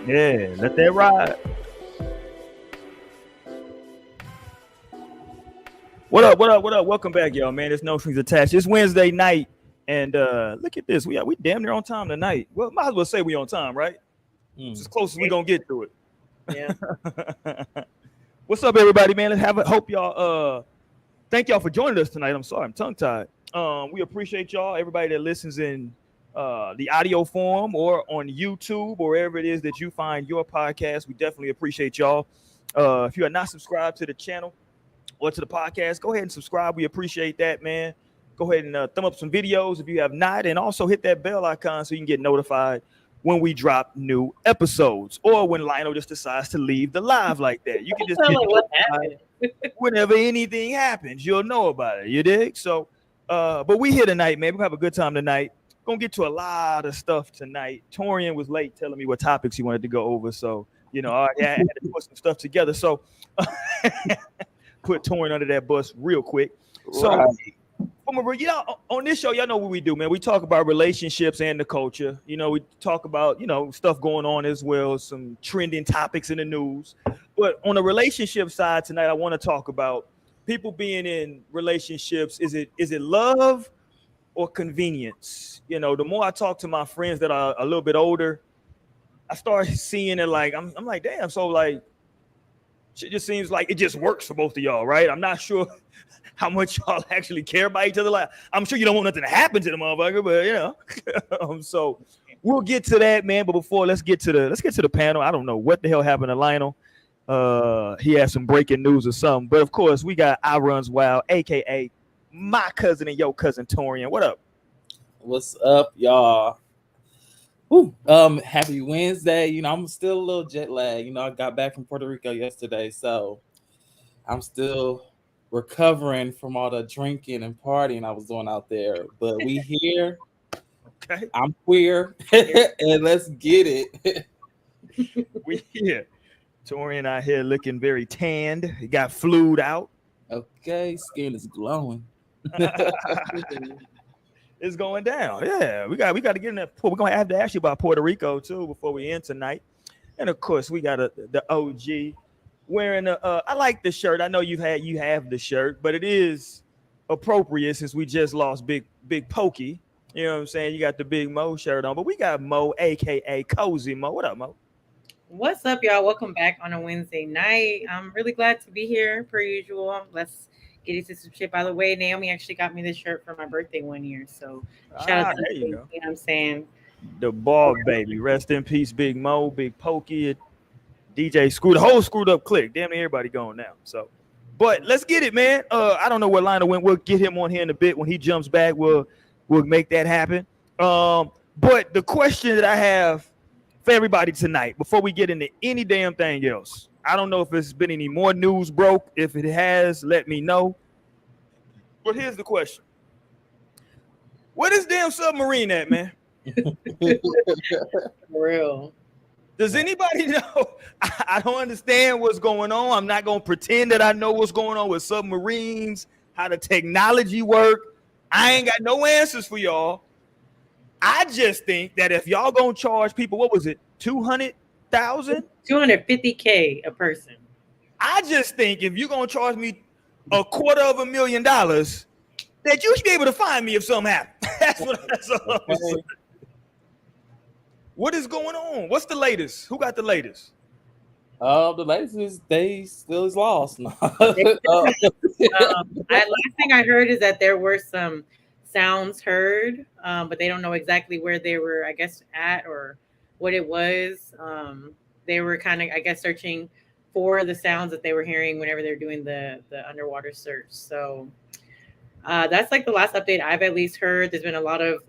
Yeah, let that ride. What up? What up? What up? Welcome back, y'all. Man, there's no strings attached. It's Wednesday night, and look at this. We damn near on time tonight. Well, might as well say we on time, right? It's as close as we gonna get to Yeah. it. What's up, everybody, man? Let's have it. Hope y'all. Thank y'all for joining us tonight. I'm sorry, I'm tongue tied. We appreciate y'all, everybody that listens in the audio form or on YouTube or wherever it is that you find your podcast. We definitely appreciate y'all. If you are not subscribed to the channel or to the podcast, go ahead and subscribe. We appreciate that, man. Go ahead and thumb up some videos if you have not, and also hit that bell icon so you can get notified when we drop new episodes or when Lionel just decides to leave the live like that. You can just Sound get like what notified happened? whenever anything happens. You'll know about it. You dig? So, but we here tonight, man. We're gonna have a good time tonight. Gonna get to a lot of stuff tonight. Torian was late telling me what topics he wanted to go over, so I had to put some stuff together. So put Torian under that bus real quick. So on this show, y'all know what we do, man. We talk about relationships and the culture. We talk about stuff going on as well, some trending topics in the news. But on the relationship side tonight, I want to talk about people being in relationships. Is it love or convenience? The more I talk to my friends that are a little bit older, I start seeing it like I'm like, damn. So like, it just seems like it just works for both of y'all, right? I'm not sure how much y'all actually care about each other. Like, I'm sure you don't want nothing to happen to the motherfucker, but so we'll get to that, man. But before, let's get to the panel. I don't know what the hell happened to Lionel. He had some breaking news or something. But of course, we got I Runs Wild, aka my cousin and your cousin Torian. What up? What's up, y'all? Happy Wednesday. I'm still a little jet lagged. I got back from Puerto Rico yesterday, so I'm still recovering from all the drinking and partying I was doing out there. But we here. Okay. I'm queer, and let's get it. We here. Torian out here looking very tanned. He got flued out. Okay, skin is glowing. It's going down. Yeah, we got to get in that. We're gonna have to ask you about Puerto Rico too before we end tonight. And of course, we got the OG wearing a. I like the shirt. I know you have the shirt, but it is appropriate since we just lost Big Pokey. You know what I'm saying? You got the Big Mo shirt on, but we got Mo, aka Cozy Mo. What up, Mo? What's up, y'all? Welcome back on a Wednesday night. I'm really glad to be here, per usual. Let's get into some shit. By the way, Naomi actually got me this shirt for my birthday one year. So shout out to there you. you You go. know what I'm saying? The ball baby. Rest in peace, Big Mo, Big Pokey, DJ Screwed, the whole screwed up clique. Damn near everybody going now. So, but let's get it, man. I don't know where Lionel went. We'll get him on here in a bit. When he jumps back, we'll make that happen. But the question that I have for everybody tonight, before we get into any damn thing else, I don't know if there's been any more news broke. If it has, let me know. But here's the question: where this damn submarine at, man? For real. Does anybody know? I don't understand what's going on. I'm not going to pretend that I know what's going on with submarines, how the technology work. I ain't got no answers for y'all. I just think that if y'all going to charge people, what was it, 200,000? 250K a person. I just think if you're going to charge me $250,000, that you should be able to find me if something happens. That's all I'm saying. What is going on? What's the latest? Who got the latest? The latest is they still is lost. Last thing I heard is that there were some sounds heard, but they don't know exactly where they were, I guess, at or what it was. They were kind of, I guess, searching for the sounds that they were hearing whenever they're doing the underwater search. So that's like the last update I've at least heard. There's been a lot of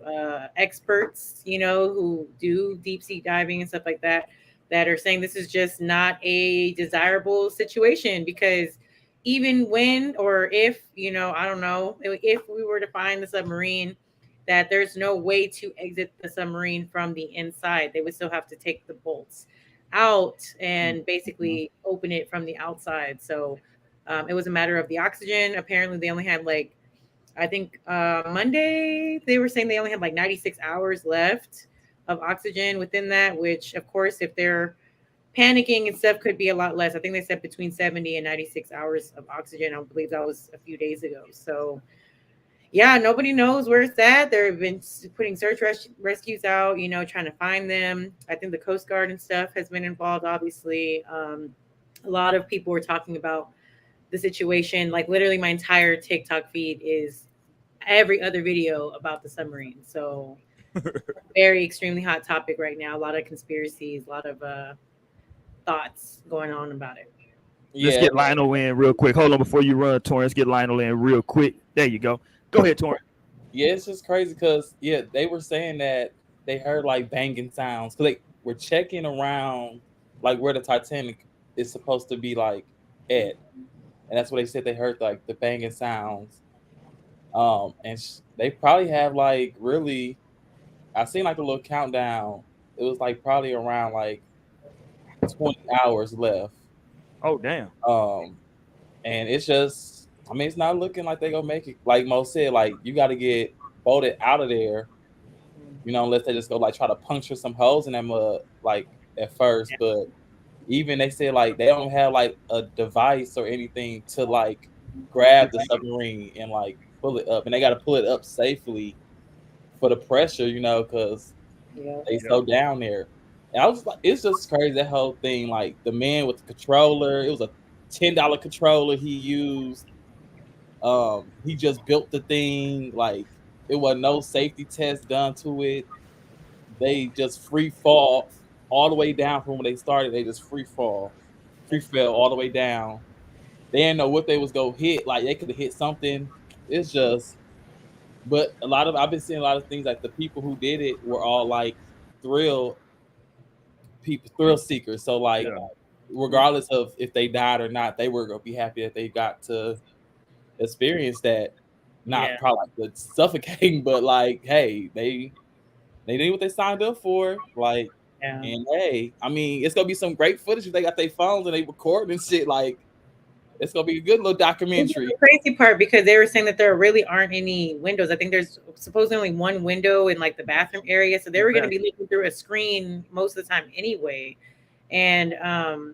experts, who do deep sea diving and stuff like that are saying this is just not a desirable situation because even when or if, I don't know, if we were to find the submarine, that there's no way to exit the submarine from the inside. They would still have to take the bolts out and basically open it from the outside. So it was a matter of the oxygen. Apparently they only had I think Monday, they were saying 96 hours left of oxygen within that, which of course, if they're panicking and stuff could be a lot less. I think they said between 70 and 96 hours of oxygen. I believe that was a few days ago. So yeah, nobody knows where it's at. They've been putting search rescues out, trying to find them. I think the Coast Guard and stuff has been involved, obviously. A lot of people were talking about the situation. Like literally my entire TikTok feed is every other video about the submarine. So very extremely hot topic right now. A lot of conspiracies, a lot of thoughts going on about it. Let's get Lionel in real quick. Hold on before you run, Torrance. Let's get Lionel in real quick. There you go. Go ahead, Torrance. Yeah, it's just crazy because they were saying that they heard like banging sounds because they were checking around like where the Titanic is supposed to be like at, and that's what they said they heard like the banging sounds. And they probably have like really, I seen like a little countdown. It was like probably around like 20 hours left. Oh damn. And it's just, I mean, it's not looking like they gonna make it. Like Mo said, like you got to get boated out of there, unless they just go like try to puncture some holes in that mud, like at first. But even they said like they don't have like a device or anything to like grab the submarine and like pull it up, and they got to pull it up safely for the pressure, because they so down there. And I was like, it's just crazy, that whole thing. Like the man with the controller, it was a $10 controller he used. He just built the thing. Like it was no safety test done to it. They just free fall all the way down from when they started. They just free fell all the way down. They didn't know what they was gonna hit. Like they could have hit something. It's just, but I've been seeing a lot of things like the people who did it were all like thrill seekers. So like, regardless of if they died or not, they were gonna be happy that they got to experience that. Not probably like the suffocating, but like, hey, they did what they signed up for. Like, and hey, I mean, it's gonna be some great footage if they got their phones and they record and shit. Like, it's gonna be a good little documentary. The crazy part, because they were saying that there really aren't any windows. I think there's supposedly only one window in like the bathroom area, so they were going to be looking through a screen most of the time anyway. And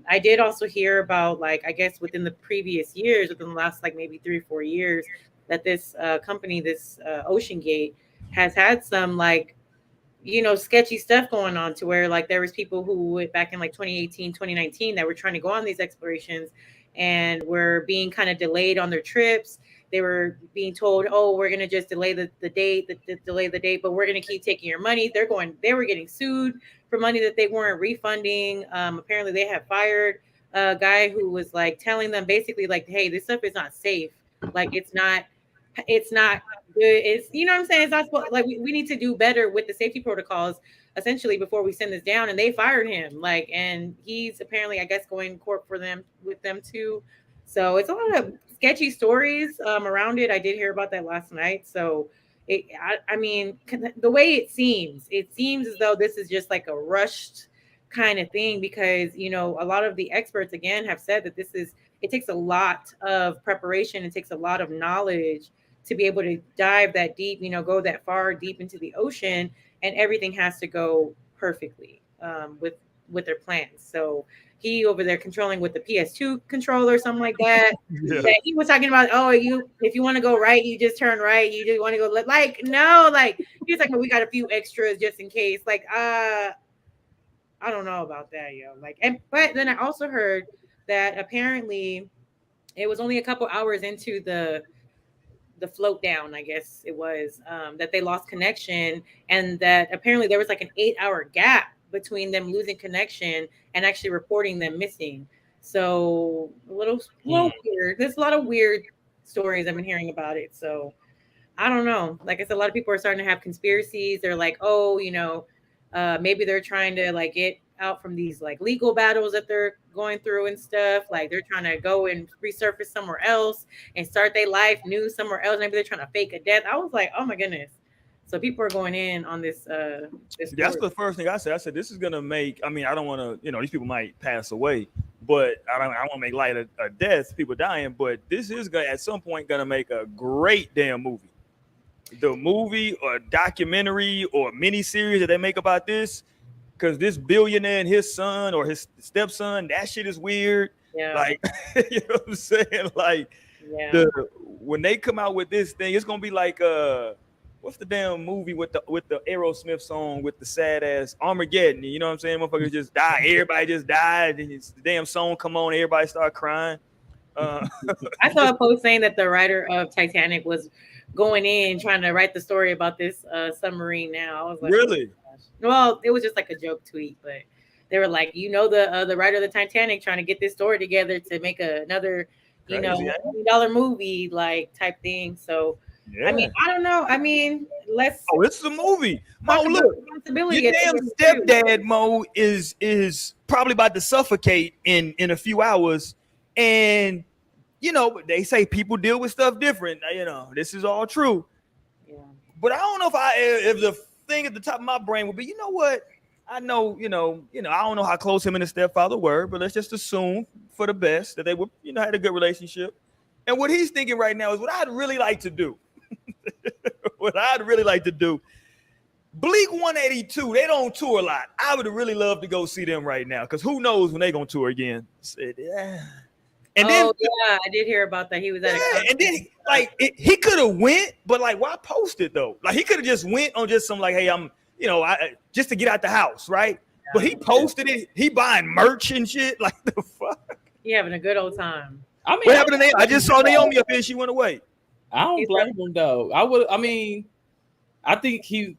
I did also hear about, like, I guess within the previous years, within the last like maybe 3 or 4 years, that this company, this Ocean Gate, has had some like, sketchy stuff going on, to where like there was people who back in like 2018, 2019 that were trying to go on these explorations and were being kind of delayed on their trips. They were being told, oh, we're going to just delay the date, but we're going to keep taking your money. They were getting sued for money that they weren't refunding. Apparently they have fired a guy who was like telling them basically like, hey, this stuff is not safe. Like it's not good. It's, what I'm saying? It's not supposed, like, we need to do better with the safety protocols essentially before we send this down. And they fired him, like, and he's apparently, I guess, going to court with them too. So it's a lot of sketchy stories around it. I did hear about that last night. So I mean, the way it seems as though this is just like a rushed kind of thing, because a lot of the experts again have said that it takes a lot of preparation. It takes a lot of knowledge to be able to dive that deep, go that far deep into the ocean, and everything has to go perfectly with their plans. So he over there controlling with the PS2 controller, something like that. That he was talking about, if you want to go right, you just turn right. You just want to go left. Like, no, like he's like, well, we got a few extras just in case. Like, I don't know about that, yo. Like, but then I also heard that apparently it was only a couple hours into the float down, I guess it was, that they lost connection, and that apparently there was like an 8-hour gap between them losing connection and actually reporting them missing. So a little weird. There's a lot of weird stories I've been hearing about it. So I don't know. Like I said, a lot of people are starting to have conspiracies. They're like, oh, maybe they're trying to like get out from these like legal battles that they're going through and stuff. Like they're trying to go and resurface somewhere else and start their life new somewhere else. Maybe they're trying to fake a death. I was like, oh my goodness. So people are going in on this. That's the first thing I said. I said this is gonna make. I mean, I don't want to. These people might pass away, but I want to make light of death, people dying. But this is gonna at some point gonna make a great damn movie. The movie or documentary or mini series that they make about this, because this billionaire and his son or his stepson, that shit is weird. Yeah. Like, you know what I'm saying? Like, Yeah. when they come out with this thing, it's gonna be like what's the damn movie with the Aerosmith song with the sad ass Armageddon? You know what I'm saying? Motherfuckers just die. Everybody just died. And the damn song come on, everybody start crying. I saw a post saying that the writer of Titanic was going in trying to write the story about this submarine. Now I was like, really? oh my gosh. Well, it was just like a joke tweet, but they were like, the writer of the Titanic trying to get this story together to make another, Crazy, $1 million movie like type thing. So, Yeah. I mean, I don't know. I mean, let's. Oh, it's a movie. Mo, talk about look, responsibility your at damn the end, too. stepdad, Mo, is probably about to suffocate in a few hours. And, they say people deal with stuff different. This is all true. Yeah. But I don't know if the thing at the top of my brain would be, you know what? I know, I don't know how close him and his stepfather were, but let's just assume for the best that they were, had a good relationship. And what he's thinking right now is what I'd really like to do. Bleak 182, they don't tour a lot. I would really love to go see them right now because who knows when they're going to tour again. And then, yeah, I did hear about that. He was at a concert. And then he could have went, but like, why post it though? Like, he could have just went on just some like, hey, I'm, just to get out the house, right? Yeah. But he posted it. He buying merch and shit. Like, the fuck? He having a good old time. I mean, what happened to Naomi? I just saw Naomi up here. She went away. I don't blame him though. I think he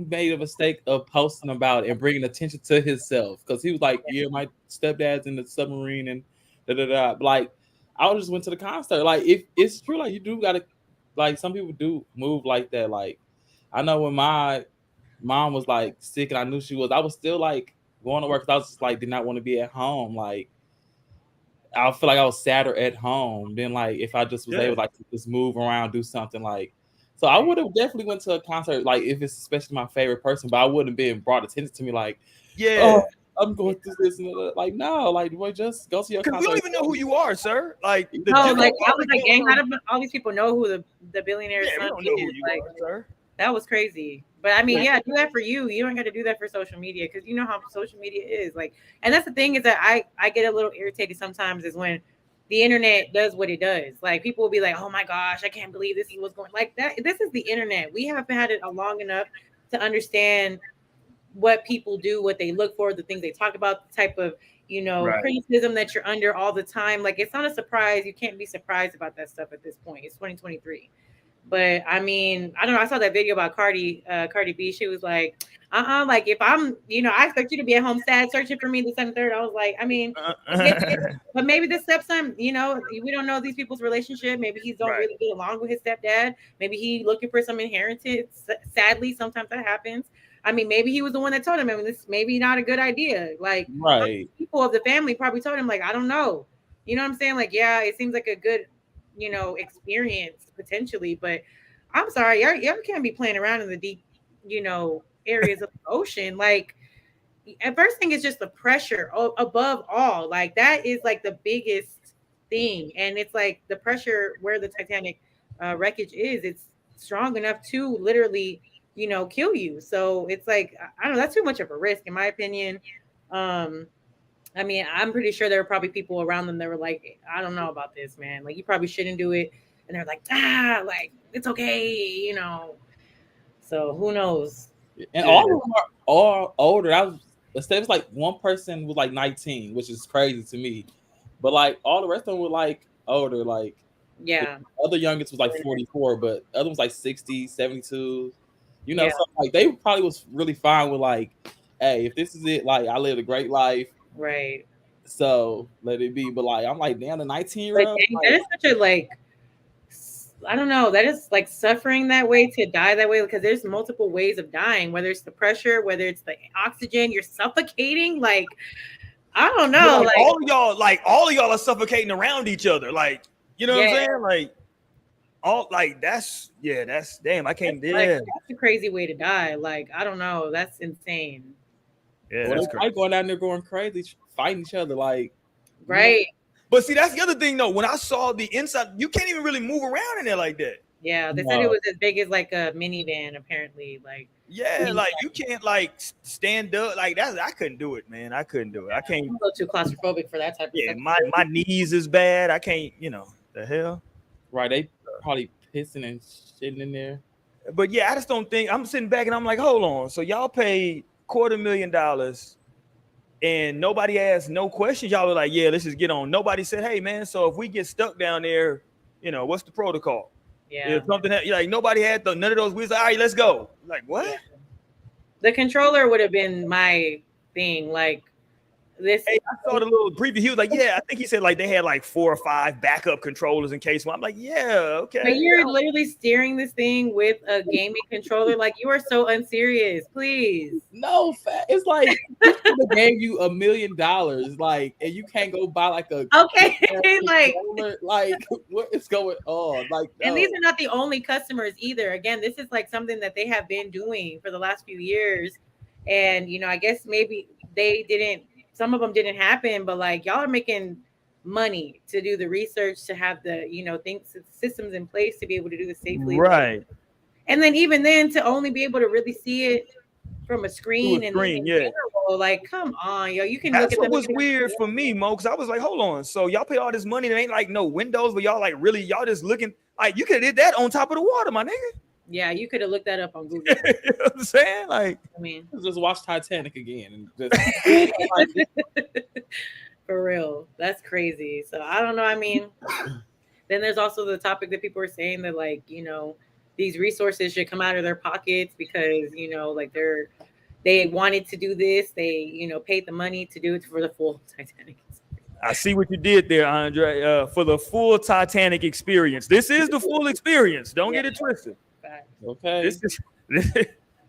made a mistake of posting about it and bringing attention to himself because he was like, yeah, my stepdad's in the submarine and da-da-da. Like, I just went to the concert. Like, if it's true, like, you do gotta, like, some people do move like that. Like, I know when my mom was like sick and I knew she was, I was still like going to work because I was just like, did not want to be at home. Like, I feel like I was sadder at home than like if I just was able like to just move around, do something like. So I would have definitely went to a concert, like if it's especially my favorite person, but I wouldn't have been brought attention to me like, oh, I'm going through this and that. Like, no, like, boy, just go to your concert. We don't even know who you are, sir. Like, I was like, gang, how do all these people know who the billionaire's son is? Like, sir. That was crazy. But I mean, do that for you. You don't got to do that for social media because you know how social media is. Like, and that's the thing is that I get a little irritated sometimes is when the internet does what it does. Like, people will be like, oh my gosh, I can't believe this is what's going like that. This is the internet. We haven't had it long enough to understand what people do, what they look for, the things they talk about, the type of, criticism that you're under all the time. Like, it's not a surprise. You can't be surprised about that stuff at this point. It's 2023. But I mean, I don't know. I saw that video about Cardi B. She was like, like if I'm, I expect you to be at home sad searching for me, this and third. I was like, I mean, but maybe the stepson, we don't know these people's relationship. Maybe he's don't really get along with his stepdad. Maybe he looking for some inheritance. Sadly, sometimes that happens. I mean, maybe he was the one that told him, I mean, this maybe not a good idea. Like, people of the family probably told him, like, I don't know. You know what I'm saying? Like, yeah, it seems like a good, experience potentially, but I'm sorry, y'all can't be playing around in the deep, areas of the ocean. Like, at first thing is just the pressure above all. Like, that is like the biggest thing. And it's like the pressure where the Titanic wreckage is, it's strong enough to literally, kill you. So it's like, I don't know, that's too much of a risk in my opinion. I mean, I'm pretty sure there were probably people around them that were like, I don't know about this, man. Like, you probably shouldn't do it. And they're like, like, it's okay, So who knows? And all of them are all older. It was like one person was like 19, which is crazy to me. But like all the rest of them were like older. Like, the other youngest was like 44, but the other was like 60, 72. So like they probably was really fine with like, hey, if this is it, like I lived a great life. Right. So let it be. But like I'm like, damn, the 19-year-old. That is such a I don't know. That is like suffering that way, to die that way, because there's multiple ways of dying, whether it's the pressure, whether it's the oxygen, you're suffocating. Like, I don't know. All of y'all are suffocating around each other. Like, you know what I'm saying? Like, that's damn. I can't do that. That's a crazy way to die. Like, I don't know. That's insane. Yeah, that's crazy. Going down there going crazy, fighting each other, like, right. But see, that's the other thing though. When I saw the inside, you can't even really move around in there like that. Yeah, they said it was as big as like a minivan, apparently. Like, Yeah, like you can't like stand up like that. I couldn't do it, man. I couldn't do it. I can't. I'm a little too claustrophobic for that type of Yeah, stuff. my knees is bad. I can't. The hell. Right, they probably pissing and shitting in there. But yeah, I just don't think I'm sitting back and I'm like, hold on. So y'all paid $250,000 and nobody asked no questions. Y'all were like, yeah, let's just get on. Nobody said, hey man, so if we get stuck down there, what's the protocol? Yeah. If something like nobody had none of those. We was like, all right, let's go. Like what? Yeah. The controller would have been my thing. Like this. Hey, I saw the little preview. He was like, yeah, I think he said like they had like 4 or 5 backup controllers in case one. I'm like, yeah, okay. But you're literally steering this thing with a gaming controller. Like you are so unserious. Please. No, it's like they gave you $1 million, like, and you can't go buy like a like what is going on? Like, no. And these are not the only customers either. Again, this is like something that they have been doing for the last few years, and I guess maybe they didn't. Some of them didn't happen, but like y'all are making money to do the research, to have the systems in place to be able to do this safely, right? And then even then to only be able to really see it from a screen yeah. Like, come on, yo, you can That's look at what was weird for me, Mo, because I was like, hold on, so y'all pay all this money, there ain't like no windows, but y'all like really y'all just looking like you could have did that on top of the water, my nigga. Yeah, you could have looked that up on Google. You know what I'm saying? Like, I mean, just watch Titanic again and just for real. That's crazy. So I don't know. I mean, then there's also the topic that people are saying that like, these resources should come out of their pockets because, like they wanted to do this. They, paid the money to do it for the full Titanic. I see what you did there, Andre. For the full Titanic experience. This is the full experience. Don't get it twisted. Okay. This is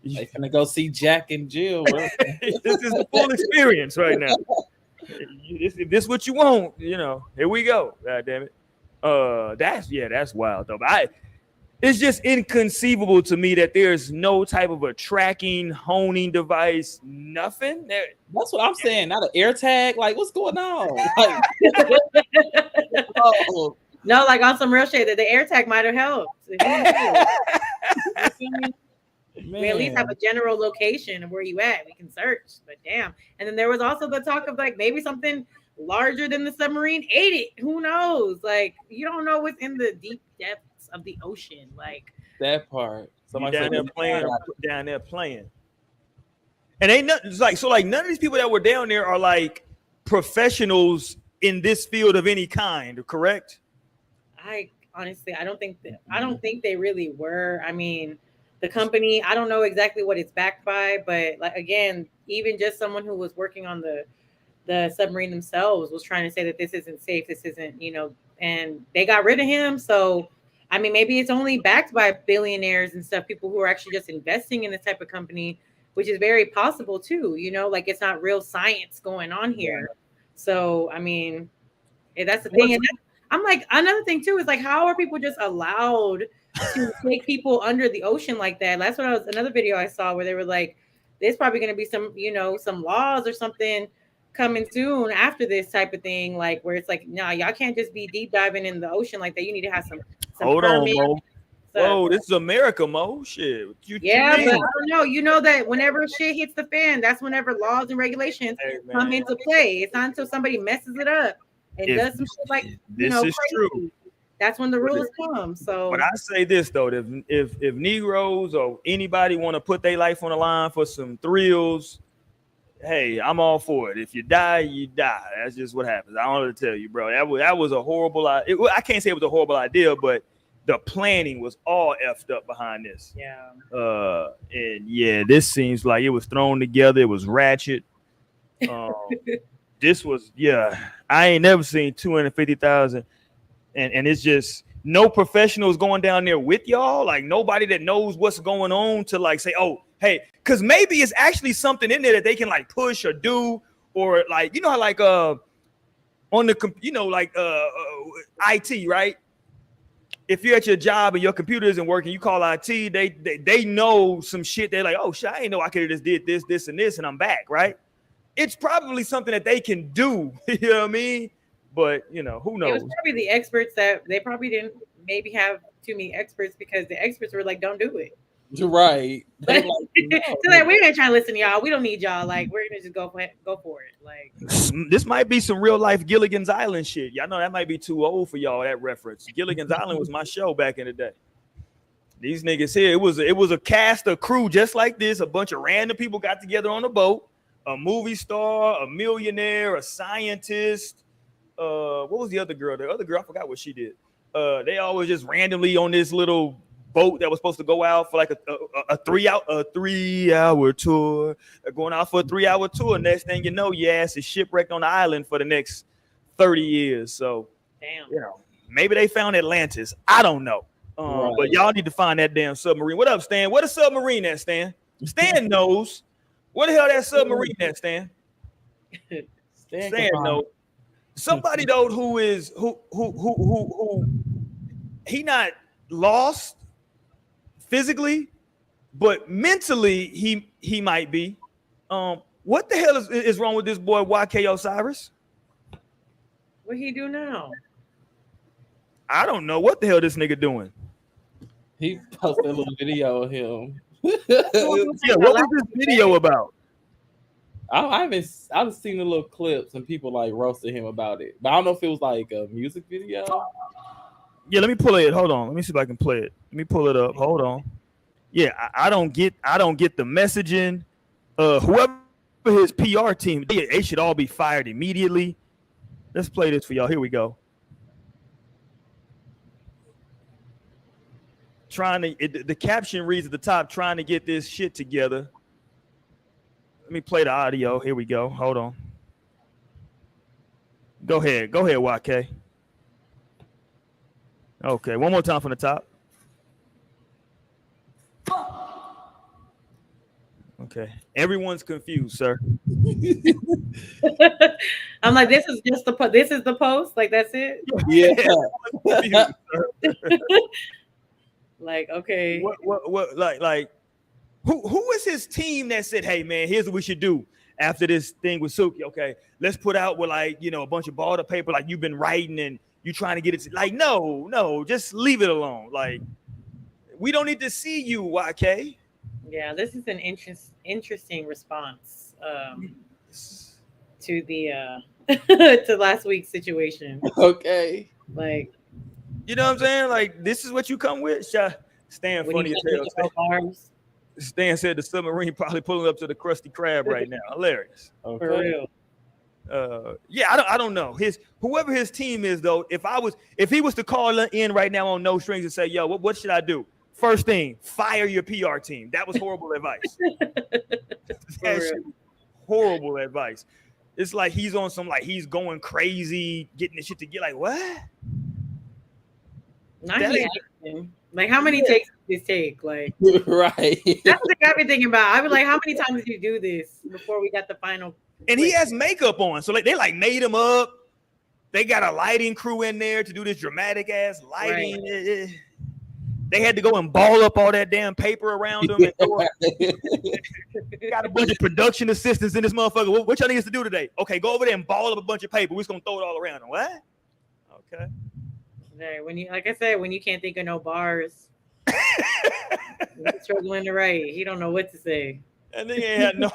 they gonna go see Jack and Jill. This is the full experience right now. If this what you want, here we go. God damn it. That's wild though. But it's just inconceivable to me that there's no type of a tracking, honing device, nothing. That's what I'm saying. Not an air tag. Like, what's going on? Like, no, like on some real shit that the air tag might have helped. We at least have a general location of where you at. We can search, but damn. And then there was also the talk of like maybe something larger than the submarine ate it. Who knows? Like you don't know what's in the deep depths of the ocean. Like that part. Somebody down there playing. And ain't nothing like none of these people that were down there are like professionals in this field of any kind, correct? I don't think they really were. I mean, the company, I don't know exactly what it's backed by, but like again, even just someone who was working on the submarine themselves was trying to say that this isn't safe, this isn't, and they got rid of him. So I mean, maybe it's only backed by billionaires and stuff, people who are actually just investing in this type of company, which is very possible too, like it's not real science going on here. Yeah. So I mean, that's the thing. And I'm like, another thing too is like, how are people just allowed to take people under the ocean like that? That's what another video I saw where they were like, there's probably going to be some, some laws or something coming soon after this type of thing, like where it's like, nah, y'all can't just be deep diving in the ocean like that. You need to have some hold on, Mo. Whoa, this is America, Mo. Shit. But I don't know. You know that whenever shit hits the fan, that's whenever laws and regulations come into play. It's not until somebody messes it up and does some shit like this is crazy. True. That's when the rules come. So, but I say this though, if Negroes or anybody want to put their life on the line for some thrills, hey, I'm all for it. If you die, you die. That's just what happens. I don't know what to tell you, bro. That was a horrible. I can't say it was a horrible idea, but the planning was all effed up behind this. Yeah. And yeah, this seems like it was thrown together. It was ratchet. This was I ain't never seen 250,000, and it's just no professionals going down there with y'all. Like nobody that knows what's going on to like say, oh, hey, because maybe it's actually something in there that they can like push or do, or like how like on the like IT, right? If you're at your job and your computer isn't working, you call IT. They know some shit. They're like, oh shit, I ain't know I could have just did this, and this, and I'm back, right? It's probably something that they can do. You know what I mean? But who knows? It was probably the experts that they probably didn't maybe have too many experts because the experts were like, "Don't do it." You're right. They Like, like, so no. like, we're not trying to listen to y'all. We don't need y'all. Like, we're gonna just go for it. Like, This might be some real life Gilligan's Island shit. Y'all know that might be too old for y'all. That reference. Gilligan's Island was my show back in the day. These niggas here, it was a cast, a crew just like this. A bunch of random people got together on a boat. A movie star, a millionaire, a scientist. What was the other girl? The other girl, I forgot what she did. They always just randomly on this little boat that was supposed to go out for like a 3-hour tour. They're going out for a 3-hour tour. Next thing you know, your ass is shipwrecked on the island for the next 30 years. So, damn. you know, maybe they found Atlantis. I don't know. Right. But y'all need to find that damn submarine. What up, Stan? What a submarine at, Stan? Stan knows. What the hell that submarine at, Stan? Stan knows. Somebody though who he not lost physically, but mentally he might be. What the hell is wrong with this boy YK Osiris? What he do now? I don't know what the hell this nigga doing. He posted a little video of him. Yeah, what was this video about? I've seen the little clips and people like roasted him about it, but I don't know if it was like a music video. Yeah, let me pull it. Hold on. Let me see if I can play it. Let me pull it up. Hold on. Yeah, I don't get the messaging. Whoever his PR team, they should all be fired immediately. Let's play this for y'all. Here we go. The caption reads at the top, trying to get this shit together. Let me play the audio. Here we go. Hold on. Go ahead, YK. Okay, one more time from the top. Okay, everyone's confused, sir. I'm like, this is the post. Like, that's it. Yeah. Like, okay. What like who is his team that said, hey man, here's what we should do after this thing with Suki? Okay, let's put out with like, you know, a bunch of balled paper like you've been writing and you trying to get it like no, just leave it alone. Like, we don't need to see you, YK. Yeah, this is an interesting response to the to last week's situation. Okay. Like, you know what I'm saying? Like, this is what you come with. Stan funny as hell. Stan said the submarine probably pulling up to the Krusty Krab right now. Hilarious. Okay. For real. Yeah, I don't know. Whoever his team is though, if he was to call in right now on No Strings and say, yo, what should I do? First thing, fire your PR team. That was horrible advice. That's horrible advice. It's like he's on some, like he's going crazy, getting the shit to get like, what? Like, how many takes did this take? Like, right. That's what I be thinking about. I was like, how many times did you do this before we got the final? And he has makeup on, so like they like made him up. They got a lighting crew in there to do this dramatic ass lighting. Right. They had to go and ball up all that damn paper around them. And got a bunch of production assistants in this motherfucker. What y'all need us to do today? Okay, go over there and ball up a bunch of paper. We're just gonna throw it all around them. What? Okay. Right. When you, like I said, when you can't think of no bars, he's struggling to write. He don't know what to say. And they ain't had no.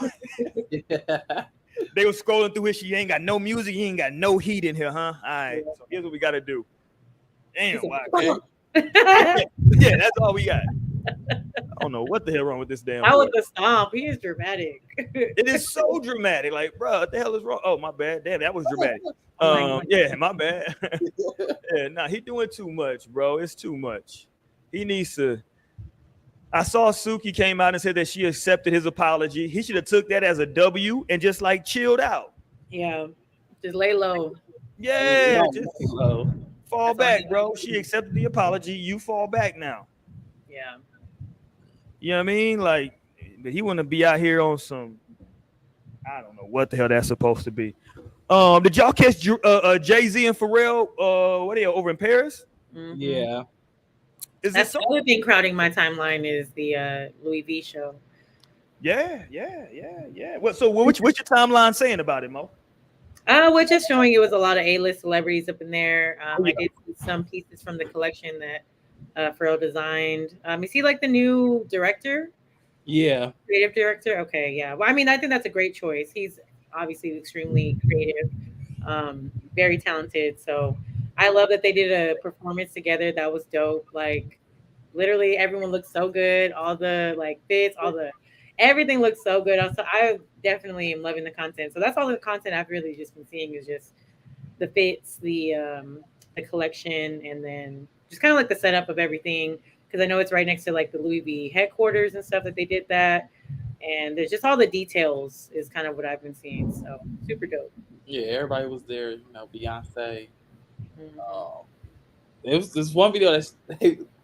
They were scrolling through his shit. He ain't got no music. He ain't got no heat in here, huh? All right. So here's what we got to do. Damn. Wow. Yeah, that's all we got. I don't know what the hell wrong with this damn. How was the stomp? He is dramatic. It is so dramatic. Like, bro, what the hell is wrong? Oh, my bad. Damn, that was dramatic. Yeah, my bad. Yeah, nah, he doing too much, bro. It's too much. He needs to. I saw Suki came out and said that she accepted his apology. He should have took that as a W and just like chilled out. Yeah, just lay low. Yeah, just low. Fall back, bro. She accepted the apology. You fall back now. Yeah. You know what I mean? Like, but he want to be out here on some. I don't know what the hell that's supposed to be. Did y'all catch Jay-Z and Pharrell? What are they over in Paris? Mm-hmm. Yeah. That's the other thing crowding my timeline is the Louis V show. Yeah. So what's your timeline saying about it, Mo? We're just showing it was a lot of A-list celebrities up in there. I did see some pieces from the collection that Pharrell designed. Is he like the new director? Yeah. Creative director? Okay, yeah. Well, I mean, I think that's a great choice. He's obviously extremely creative, very talented. So I love that they did a performance together. That was dope. Like literally everyone looked so good. All the like fits, all the everything looks so good. Also, I definitely am loving the content. So that's all the content I've really just been seeing is just the fits, the collection, and then just kind of like the setup of everything. Because I know it's right next to like the Louis V headquarters and stuff that they did that. And there's just all the details is kind of what I've been seeing. So super dope. Yeah, everybody was there. You know, Beyonce. Mhm. It was this one video that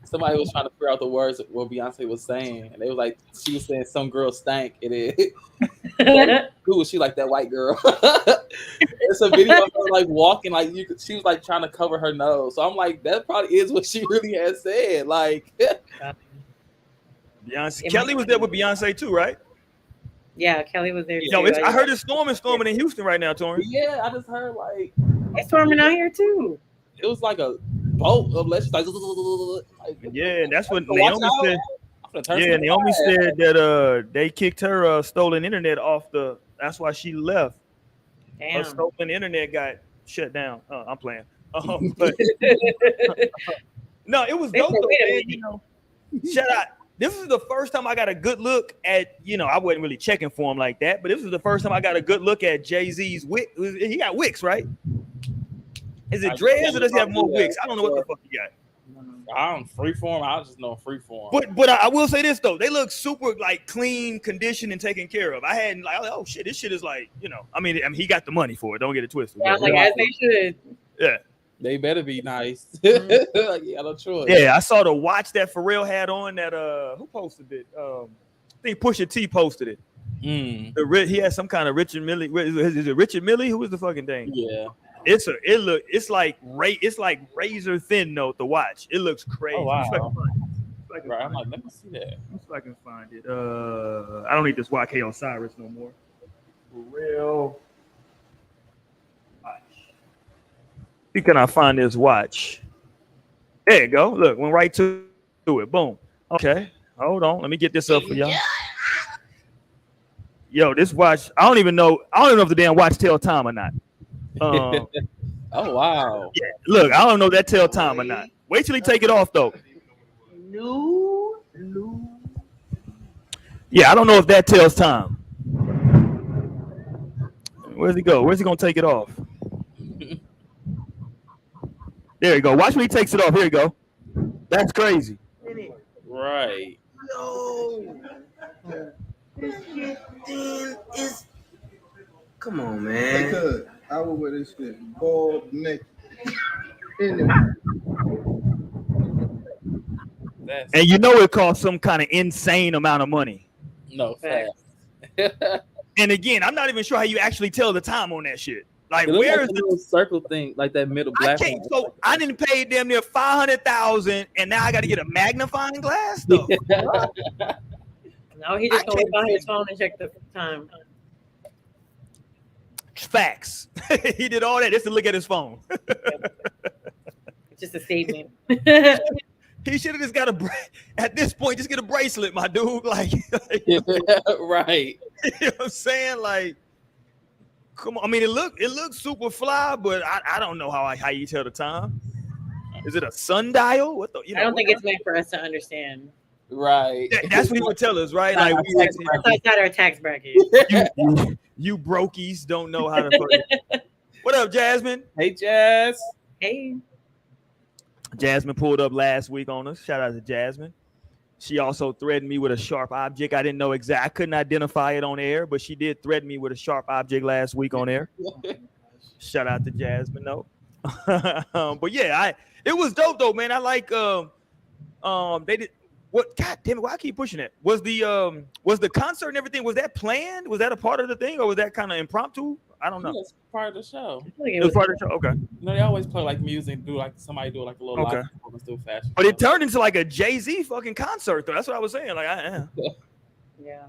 somebody was trying to figure out the words of what Beyonce was saying, and they was like, she was saying some girl stank. It is. Who was she? Like that white girl. It's a video of her like walking, like she was like trying to cover her nose. So I'm like, that probably is what she really had said. Like, Beyonce. Kelly was there with Beyonce too, right? Yeah, Kelly was there too. Yo, I heard it's storming in Houston right now, Tori. yeah, I just heard like It's storming out here too. it was like a boat of lead. Like, Yeah, that's what watch Naomi out. said. Yeah, Naomi said that they kicked her stolen internet off the. That's why she left. Damn. Her stolen internet got shut down. I'm playing. But no, it was dope though, man. You know, shout out. This is the first time I got a good look at. You know, I wasn't really checking for him like that, but this is the first time I got a good look at Jay-Z's wick. He got wicks, right? Is it dreads or does he have more wicks? I don't know what the fuck he got. I don't freeform. I just know freeform. But I will say this though, they look super like clean, conditioned, and taken care of. I hadn't like, oh shit, this shit is like, you know, I mean he got the money for it. Don't get it twisted. Yeah, like as they should. Yeah, they better be nice. Mm-hmm. Like, yeah, no choice. Yeah, I saw the watch that Pharrell had on. That who posted it? I think Pusha T posted it. He had some kind of Richard Millie. Is it Richard Millie? Who was the fucking thing? Yeah. It's like razor thin though. The watch, it looks crazy. Oh, wow. Right, I'm like, let me see that. Let's see if I can find it. I don't need this YK Osiris no more. For real. Watch. See, can I find this watch? There you go. Look, went right to it. Boom. Okay. Hold on. Let me get this up for y'all. Yo, this watch. I don't even know if the damn watch tell time or not. Oh wow. Yeah. Look, I don't know if that tell time or not. Wait till he take it off though. No. Yeah, I don't know if that tells time. Where's he go? Where's he gonna take it off? There you go. Watch when he takes it off. Here you go. That's crazy. Right. No. This shit is. Come on, man. Because I would wear this shit bald naked. Anyway. And you know it costs some kind of insane amount of money. No fast. And again, I'm not even sure how you actually tell the time on that shit. Like, It looks where like is a the little circle thing, like that middle I black can't. one. So I didn't pay damn near $500,000, and now I got to get a magnifying glass. Though. No, he just gonna whip out his phone and check the time. Facts. He did all that just to look at his phone. It's just a statement. He should have just got at this point, just get a bracelet, my dude. Like Right. You know what I'm saying? Like, come on. I mean, it looks super fly, but I don't know how you tell the time. Is it a sundial? What the? You know, I don't think it's meant for us to understand. Right. That's what he would tell us, right? Like, That's not our tax bracket. you brokies don't know how to. What up, Jasmine? Hey, Jazz. Hey. Jasmine pulled up last week on us. Shout out to Jasmine. She also threatened me with a sharp object. I didn't know exactly. I couldn't identify it on air, but she did threaten me with a sharp object last week on air. Shout out to Jasmine, though. But yeah, it was dope though, man. I like they did what? God damn it! Why I keep pushing it? Was the concert and everything? Was that planned? Was that a part of the thing, or was that kind of impromptu? I don't know. It's part of the show. It was part of the show. Okay. You know, they always play like music, do like somebody do like a little live performance, do fashion. But it turned into like a Jay-Z fucking concert though. That's what I was saying. Like, Yeah.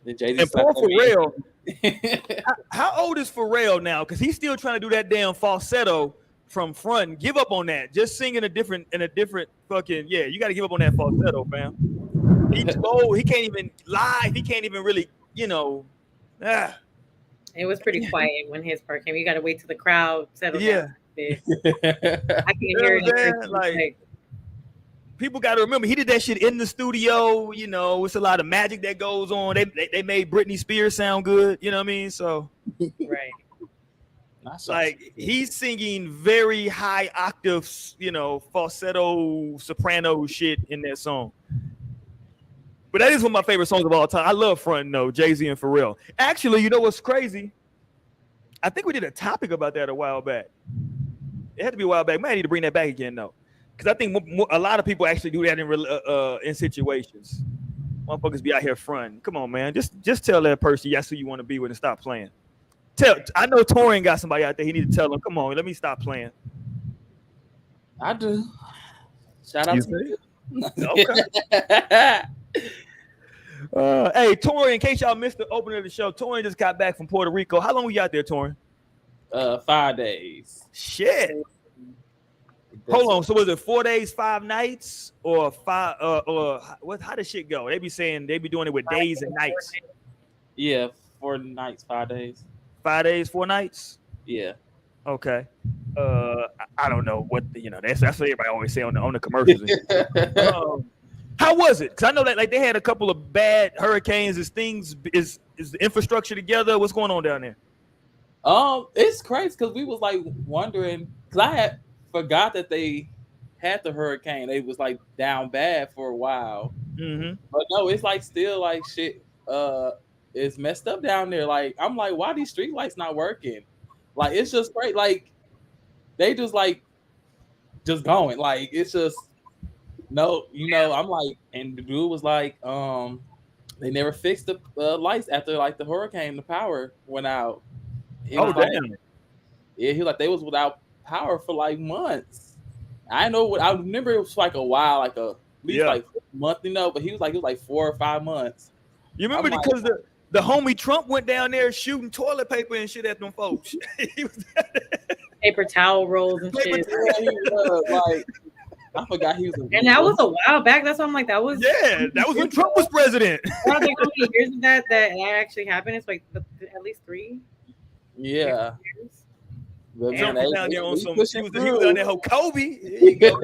And poor Pharrell. How old is Pharrell now? Because he's still trying to do that damn falsetto from front. Give up on that. Just sing in a different fucking You got to give up on that falsetto, fam. He too old. He can't even live. He can't even really, It was pretty quiet when his part came. You got to wait till the crowd settled Yeah. down a bit. I can hear it. Like, people got to remember, he did that shit in the studio. It's a lot of magic that goes on. They made Britney Spears sound good. You know what I mean? So, right. Like, he's singing very high octaves, falsetto, soprano shit in that song. But that is one of my favorite songs of all time. I love Frontin' though, Jay-Z and Pharrell. Actually, you know what's crazy? I think we did a topic about that a while back. It had to be a while back. Might need to bring that back again though, because I think a lot of people actually do that in situations. Motherfuckers be out here fronting. Come on, man. Just tell that person that's who you want to be with and stop playing. I know Torian got somebody out there. He need to tell them, come on, let me stop playing. I do. Shout out to you. Okay. Hey, Torian, in case y'all missed the opening of the show, Torian just got back from Puerto Rico. How long were you out there, Torian? 5 days. Shit. Hold on. So was it 4 days, 5 nights, or five? Or what? How does shit go? They be saying they be doing it with days and nights. Yeah, 4 nights, 5 days. 5 days, 4 nights. Yeah. Okay. I don't know what that's what everybody always say on the commercials. How was it? Because I know that like they had a couple of bad hurricanes. Is the infrastructure together? What's going on down there? It's crazy because we was like wondering because I had forgot that they had the hurricane. They was like down bad for a while. Mm-hmm. But no, it's like still like shit. It's messed up down there. Like I'm like, why these street lights not working? Like it's just great. Like they just going. Like it's just no. I'm like, and the dude was like, they never fixed the lights after like the hurricane. The power went out. Damn. Yeah, he was like they was without power for like months. I know what I remember. It was like a while, like at least like a month, but he was like it was like 4 or 5 months. You remember because the homie Trump went down there shooting toilet paper and shit at them folks. Paper towel rolls and shit. Like I forgot he was. And that was a while back. That's why I'm like, that was when Trump was president. I was like, how many years is that actually happened? It's like at least 3. Yeah. Trump was down there on some. He was down there. Kobe. Here you go.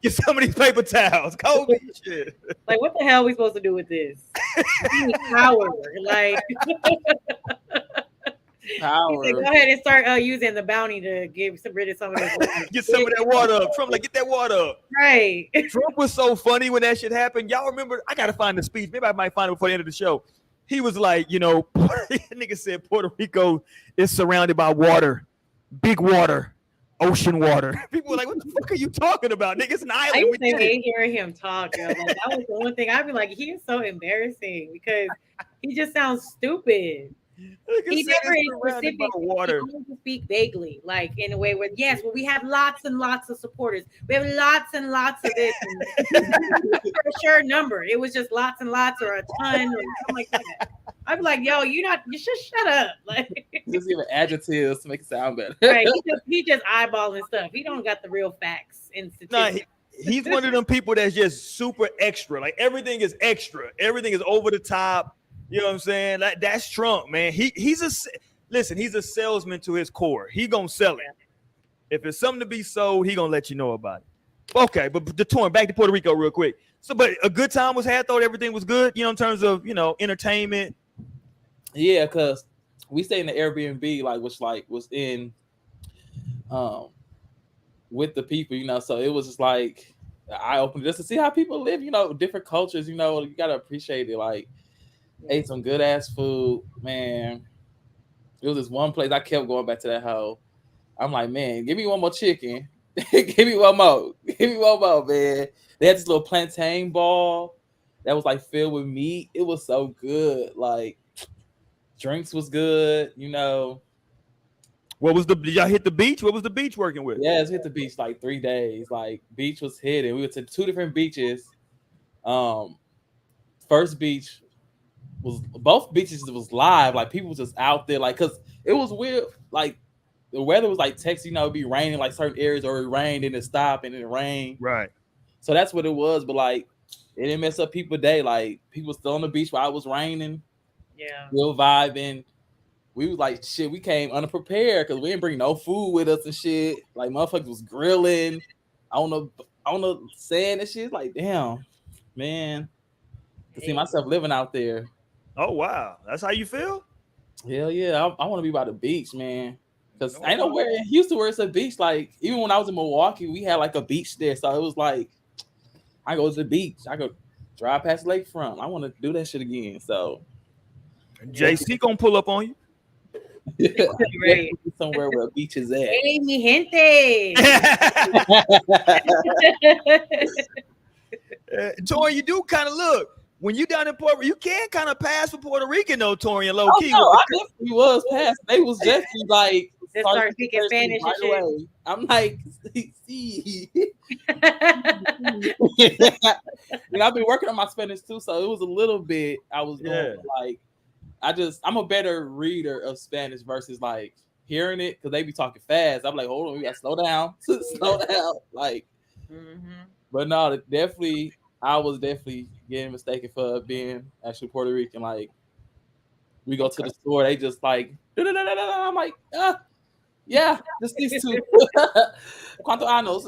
Get some of these paper towels. Kobe. Shit. Like, what the hell are we supposed to do with this? Power. Like. Power. Said, go ahead and start using the bounty to get rid of some of this water. Get some of that water up. Trump, like, get that water up. Right. Trump was so funny when that shit happened. Y'all remember? I gotta find the speech. Maybe I might find it before the end of the show. He was like, nigga said Puerto Rico is surrounded by water, big water, ocean water. People were like, what the fuck are you talking about? Nigga, it's an island. I used to hate hearing him talk, yo. Like, that was the one thing I'd be like, he is so embarrassing because he just sounds stupid. He never is specific. He only speak vaguely, like in a way where we have lots and lots of supporters. We have lots and lots of this for a sure number. It was just lots and lots or a ton or something like that. I'd be like, yo, you just shut up. Like just give adjectives to make it sound better. Right. He just eyeballing stuff. He don't got the real facts and statistics. He's one of them people that's just super extra. Like everything is extra. Everything is over the top. You know what I'm saying? That's Trump, man. He's a salesman to his core. He gonna sell it. If it's something to be sold, he gonna let you know about it. Okay, but back to Puerto Rico real quick. So, but a good time was had. Thought everything was good. In terms of entertainment. Yeah, because we stayed in the Airbnb, which was in, with the people, So it was just like eye opener just to see how people live. Different cultures. You gotta appreciate it. Like. Ate some good ass food, man. It was this one place I kept going back to that hoe. I'm like, man, give me one more chicken. Give me one more. Give me one more, man. They had this little plantain ball that was like filled with meat. It was so good. Like drinks was good, What was did y'all hit the beach? What was the beach working with? Yeah, hit the beach like 3 days. Like beach was hidden. We went to 2 different beaches. First beach. Both beaches was live, like people was just out there, like because it was weird. Like the weather was like Texas, it'd be raining like certain areas, or it rained and it stopped and it rained. Right. So that's what it was. But like, it didn't mess up people's day. Like, people still on the beach while it was raining, Yeah. still vibing. We was like, shit, we came unprepared because we didn't bring no food with us and shit. Like, motherfuckers was grilling on the sand and shit. Like, damn, man, to see myself living out there. Oh wow, that's how you feel? Hell yeah, I want to be by the beach, man. Because I know where in Houston where it's a beach. Like, even when I was in Milwaukee, we had like a beach there. So it was like, I go to the beach. I go drive past lakefront. I want to do that shit again. So JC gonna pull up on you. Yeah, Right. somewhere where a beach is at. Hey, mi gente. Torian, you do kind of look. When you down in Puerto Rico, you can kind of pass for Puerto Rican, though, Torian, low key. No, I definitely was past. They was just like They start speaking Spanish and shit. away. I'm like, see. And I've been working on my Spanish too, so it was a little bit I was doing like I'm a better reader of Spanish versus like hearing it because they be talking fast. I'm like, hold on, we gotta slow down, slow down. Like, but no, definitely, I was definitely getting mistaken for being actually Puerto Rican. Like, we go to the store, they just like, I'm like, yeah, just these two. Cuánto años?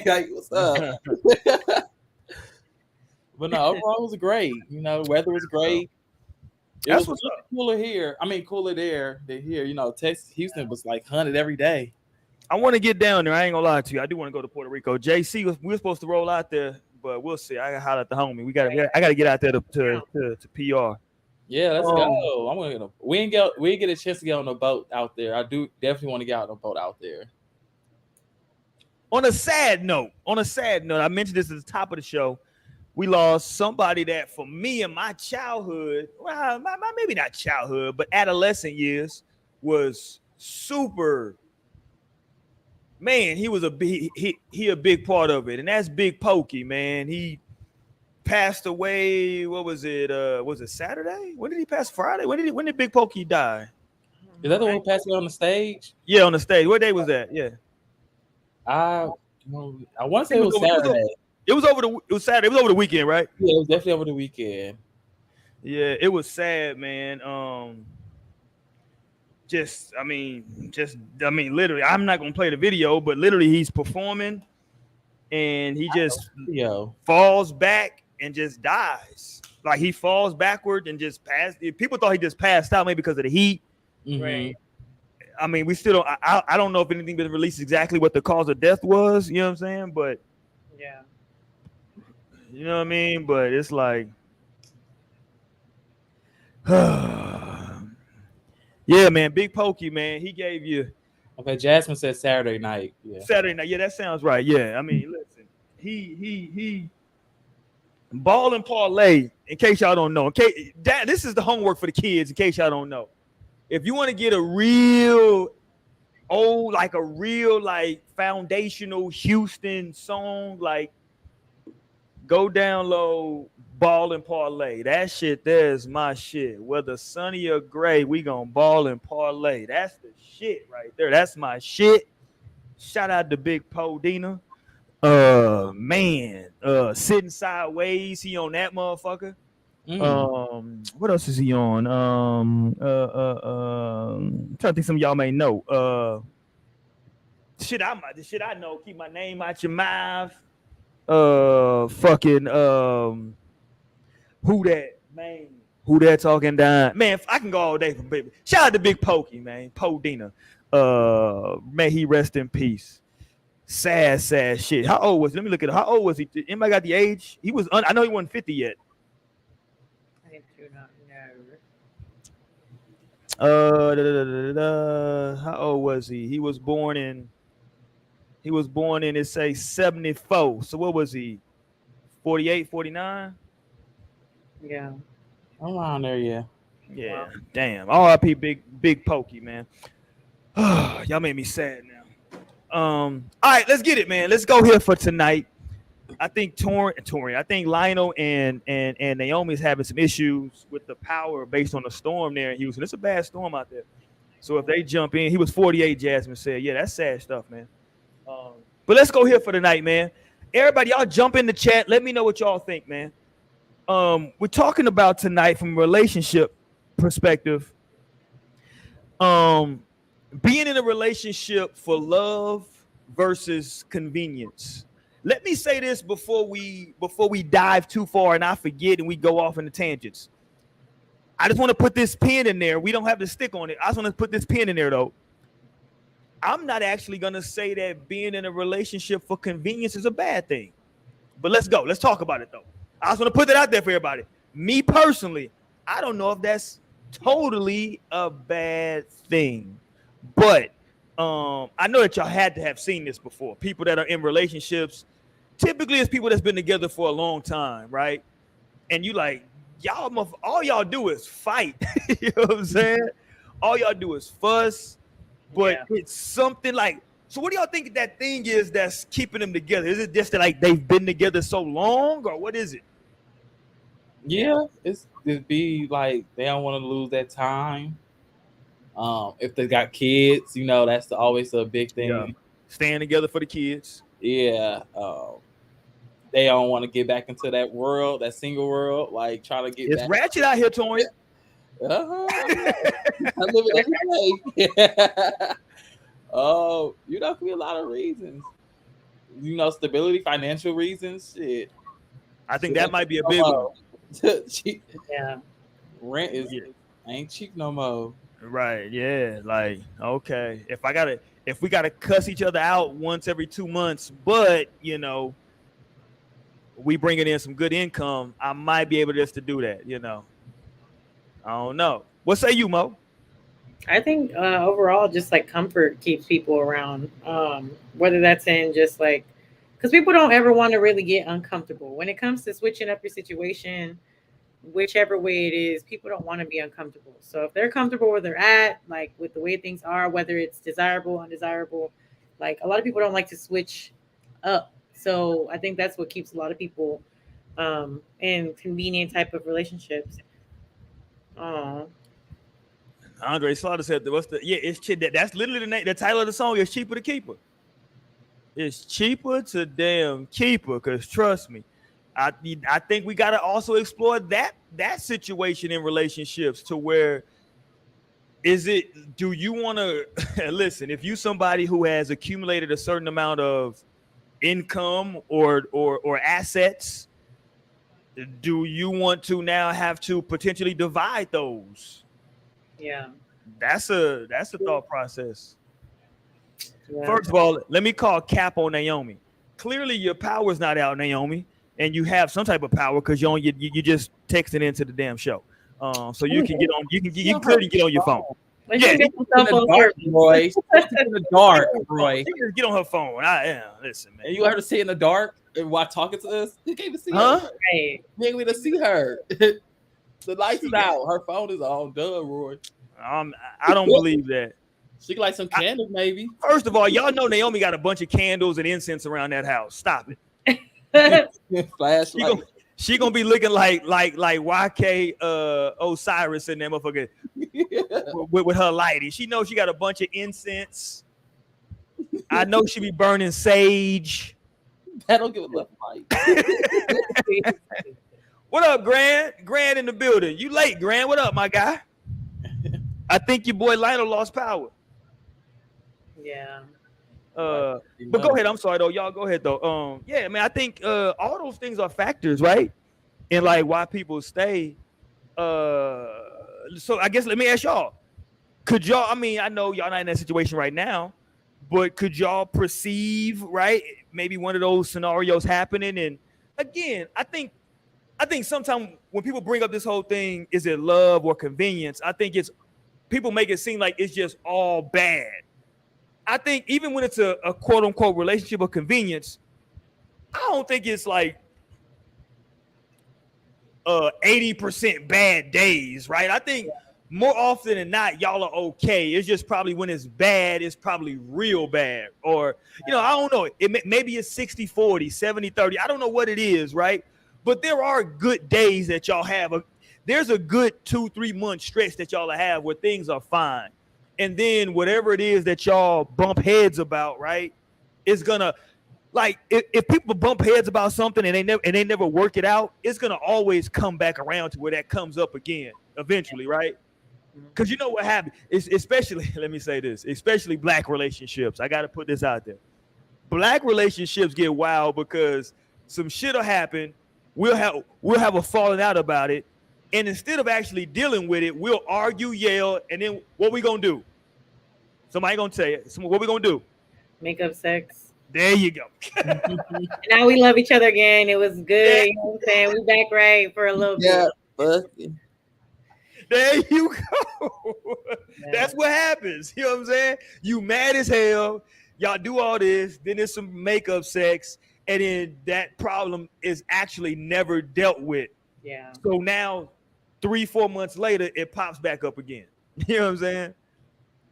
Like, what's up? But no, overall it was great. You know, the weather was great. It That's was what's up. cooler here. I mean, cooler there than here. You know, Texas, Houston was like 100 every day. I want to get down there. I ain't gonna lie to you. I do want to go to Puerto Rico. JC, we were supposed to roll out there, but we'll see. I got to holler at the homie. I got to get out there to PR. Yeah, let's go. I'm gonna. We ain't get a chance to get on the boat out there. I do definitely want to get on the boat out there. On a sad note, I mentioned this at the top of the show. We lost somebody that, for me in my childhood, well, maybe not childhood, but adolescent years, was super. Man, he was a big part of it, and that's Big Pokey, man. He passed away. What was it? Was it Saturday? When did he pass? Friday? When did Big Pokey die? Is that the one who passed away on the stage? Yeah, on the stage. What day was that? Yeah, I want to say it was Saturday. It was Saturday. It was over the weekend, right? Yeah, it was definitely over the weekend. Yeah, it was sad, man. Literally, I'm not gonna play the video, but literally, he's performing, and he just falls back and just dies. Like, he falls backward and just passed. People thought he just passed out, maybe because of the heat. Right. I mean, we still don't. I don't know if anything been released exactly what the cause of death was. You know what I'm saying? But yeah, you know what I mean. But it's like, yeah, man. Big Pokey, man. He gave you. Okay, Jasmine said Saturday night. Yeah. Saturday night. Yeah, that sounds right. Yeah, I mean, listen, he ball and parlay. In case y'all don't know, this is the homework for the kids. In case y'all don't know, if you want to get a real old, like a real like foundational Houston song, like go download Ball and Parlay. That shit there's my shit. Whether sunny or gray, we gonna ball and parlay. That's the shit right there. That's my shit. Shout out to Big Podina. Man, sitting sideways. He on that motherfucker. What else is he on? Trying to think some of y'all may know. Shit I know. Keep my name out your mouth. Fucking who that, man? Who that talking down? Man, I can go all day from baby. Shout out to Big Pokey, man. Podina. May he rest in peace. Sad shit. How old was he? Let me look at it. How old was he? Anybody got the age? He was I know he wasn't 50 yet. I do not know. How old was he? He was born in it say 74. So what was he? 48, 49? Yeah. Around there, yeah. Yeah. Wow. Damn. R.I.P. Big Pokey, man. Y'all made me sad now. All right, let's get it, man. Let's go here for tonight. I think Torian. I think Lionel and Naomi's having some issues with the power based on the storm there in Houston. It's a bad storm out there. So if they jump in, he was 48. Jasmine said, "Yeah, that's sad stuff, man." But let's go here for the night, man. Everybody, y'all jump in the chat. Let me know what y'all think, man. We're talking about tonight from a relationship perspective. Being in a relationship for love versus convenience. Let me say this before we dive too far and I forget and we go off into tangents. I just want to put this pin in there. We don't have to stick on it. I just want to put this pin in there though. I'm not actually gonna say that being in a relationship for convenience is a bad thing. But let's go. Let's talk about it though. I just want to put that out there for everybody. Me personally, I don't know if that's totally a bad thing. But I know that y'all had to have seen this before. People that are in relationships, typically it's people that's been together for a long time, right? And you like, all y'all do is fight. You know what I'm saying? All y'all do is fuss, but it's something like, so what do y'all think that thing is that's keeping them together? Is it just that like they've been together so long, or what is it? Yeah, it'd be like they don't want to lose that time. If they got kids, you know, that's always a big thing. Yeah. Staying together for the kids. Yeah. They don't want to get back into that world, that single world, like trying to get It's back. ratchet out here, Tony. I live it every day. Oh, you know, could be a lot of reasons. You know, stability, financial reasons. Shit. I think that might be a big one. Yeah. Rent ain't cheap no more. Right, yeah. Like, okay. If we gotta cuss each other out once every 2 months, but you know, we bringing in some good income, I might be able just to do that, you know. I don't know. What say you, Mo? I think overall, just like comfort keeps people around. Whether that's in just like, because people don't ever want to really get uncomfortable when it comes to switching up your situation, whichever way it is. People don't want to be uncomfortable. So if they're comfortable where they're at, like with the way things are, whether it's desirable, undesirable, like a lot of people don't like to switch up. So I think that's what keeps a lot of people in convenient type of relationships. Andre Slaughter said, it's cheap. That's literally the title of the song. It's cheaper to keep her. It's cheaper to damn keep her, because trust me, I think we got to also explore that situation in relationships to where do you want to listen, if you somebody who has accumulated a certain amount of income or assets, do you want to now have to potentially divide those? Yeah, that's a thought process. Yeah. First of all, let me call cap on Naomi. Clearly, your power's not out, Naomi, and you have some type of power because you just texting into the damn show. So you can get on. You clearly get on your phone. Yeah, in the dark, Roy. In the dark, Roy. Get on her phone. Listen, man. And you ever see in the dark while talking to us? You can't even see her. Right. You ain't even to see her. The lights is out. Her phone is on. Duh, Roy. I don't believe that. She can light some candles, maybe. First of all, y'all know Naomi got a bunch of candles and incense around that house. Stop it. Flashlight. She gonna be looking like YK Osiris in that motherfucker with her lighting. She knows she got a bunch of incense. I know she be burning sage. That don't give a left light. What up, Grant? Grant in the building. You late, Grant? What up, my guy? I think your boy Lionel lost power. Yeah. But go ahead. I'm sorry though. Y'all go ahead though. Yeah, man. I think all those things are factors, right? And like why people stay. So I guess let me ask y'all. Could y'all? I mean, I know y'all not in that situation right now, but could y'all perceive, right? Maybe one of those scenarios happening. And again, I think sometimes when people bring up this whole thing, is it love or convenience? I think it's people make it seem like it's just all bad. I think even when it's a quote unquote relationship of convenience, I don't think it's like 80% bad days, right? I think more often than not, y'all are okay. It's just probably when it's bad, it's probably real bad. Or, I don't know. Maybe it's 60-40, 70-30. I don't know what it is, right? But there are good days that y'all have. There's a good 2-3 month stretch that y'all have where things are fine. and then whatever it is that y'all bump heads about, right? It's gonna like if people bump heads about something and they never work it out, it's gonna always come back around to where that comes up again eventually, right? Because you know what happened, it's especially let me say this, especially black relationships. I got to put this out there. Black relationships get wild because some shit'll happen. We'll have a falling out about it, and instead of actually dealing with it, we'll argue, yell, and then what we gonna do? Somebody gonna tell you. What we gonna do? Make up sex. There you go. And now we love each other again. It was good. Yeah. You know what I'm saying? We back right for a little Yeah, bit. fuck. There you go. Yeah. That's what happens. You know what I'm saying? You mad as hell. Y'all do all this. Then there's some makeup sex. And then that problem is actually never dealt with. Yeah. So now 3-4 months later, it pops back up again. You know what I'm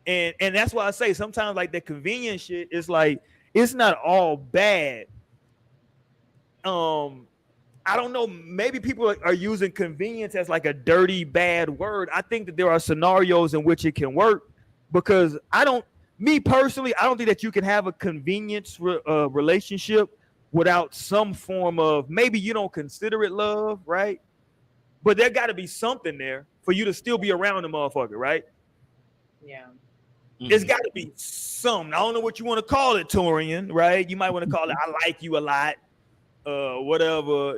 saying? And that's why I say sometimes like the convenience shit is like, it's not all bad. I don't know. Maybe people are using convenience as like a dirty, bad word. I think that there are scenarios in which it can work because me personally, I don't think that you can have a convenience relationship without some form of, maybe you don't consider it love, right? But there got to be something there for you to still be around the motherfucker, right? Yeah. There's got to be something. I don't know what you want to call it, Torian, right? You might want to call it, I like you a lot. Whatever,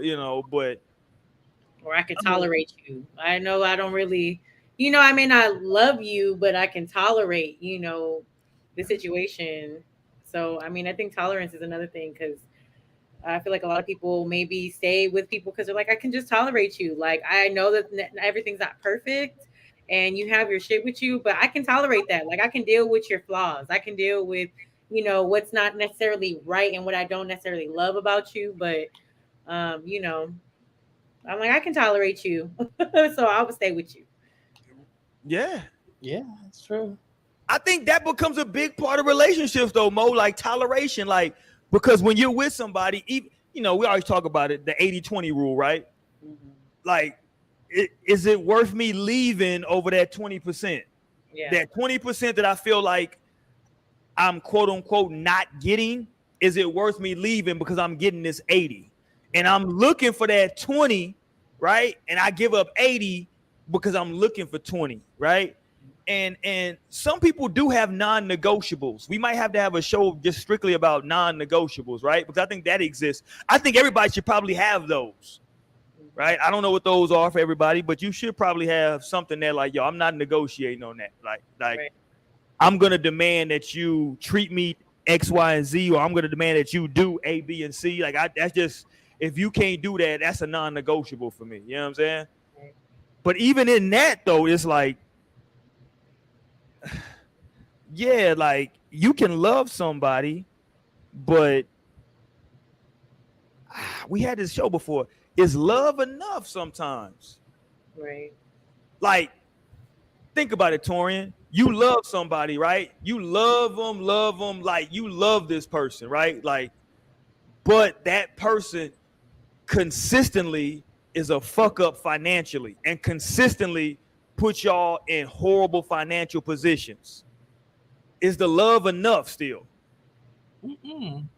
but Or I can tolerate you. I know I don't really, I may not love you, but I can tolerate, the situation. So, I mean, I think tolerance is another thing because I feel like a lot of people maybe stay with people because they're like, I can just tolerate you. Like, I know that everything's not perfect and you have your shit with you, but I can tolerate that. Like, I can deal with your flaws. I can deal with, what's not necessarily right and what I don't necessarily love about you. But, I'm like, I can tolerate you. So I would stay with you. yeah. Yeah, that's true. I think that becomes a big part of relationships though, Mo, like toleration, like, because when you're with somebody, even, we always talk about it, the 80-20 rule, right? Mm-hmm. Like, is it worth me leaving over that 20%? Yeah. That 20% that I feel like I'm quote unquote not getting, is it worth me leaving because I'm getting this 80? And I'm looking for that 20, right? And I give up 80 because I'm looking for 20, right? And some people do have non-negotiables. We might have to have a show just strictly about non-negotiables, right? Because I think that exists. I think everybody should probably have those, right? I don't know what those are for everybody, but you should probably have something there like, yo, I'm not negotiating on that. Like Right. I'm gonna demand that you treat me X, Y, and Z, or I'm gonna demand that you do A, B, and C. Like that's just, if you can't do that, that's a non-negotiable for me. You know what I'm saying? Right. But even in that though, it's like, yeah, like you can love somebody, but we had this show before. Is love enough sometimes? Right. Like, think about it, Torian. You love somebody, right? You love them, like you love this person, right? Like, but that person consistently is a fuck up financially and consistently put y'all in horrible financial positions. Is the love enough still? No,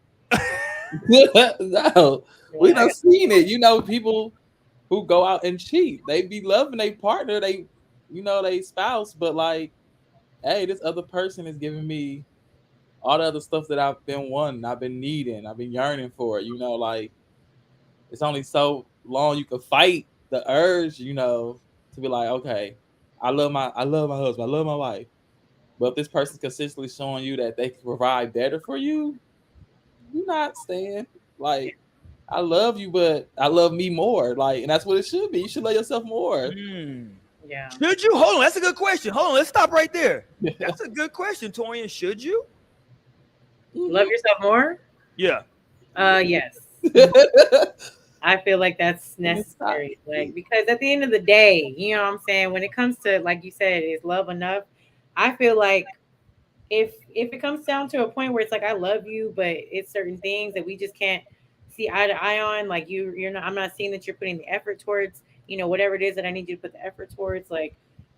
we done seen it. People who go out and cheat, they be loving their partner, they spouse, but like, hey, this other person is giving me all the other stuff that I've been wanting, I've been needing, I've been yearning for. Like, it's only so long you can fight the urge, to be like, okay, I love my husband, I love my wife. But if this person's consistently showing you that they can provide better for you, you're not staying. Like, I love you, but I love me more. Like, and that's what it should be. You should love yourself more. Yeah. Should you? Hold on, that's a good question. Hold on, let's stop right there. That's a good question, Torian. Should you? Love yourself more? Yeah. Yes. I feel like that's necessary. Like, because at the end of the day, you know what I'm saying? When it comes to, like you said, is love enough? I feel like if it comes down to a point where it's like, I love you, but it's certain things that we just can't see eye to eye on. Like you're not, I'm not seeing that you're putting the effort towards, whatever it is that I need you to put the effort towards. Like,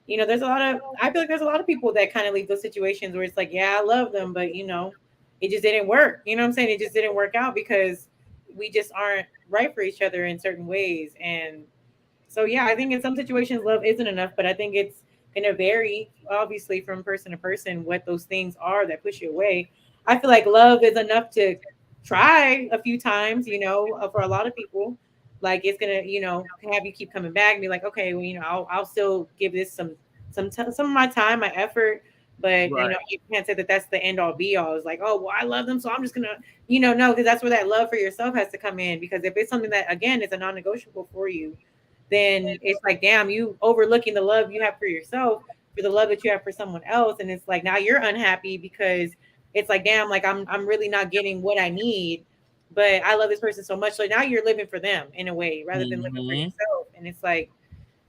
there's a lot of, I feel like there's a lot of people that kind of leave those situations where it's like, yeah, I love them, but it just didn't work. You know what I'm saying? It just didn't work out because we just aren't right for each other in certain ways. And so, yeah, I think in some situations, love isn't enough, but I think it's going to vary, obviously, from person to person, what those things are that push you away. I feel like love is enough to try a few times, for a lot of people. Like it's gonna, have you keep coming back and be like, okay, well, I'll still give this some of my time, my effort, but Right. you can't say that that's the end all be all. It's like, oh, well, I love them, so I'm just gonna, no, because that's where that love for yourself has to come in. Because if it's something that again is a non-negotiable for you, then it's like, damn, you overlooking the love you have for yourself for the love that you have for someone else. And it's like now you're unhappy because it's like, damn, like I'm really not getting what I need, but I love this person so much. So now you're living for them in a way rather than living for Mm-hmm. yourself. And it's like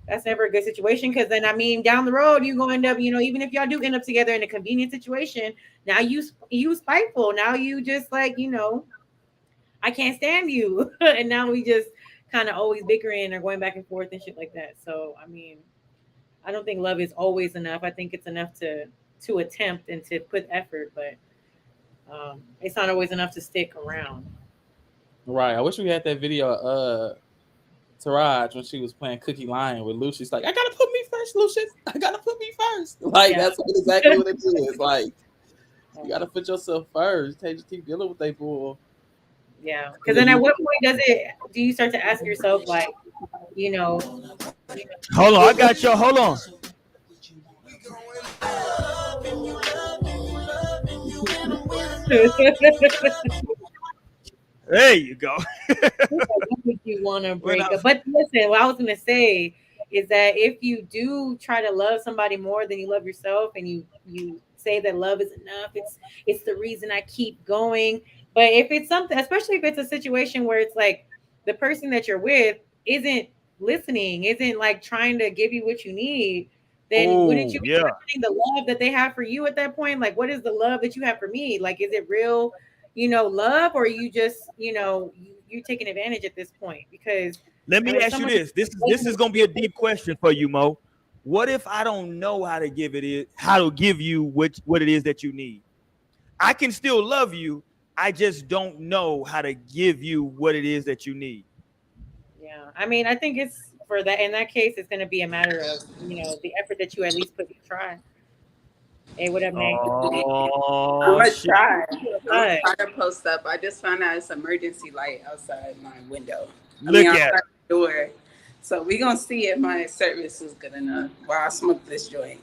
that's never a good situation because then I mean down the road you gonna end up, even if y'all do end up together in a convenient situation, now you spiteful. Now you just like, I can't stand you. And now we just kind of always bickering or going back and forth and shit like that. So I mean, I don't think love is always enough. I think it's enough to attempt and to put effort, but it's not always enough to stick around. Right. I wish we had that video of Taraj when she was playing Cookie Lion with Lucius. Like, I gotta put me first, Lucius. I gotta put me first. Like, Yeah. that's exactly what it is. Like, you gotta put yourself first. Can't just keep dealing with that bull. Yeah. Because then at what point do you start to ask yourself like, you know, Hold on, I got y'all. Hold on. There you go. what make you want to When I, break up? But listen, what I was gonna say is that if you do try to love somebody more than you love yourself, and you say that love is enough, it's the reason I keep going. But if it's something, especially if it's a situation where it's like the person that you're with isn't listening, isn't like trying to give you what you need, then wouldn't oh you be yeah. questioning the love that they have for you at that point? Like, what is the love that you have for me? Like, is it real? Love, or you just, you taking advantage at this point? Because Let I me mean, ask you someone this. This is gonna be a deep question for you, Mo. What if I don't know how to give you what it is that you need? I can still love you. I just don't know how to give you what it is that you need. yeah, I mean, I think it's for that in that case, it's going to be a matter of the effort that you at least put to try. Hey, what up, Nate? I'm Oh gonna shit! try. I'm gonna Hi. try to post up. I just found out it's emergency light outside my window. I mean, Look at outside the door. So we gonna see if my service is good enough while I smoke this joint.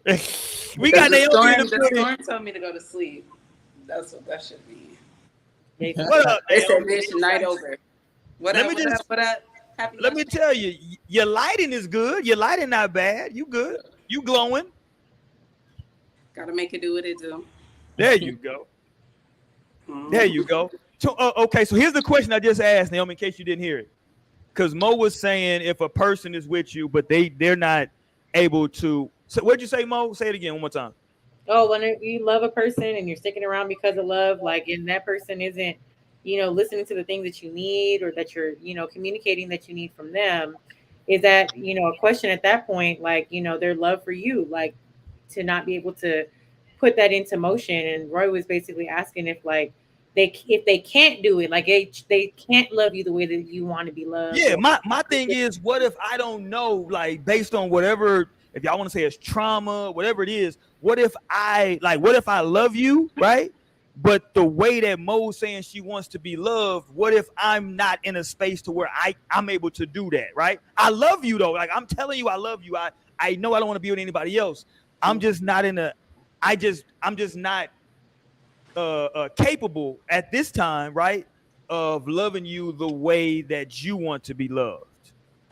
it. We Because got Naomi in the the building. storm told me to go to sleep. That's what that should be. Hey, What up, They said Naomi? mission night over. What Let up? me What up? just What up? Happy let me lunch. tell you, your lighting is good. Your lighting not bad. You good. You glowing. Gotta make it do what it do. There you go. There Mhm. you go. So, okay, so here's the question I just asked, Naomi, in case you didn't hear it. Because Mo was saying if a person is with you, but they're not able to. So what'd you say, Mo? Say it again one more time. oh, when you love a person and you're sticking around because of love, like, and that person isn't, listening to the things that you need or that you're, communicating that you need from them, is that, a question at that point, like, their love for you, like, to not be able to put that into motion. And Roy was basically asking if, like, if they can't do it, like they can't love you the way that you want to be loved, Yeah, or my thing is, what if I don't know, like based on whatever, if y'all want to say it's trauma, whatever it is, what if I love you, right? But the way that Mo's saying she wants to be loved, what if I'm not in a space to where I'm able to do that, right? I love you though. Like I'm telling you I love you. I know I don't want to be with anybody else. I'm just not in a I'm just not capable at this time, right? Of loving you the way that you want to be loved.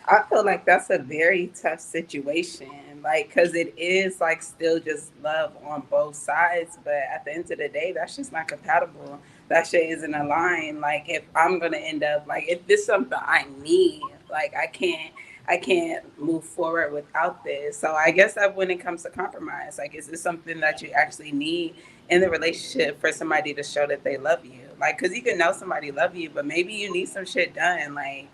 I feel like that's a very tough situation, like, because it is like still just love on both sides, but at the end of the day, that's just not compatible. That shit isn't aligned. Like, if I'm gonna end up like, if this is something I need, like, I can't move forward without this. So I guess that when it comes to compromise, like, is this something that you actually need in the relationship for somebody to show that they love you? Like, because you can know somebody love you, but maybe you need some shit done, like,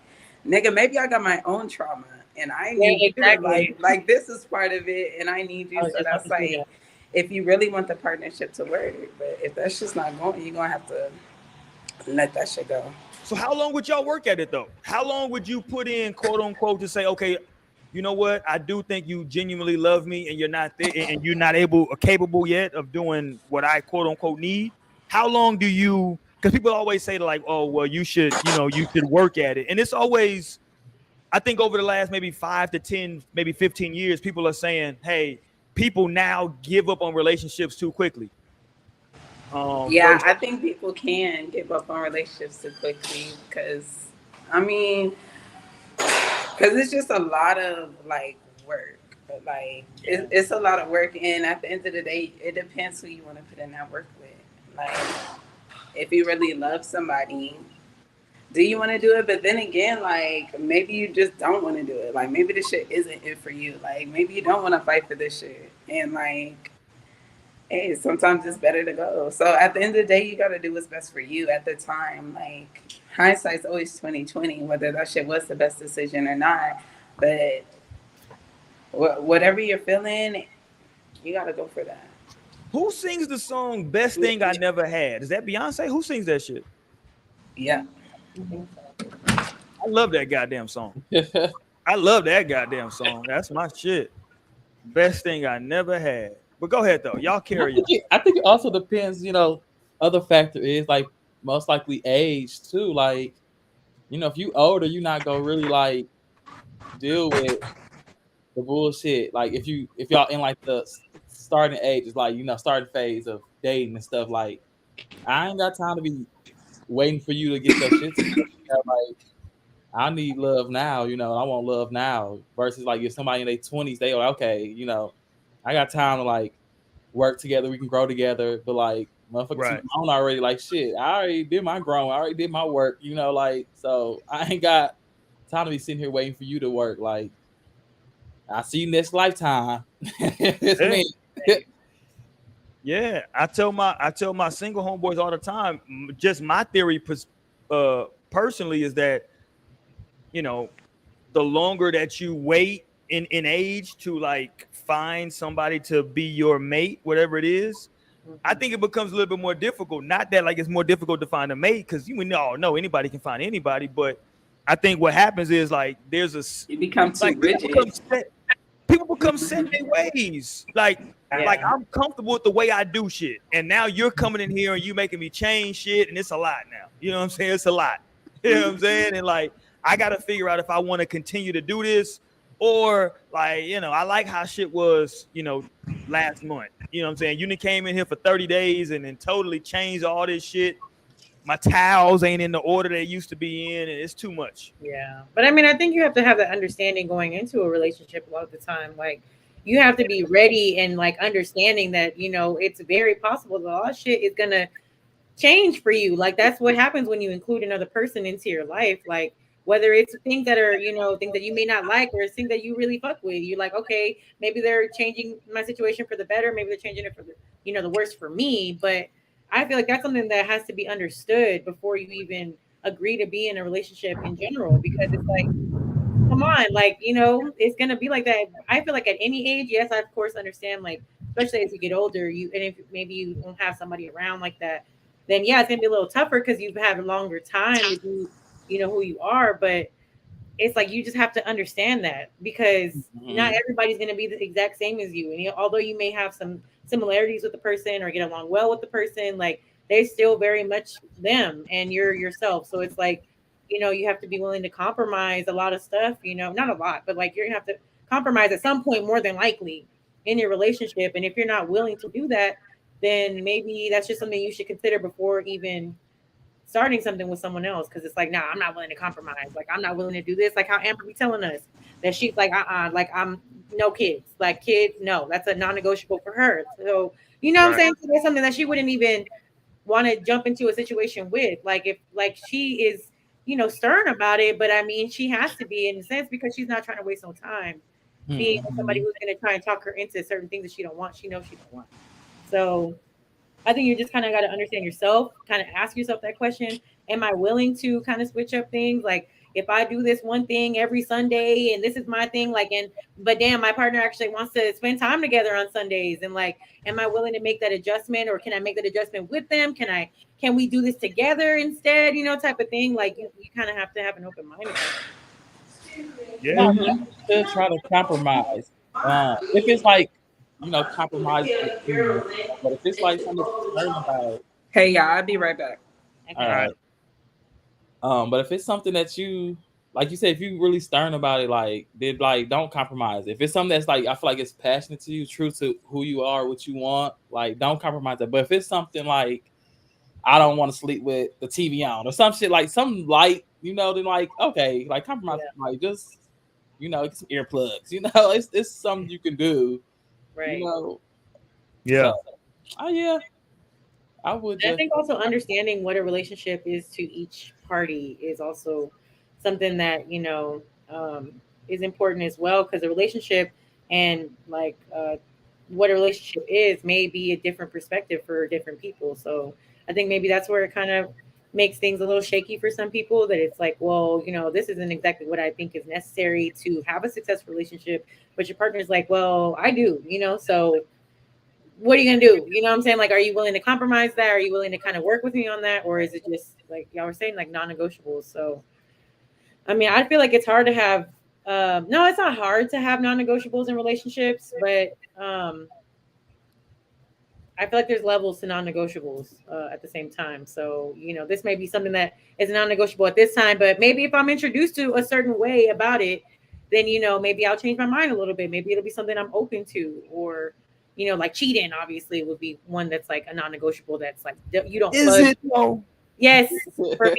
nigga, maybe I got my own trauma and I Yeah, need you to exactly. like this is part of it, and I need I you. was So just about that's to say like, that. if you really want the partnership to work, but if that's just not going, you're gonna have to let that shit go. So how long would y'all work at it though? How long would you put in, quote unquote, to say, okay, you know what? I do think you genuinely love me, and you're not there, and you're not able or capable yet of doing what I quote unquote need. How long do you? Because people always say like, oh, well, you should, you should work at it, and it's always. I think over the last maybe 5 to 10, maybe 15 years, people are saying, hey, people now give up on relationships too quickly. Yeah, Versus I think people can give up on relationships too quickly because, I mean, because it's just a lot of like work. But like, it's a lot of work, and at the end of the day, it depends who you want to put in that work with. Like, if you really love somebody, do you want to do it? But then again, like maybe you just don't want to do it. Like maybe this shit isn't it for you. Like maybe you don't want to fight for this shit. And like, hey, sometimes it's better to go. So at the end of the day, you got to do what's best for you at the time. Like hindsight's always 2020, whether that shit was the best decision or not. But whatever you're feeling, you got to go for that. who sings the song "Best Thing I Never Had"? Is that Beyonce? Who sings that shit? Yeah. I think so. I love that goddamn song. I I love that goddamn song. That's my shit. Best thing I never had. But go ahead though. Y'all carry on. I think it also depends. Other factor is like most likely age too. Like, if you older, you're not gonna really like deal with the bullshit. Like if y'all in like the starting age, is like starting phase of dating and stuff. Like I ain't got time to be waiting for you to get your shit together. Like I need love now. I want love now. Versus like if somebody in their 20s, they are okay. I got time to like work together. We can grow together. But like motherfuckers who Right. grown already, like shit. I already did my growing. I already did my work. Like so I ain't got time to be sitting here waiting for you to work. Like I see you next lifetime. It's Yeah. me. Yeah. I tell my single homeboys all the time. Just my theory personally is that, you know, the longer that you wait in age to like find somebody to be your mate, whatever it is, I Mhm. think it becomes a little bit more difficult. Not that like it's more difficult to find a mate, because you all know anybody can find anybody, but I think what happens is like there's You become too like rigid. people become set Mhm. in their ways. Like Yeah. I'm comfortable with the way I do shit, and now you're coming in here and you making me change shit, and it's a lot now. You know what I'm saying? It's a lot. You know what I'm saying? And like I gotta figure out if I want to continue to do this, or like I like how shit was last month. You know what I'm saying? You done came in here for 30 days and then totally changed all this shit. My towels ain't in the order they used to be in, and it's too much. Yeah. But I mean, I think you have to have that understanding going into a relationship a lot of the time. Like, you have to be ready and like understanding that, it's very possible that a lot of shit is going to change for you. Like, that's what happens when you include another person into your life. Like, whether it's things that are, things that you may not like, or it's things that you really fuck with. You're like, okay, maybe they're changing my situation for the better. Maybe they're changing it for the worse for me. But I feel like that's something that has to be understood before you even agree to be in a relationship in general, because it's like, come on, like, it's gonna be like that. I feel like at any age, yes, I of course understand, like, especially as you get older, and if maybe you don't have somebody around like that, then yeah, it's gonna be a little tougher because you've had a longer time to do, who you are. But it's like you just have to understand that, because not Mhm. everybody's going to be the exact same as you. And although you may have some similarities with the person or get along well with the person, like, they're still very much them and you're yourself. So it's like, you have to be willing to compromise a lot of stuff, not a lot, but like you're going to have to compromise at some point, more than likely, in your relationship. And if you're not willing to do that, then maybe that's just something you should consider before even starting something with someone else, because it's like, nah, I'm not willing to compromise. Like, I'm not willing to do this. Like how Amber be telling us that she's like, like, I'm no kids. Like, kids, no, that's a non-negotiable for her. So, what I'm Right. saying? So that's something that she wouldn't even want to jump into a situation with. Like, if like she is, stern about it, but I mean, she has to be, in a sense, because she's not trying to waste no time being with somebody Mhm. who's going to try and talk her into certain things that she don't want. She knows she don't want. So I think you just kind of got to understand yourself, kind of ask yourself that question. Am I willing to kind of switch up things? Like, if I do this one thing every Sunday and this is my thing, like, but damn, my partner actually wants to spend time together on Sundays, and like, am I willing to make that adjustment, or can I make that adjustment with them? Can we do this together instead? Type of thing. Like, you kind of have to have an open mind about it. Yeah. No, you should try to compromise. If it's like, compromise for convenience. But if it's like something that you're concerned about, Hey, y'all, I'll be right back. Okay. all right. But if it's something that you, like you said, if you really stern about it, like, then like don't compromise. If it's something that's like, I feel like it's passionate to you, true to who you are, what you want, like, don't compromise it. But if it's something like, I don't want to sleep with the TV on or some shit, like something light, then like, okay, like compromise, like just, get some earplugs, it's something you can do, Right. Yeah. So, yeah. I would. I think also understanding what a relationship is to each party is also something that is important as well, because a relationship and like what a relationship is may be a different perspective for different people. So I think maybe that's where it kind of makes things a little shaky for some people, that it's like, well, this isn't exactly what I think is necessary to have a successful relationship, but your partner is like, well, I do, so what are you gonna do? You know what I'm saying? Like, are you willing to compromise that? Are you willing to kind of work with me on that? Or is it just like y'all were saying, like non-negotiables? So, I mean, I feel like it's hard to have, no, it's not hard to have non-negotiables in relationships, but I feel like there's levels to non-negotiables at the same time. So, this may be something that is non-negotiable at this time, but maybe if I'm introduced to a certain way about it, then, maybe I'll change my mind a little bit. Maybe it'll be something I'm open to, or, like cheating obviously would be one that's like a non-negotiable. That's like, you don't. Is it though? Yes, for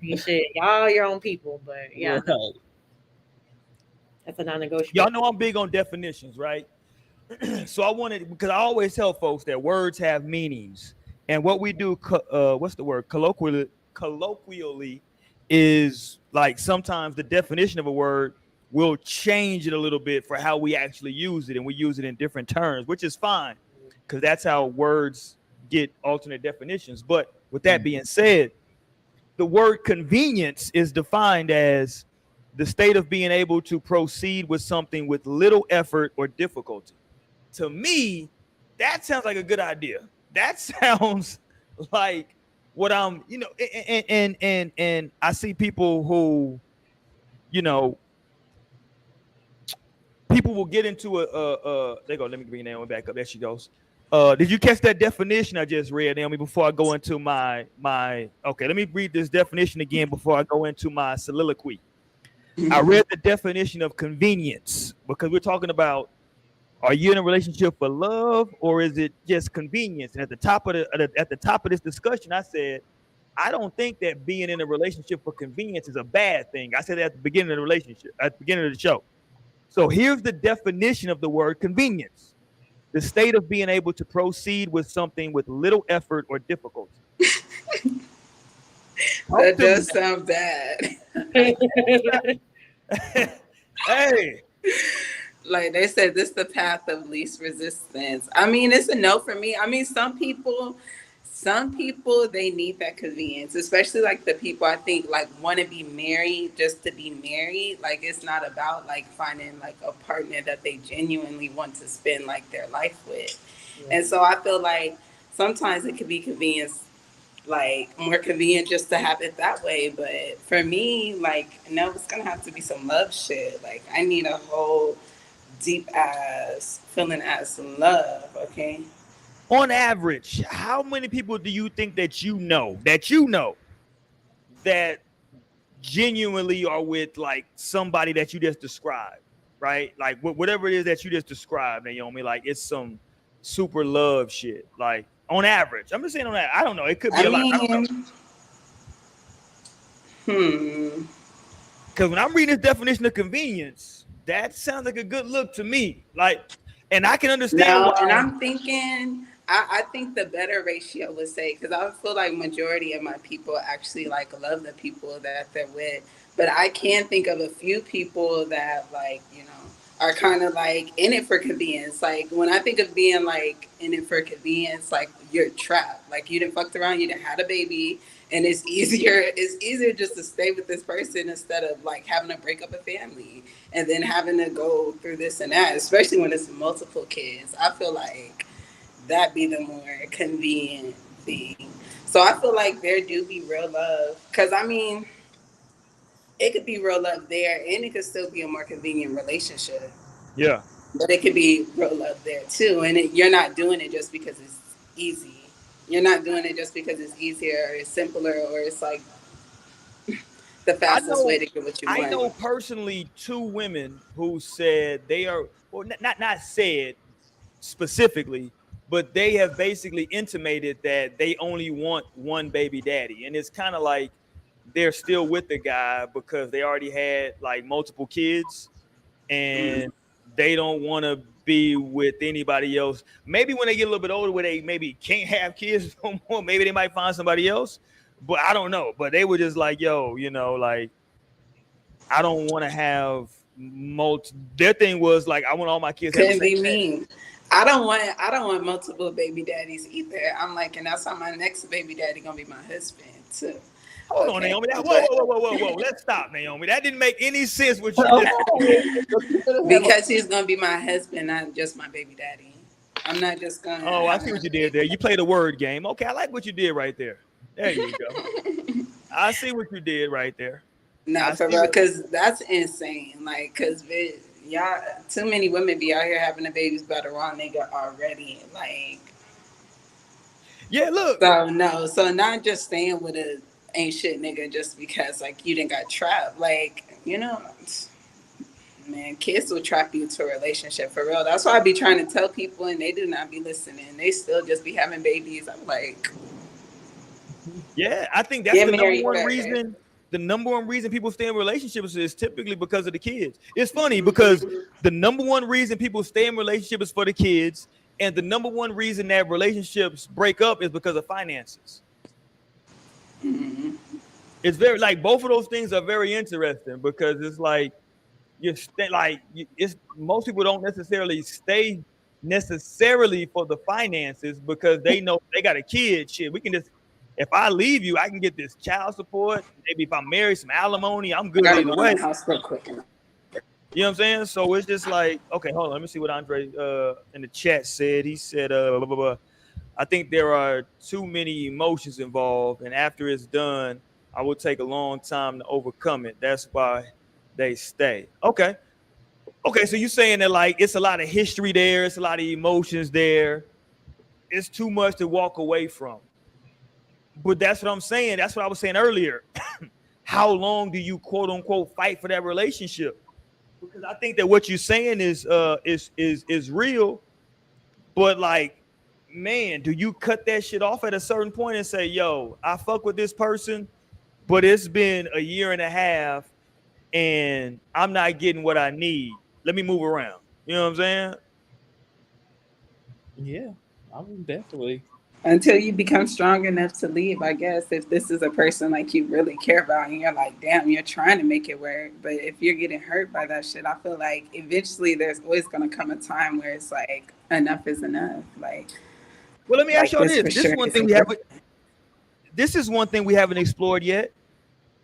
me, shit. Y'all your own people, but yeah, right. That's a non-negotiable. Y'all know I'm big on definitions, right? So I wanted, because I always tell folks that words have meanings, and what we do, what's the word? Colloquially, is like sometimes the definition of a word will change it a little bit for how we actually use it, and we use it in different terms, which is fine, because that's how words get alternate definitions. But with that being said, the word convenience is defined as the state of being able to proceed with something with little effort or difficulty. To me, that sounds like a good idea. That sounds like what I'm, and I see people who, people will get into they go, let me bring Naomi back up. There she goes. Did you catch that definition I just read, Naomi, before I go into my okay, let me read this definition again before I go into my soliloquy. I read the definition of convenience, because we're talking about, are you in a relationship for love, or is it just convenience? And at the top of this discussion, I said, I don't think that being in a relationship for convenience is a bad thing. I said that at the beginning of the relationship, at the beginning of the show. So here's the definition of the word convenience: the state of being able to proceed with something with little effort or difficulty. That does sound bad. Hey. Like they said, this is the path of least resistance. I mean, it's a no for me. I mean, some people, they need that convenience, especially like the people I think like want to be married just to be married. Like, it's not about like finding like a partner that they genuinely want to spend like their life with. Yeah. And so I feel like sometimes it could be convenience, like more convenient just to have it that way. But for me, like, no, it's gonna have to be some love shit. Like, I need a whole deep ass feeling as love. Okay. On average, how many people do you think that you know that genuinely are with like somebody that you just described, right? Like whatever it is that you just described, Naomi, like it's some super love shit. Like on average, I'm just saying on that. I don't know. It could be a lot. I don't know. Because when I'm reading this definition of convenience, that sounds like a good look to me. Like, and I can understand. No, and I'm thinking, I think the better ratio would say, because I feel like majority of my people actually like love the people that they're with. But I can think of a few people that like, are kind of like in it for convenience. Like when I think of being like in it for convenience, like you're trapped. Like you didn't fucked around, you didn't have a baby, And it's easier just to stay with this person instead of like having to break up a family and then having to go through this and that, especially when it's multiple kids. I feel like that be the more convenient thing. So I feel like there do be real love. Cause I mean, it could be real love there and it could still be a more convenient relationship. Yeah. But it could be real love there too. And you're not doing it just because it's easy. You're not doing it just because it's easier or it's simpler or it's like the fastest way to get what you I know want. personally two women who said they are, well, not said specifically, but they have basically intimated that they only want one baby daddy, and it's kind of like they're still with the guy because they already had like multiple kids, Mm. and they don't want to be with anybody else. Maybe when they get a little bit older, where they maybe can't have kids no more, maybe they might find somebody else. But I don't know. But they were just like, yo, like I don't want to have multi. Their thing was like, I want all my kids to have the Couldn't same be daddy. me. I don't want multiple baby daddies either. I'm like, and that's how my next baby daddy gonna be my husband too. Hold on, Okay. Naomi. Whoa, But whoa, whoa, whoa, whoa, whoa. Let's stop, Naomi. That didn't make any sense what you just because he's gonna be my husband, not just my baby daddy. I'm not just gonna Oh, I have see what another you did there. baby. You played a word game. Okay, I like what you did right there. There you go. I see what you did right there. No, I for see real, what. because that's insane. Like, cause y'all, too many women be out here having the babies by the wrong nigga already. Like, Yeah, look. so no, so not just staying with a ain't shit nigga just because like you didn't got trapped. Like, man, kids will trap you to a relationship for real. That's why I be trying to tell people, and they do not be listening. They still just be having babies. I'm like, Yeah, I think that's get the number married one first. reason. The number one reason people stay in relationships is typically because of the kids. It's funny because Mhm. the number one reason people stay in relationships is for the kids, and the number one reason that relationships break up is because of finances. Mhm. It's very like both of those things are very interesting because it's like it's most people don't necessarily stay necessarily for the finances because they know they got a kid. Shit, we can just if I leave you, I can get this child support. Maybe if I'm married, some alimony. I'm I good gotta either go in way. the house real quick. You know what I'm saying? So it's just like, okay, hold on. Let me see what Andre in the chat said. He said, blah, blah, blah. I think there are too many emotions involved, and after it's done, I will take a long time to overcome it. That's why they stay. Okay. Okay, so you're saying that like it's a lot of history there, it's a lot of emotions there. It's too much to walk away from. But that's what I'm saying. That's what I was saying earlier. How long do you quote unquote fight for that relationship? Because I think that what you're saying is real, but like, man, do you cut that shit off at a certain point and say, yo, I fuck with this person, but it's been a year and a half and I'm not getting what I need. Let me move around. You know what I'm saying? Yeah, I would definitely. Until you become strong enough to leave, I guess, if this is a person like you really care about and you're like, damn, you're trying to make it work. But if you're getting hurt by that shit, I feel like eventually there's always gonna come a time where it's like enough is enough. Well, let me ask Like y'all this this. for This is sure one thing isn't we worth haven't. This is one thing we haven't explored yet.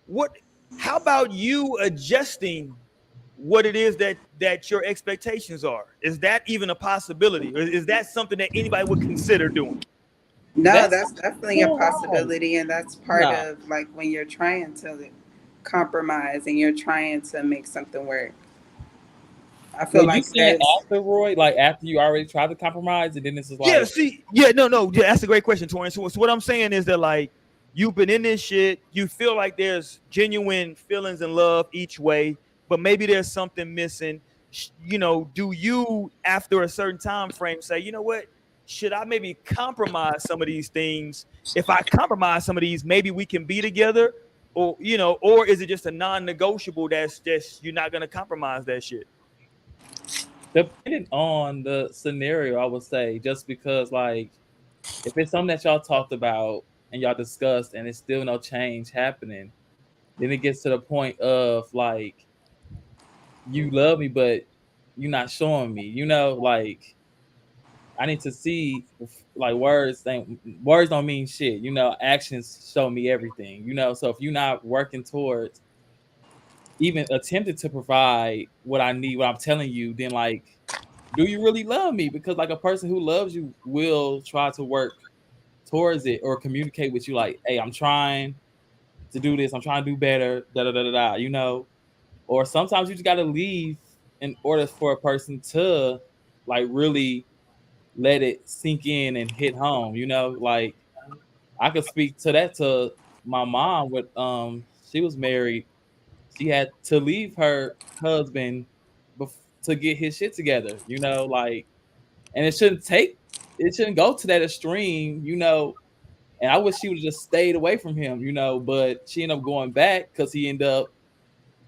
What? How about you adjusting what it is that your expectations are? Is that even a possibility? Or is that something that anybody would consider doing? No, That's that's definitely a full on. possibility, and that's part Nah. of like when you're trying to compromise and you're trying to make something work. I feel Well, you like saying there's after Roy, like after you already tried to compromise, and then this is Yeah, like, see, yeah, no, yeah, that's a great question, Torian. So what I'm saying is that like you've been in this shit, you feel like there's genuine feelings and love each way, but maybe there's something missing. Do you after a certain time frame say, you know what? Should I maybe compromise some of these things? If I compromise some of these, maybe we can be together, or is it just a non-negotiable that's just you're not gonna compromise that shit? depending on the scenario, I would say just because like if it's something that y'all talked about and y'all discussed and it's still no change happening, then it gets to the point of like you love me, but you're not showing me, like I need to see like words don't mean shit. You know, actions show me everything. You know, so if you're not working towards even attempting to provide what I need, what I'm telling you, then like, do you really love me? Because like a person who loves you will try to work towards it or communicate with you like, hey, I'm trying to do this, I'm trying to do better, da da da da da, you know. Or sometimes you just gotta leave in order for a person to like really let it sink in and hit home, you know. Like I could speak to that to my mom with she was married. She had to leave her husband to get his shit together, you know, like, and it shouldn't go to that extreme, you know. And I wish she would have just stayed away from him, you know, but she ended up going back because he ended up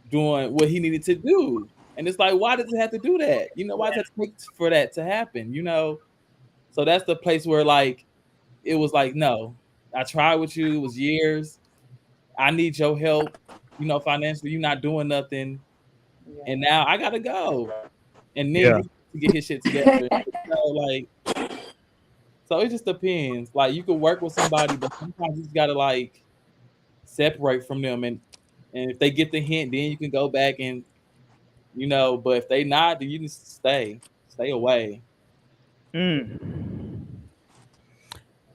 doing what he needed to do. And it's like, why does it have to do that? You know, why does it take for that to happen? You know? So that's the place where like it was like, no, I tried with you, it was years. I need your help, you know, financially, you're not doing nothing. And now I gotta go. And then Yeah. he to get his shit together. You know, like, so it just depends. Like you could work with somebody, but sometimes you just gotta like separate from them, and if they get the hint, then you can go back and you know. But if they not, then you just stay away. Mm.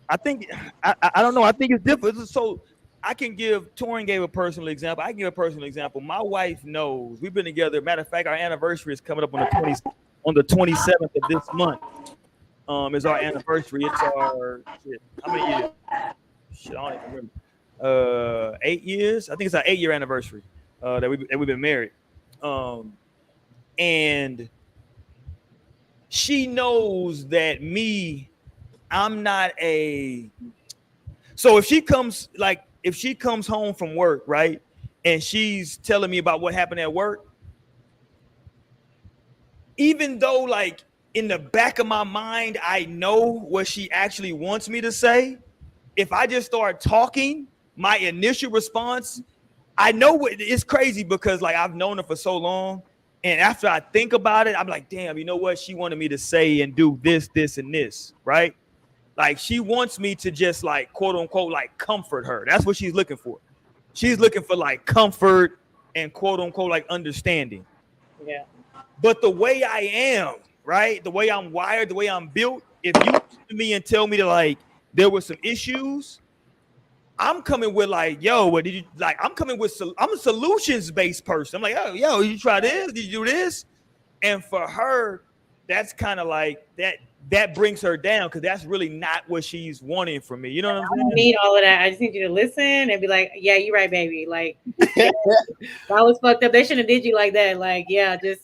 I think I don't know. I think it's different. So I can give Torin gave a personal example. I can give a personal example. My wife knows we've been together. Matter of fact, our anniversary is coming up on the 27th of this month. Is our anniversary. It's our shit. How many years? Shit, I don't even remember. 8 years. I think it's our 8-year anniversary. That we've been married. And she knows that I'm not a. So if she comes home from work, right, and she's telling me about what happened at work, even though like in the back of my mind I know what she actually wants me to say, if I just start talking, my initial response, I know what it's crazy because like I've known her for so long. And after I think about it, I'm like, damn, you know what? She wanted me to say and do this, this, and this, right? Like she wants me to just like quote unquote like comfort her. That's what she's looking for. She's looking for like comfort and quote unquote like understanding. Yeah. But the way I am, right? The way I'm wired, the way I'm built, if you come to me and tell me that like there were some issues, I'm coming with like, yo, what did you like? I'm a solutions based person. I'm like, oh, yo, you try this? Did you do this? And for her, that's kind of like that brings her down because that's really not what she's wanting from me. You know what I'm I don't saying? need all of that. I just need you to listen and be like, yeah, you're right, baby. Like, yeah, that was fucked up. They shouldn't have did you like that. Like, yeah, just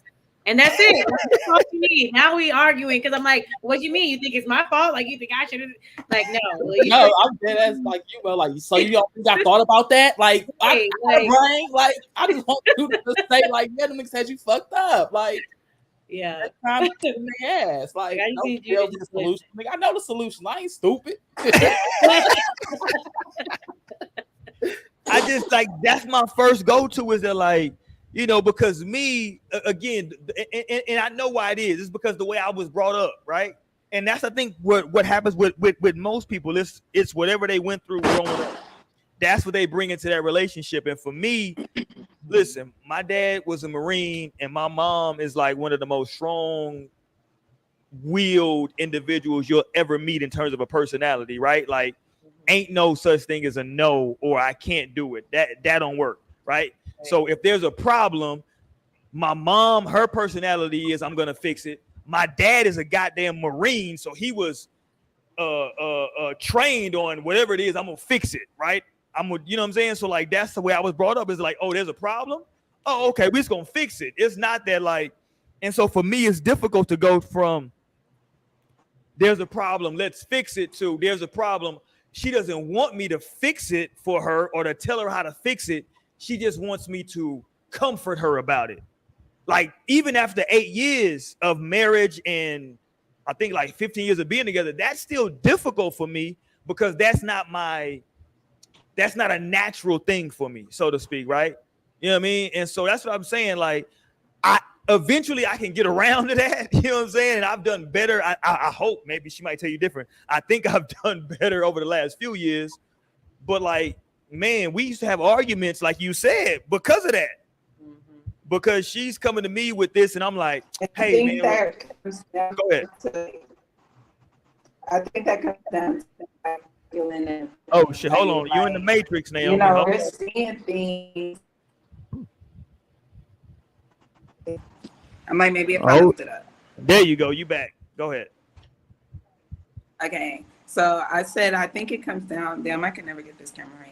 and that's it. That's all you need. Now we arguing because I'm like, what do you mean? You think it's my fault? Like you think I should have? Like, no. No, I'm dead ass like you, but like, so you got thought about that? Like, I brain, like, I just want you to say, like, yeah, the nigga said you fucked up. Like, yeah, time in the ass. Like, I no, need you to the solution. Like, I know the solution. I ain't stupid. I just like that's my first go-to is that like, you know, because me again, and I know why it is. It's because the way I was brought up, right? And that's I think what happens with most people. It's whatever they went through growing up. That's what they bring into that relationship. And for me, listen, my dad was a Marine, and my mom is like one of the most strong-willed individuals you'll ever meet in terms of a personality, right? Like, ain't no such thing as a no or I can't do it. That don't work, right? So if there's a problem, my mom, her personality is I'm gonna fix it. My dad is a goddamn Marine, so he was trained on whatever it is, I'm gonna fix it, right? I'm gonna, you know what I'm saying? So like that's the way I was brought up. Is like, oh, there's a problem. Oh, okay, we're just gonna fix it. It's not that like, and so for me, it's difficult to go from there's a problem, let's fix it to there's a problem. She doesn't want me to fix it for her or to tell her how to fix it. She just wants me to comfort her about it. Like even after 8 years of marriage and I think like 15 years of being together, that's still difficult for me because that's not a natural thing for me, so to speak, right? You know what I mean? And so that's what I'm saying. Like, eventually I can get around to that. You know what I'm saying? And I've done better. I hope, maybe she might tell you different. I think I've done better over the last few years. But like, man, we used to have arguments, like you said, because of that. Because she's coming to me with this, and I'm like, hey, man, go ahead. I think that comes down to masculine. Oh shit! Hold on, you in the Matrix, Naomi. You know, we're seeing things. I might maybe if I looked it up. There you go. You back. Go ahead. Okay, so I said I think it comes down. Damn, I can never get this camera right.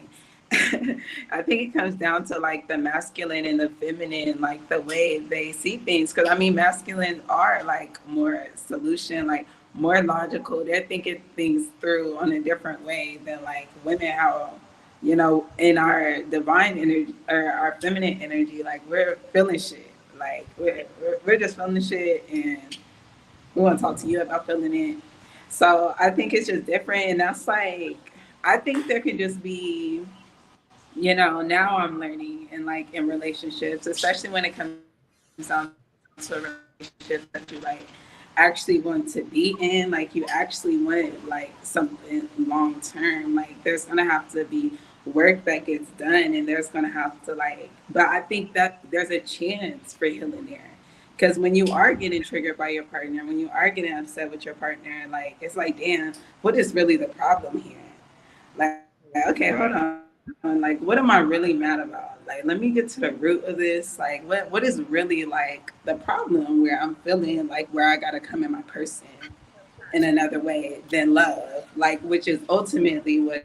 I think it comes down to like the masculine and the feminine, like the way they see things. Because I mean, masculine are like more solution, like more logical. They're thinking things through on a different way than like women. How, you know, in our divine energy or our feminine energy, like we're feeling shit. Like we're just feeling shit, and we want to talk to you about feeling it. So I think it's just different, and that's like I think there can just be. You know, now I'm learning and like in relationships, especially when it comes down to a relationship that you like actually want to be in, like you actually want like something long term. Like there's gonna have to be work that gets done, and there's gonna have to like. But I think that there's a chance for healing there, because when you are getting triggered by your partner, when you are getting upset with your partner, like it's like, damn, what is really the problem here? Like, okay, hold on. Like, what am I really mad about? Like, let me get to the root of this. Like, what is really like the problem where I'm feeling like where I gotta come in my person in another way than love, like, which is ultimately what,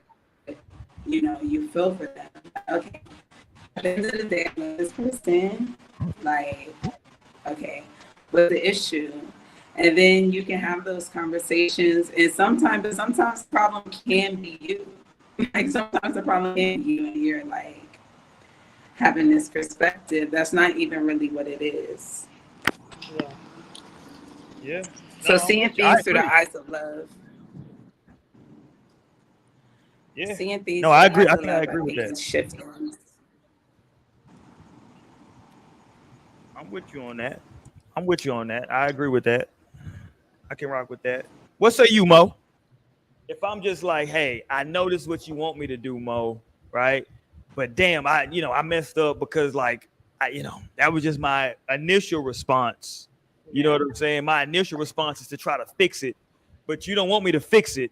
you know, you feel for them. Okay, at the end of the day, I love this person. Like, okay, what's the issue? And then you can have those conversations. And sometimes the problem can be you. Like sometimes the problem can be you, and you're like having this perspective that's not even really what it is. Yeah. So seeing things through the eyes of love. Yeah. Seeing things. No, I agree. I think I agree with that. Shifting. I'm with you on that. I agree with that. I can rock with that. What say you, Mo? If I'm just like, hey, I know this is what you want me to do, Mo, right? But damn, I messed up because like, that was just my initial response. You know what I'm saying? My initial response is to try to fix it, but you don't want me to fix it.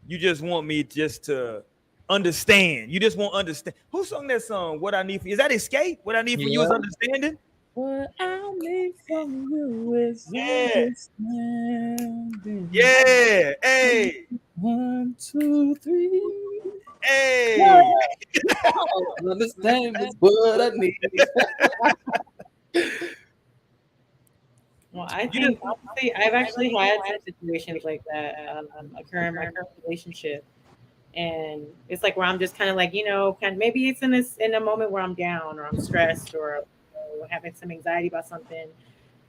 You just want me just to understand. You just won't understand. Who sung that song? What I need from you? Is that Escape? What I need from you is understanding. What I need from you is understanding. Yeah. Hey. 1, 2, 3. Hey. Understand is what I need. Well, I think honestly, I've actually had some situations like that occur in my current relationship, and it's like where I'm just kind of like, maybe it's in a moment where I'm down or I'm stressed or having some anxiety about something,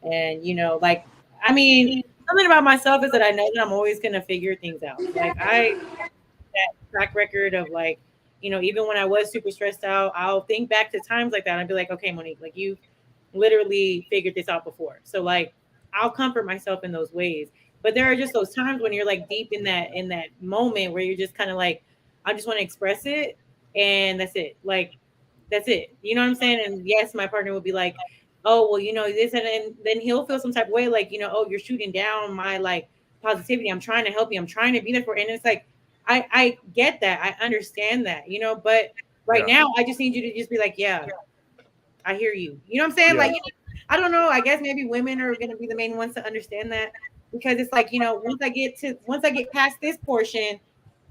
and like, I mean, something about myself is that I know that I'm always gonna figure things out. Like that track record of like, even when I was super stressed out, I'll think back to times like that and I'd be like, okay, Monique, like you literally figured this out before. So like I'll comfort myself in those ways. But there are just those times when you're like deep in that moment where you're just kind of like, I just want to express it and that's it. Like that's it. You know what I'm saying? And yes, my partner will be like, oh, well, this, and then he'll feel some type of way like, oh, you're shooting down my like positivity. I'm trying to help you. I'm trying to be there for you. And it's like, I get that. I understand that, but right now I just need you to just be like, yeah, I hear you. You know what I'm saying? Like, I don't know. I guess maybe women are going to be the main ones to understand that, because it's like, once I get past this portion,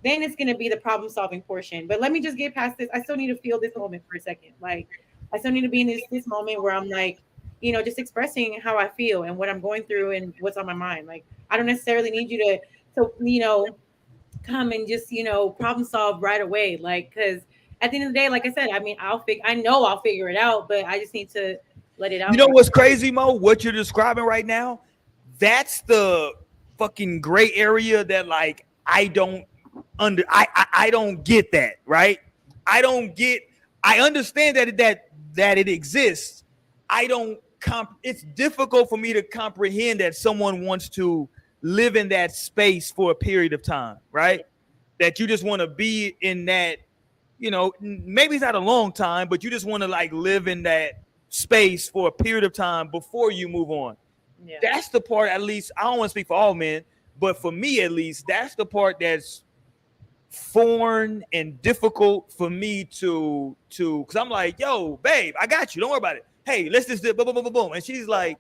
then it's going to be the problem solving portion. But let me just get past this. I still need to feel this moment for a second. Like, I still need to be in this moment where I'm like, just expressing how I feel and what I'm going through and what's on my mind. Like, I don't necessarily need you to come and just, problem solve right away. Like, because at the end of the day, like I said, I mean, I know I'll figure it out, but I just need to let it out. You know what's crazy, Mo? What you're describing right now, that's the fucking gray area that like I don't get that, right? I understand that it exists. I don't it's difficult for me to comprehend that someone wants to live in that space for a period of time, right? That you just want to be in that, maybe it's not a long time, but you just want to like live in that space for a period of time before you move on. Yeah. That's the part, at least, I don't want to speak for all men, but for me at least, that's the part that's foreign and difficult for me to because I'm like, yo, babe, I got you. Don't worry about it. Hey, let's just do boom, boom, boom, boom, boom. And she's like,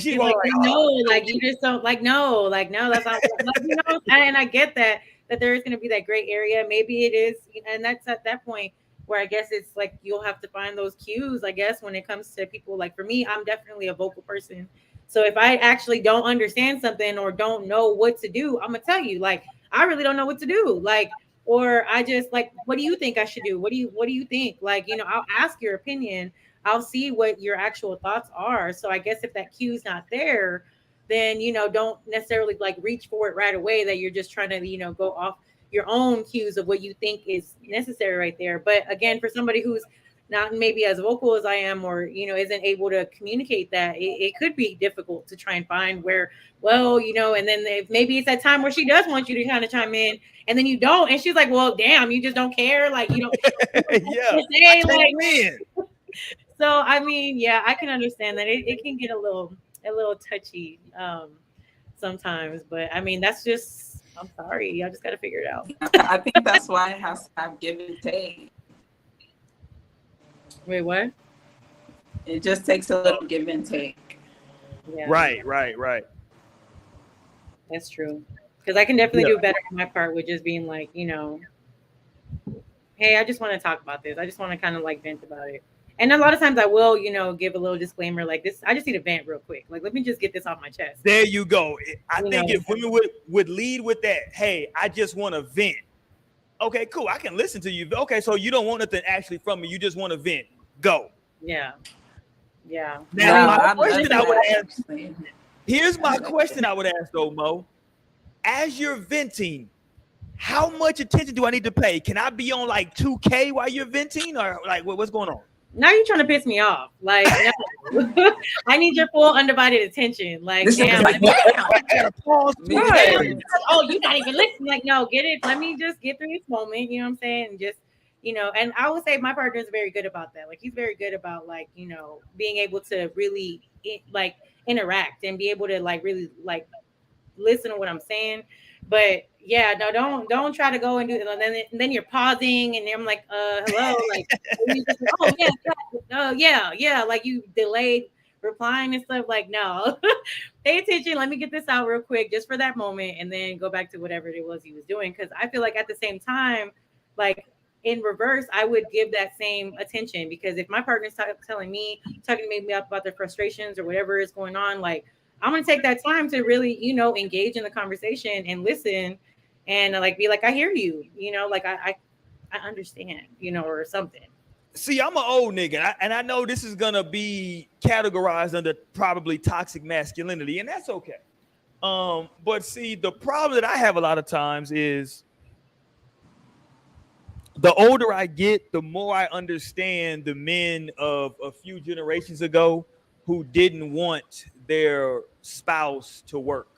She's like, no, like you just don't like no, that's not like, and I get that there is going to be that gray area. Maybe it is, and that's at that point where I guess it's like you'll have to find those cues, I guess, when it comes to people. Like for me, I'm definitely a vocal person. So if I actually don't understand something or don't know what to do, I'm gonna tell you, like, I really don't know what to do. Like, or I just like, what do you think I should do? What do you think? Like, I'll ask your opinion. I'll see what your actual thoughts are. So I guess if that cue's not there, then, don't necessarily like reach for it right away, that you're just trying to, go off your own cues of what you think is necessary right there. But again, for somebody who's not maybe as vocal as I am, or, isn't able to communicate that, it could be difficult to try and find where, well, and then if maybe it's that time where she does want you to kind of chime in and then you don't. And she's like, well, damn, you just don't care. Like, you don't yeah. say, like, so, I mean, yeah, I can understand that it can get a little touchy sometimes, but I mean, that's just, I'm sorry, y'all just got to figure it out. I think that's why it has to have give and take. Wait, what? It just takes a little give and take. Yeah. Right. That's true. Because I can definitely do better on my part with just being like, hey, I just want to talk about this. I just want to kind of like vent about it. And a lot of times I will, give a little disclaimer like this. I just need to vent real quick. Like, let me just get this off my chest. There you go. I think if women would lead with that, hey, I just want to vent. Okay, cool. I can listen to you. Okay, so you don't want nothing actually from me. You just want to vent. Go. Yeah. Now, my question I would ask, here's my question I would ask though, Mo. As you're venting, how much attention do I need to pay? Can I be on like 2K while you're venting, or like what's going on? Now you're trying to piss me off. Like, no. I need your full undivided attention. Like, damn. I gotta pause. Oh, you're not even listening. Like, no, get it. Let me just get through this moment. You know what I'm saying? And just, and I would say my partner is very good about that. Like, he's very good about like, being able to really like interact and be able to like really like listen to what I'm saying. But yeah, no, don't try to go and do it. And then you're pausing and I'm like, hello, like, yeah, like you delayed replying and stuff. Like, no, pay attention. Let me get this out real quick just for that moment, and then go back to whatever it was he was doing. Because I feel like at the same time, like in reverse, I would give that same attention, because if my partner's talking to me about their frustrations or whatever is going on, like, I'm going to take that time to really, engage in the conversation and listen and like, be like, I hear you, like I understand, or something. See, I'm an old nigga, and I know this is going to be categorized under probably toxic masculinity, and that's okay. But see, the problem that I have a lot of times is the older I get, the more I understand the men of a few generations ago who didn't want their spouse to work,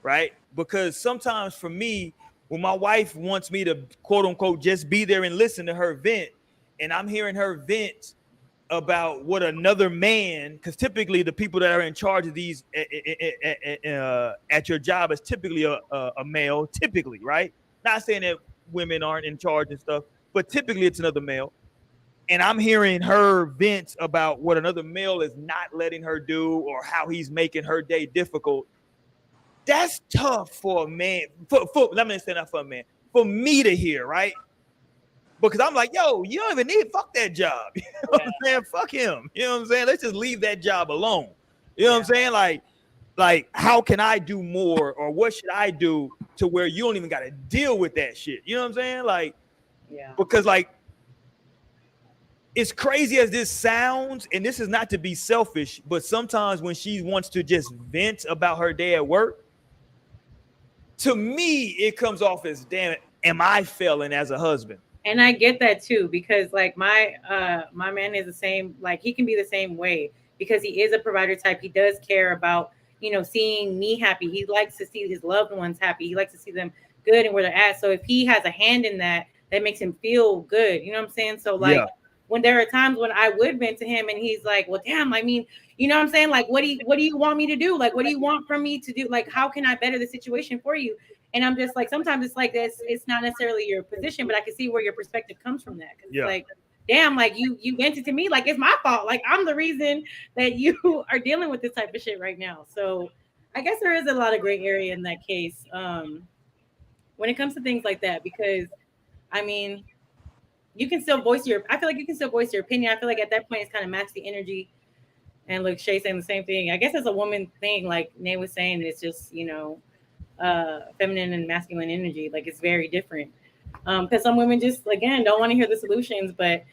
right? Because sometimes for me, when my wife wants me to quote unquote just be there and listen to her vent, and I'm hearing her vent about what another man, because typically the people that are in charge of these at your job is typically a male, typically, right? Not saying that women aren't in charge and stuff, but typically it's another male. And I'm hearing her vent about what another male is not letting her do or how he's making her day difficult. That's tough for a man. Let me say that for a man. For me to hear, right? Because I'm like, yo, you don't even need fuck that job. You know what I'm saying? Fuck him. You know what I'm saying? Let's just leave that job alone. You know what I'm saying? Like, how can I do more, or what should I do to where you don't even got to deal with that shit? You know what I'm saying? Like, because like, as crazy as this sounds, and this is not to be selfish, but sometimes when she wants to just vent about her day at work, to me, it comes off as, damn it, am I failing as a husband? And I get that too, because like my man is the same, like he can be the same way, because he is a provider type. He does care about, seeing me happy. He likes to see his loved ones happy. He likes to see them good and where they're at. So if he has a hand in that, that makes him feel good. You know what I'm saying? So like when there are times when I would vent to him and he's like, well, damn, I mean, you know what I'm saying? Like, what do you want me to do? Like, what do you want from me to do? Like, how can I better the situation for you? And I'm just like, sometimes it's like this, it's not necessarily your position, but I can see where your perspective comes from that. Cause it's like, damn, like you vented to me, like it's my fault. Like I'm the reason that you are dealing with this type of shit right now. So I guess there is a lot of gray area in that case. When it comes to things like that, because I mean, I feel like you can still voice your opinion. I feel like at that point it's kind of match the energy. And look, Shay saying the same thing. I guess it's a woman thing, like Nay was saying, it's just, feminine and masculine energy. Like it's very different. Because some women just, again, don't want to hear the solutions. But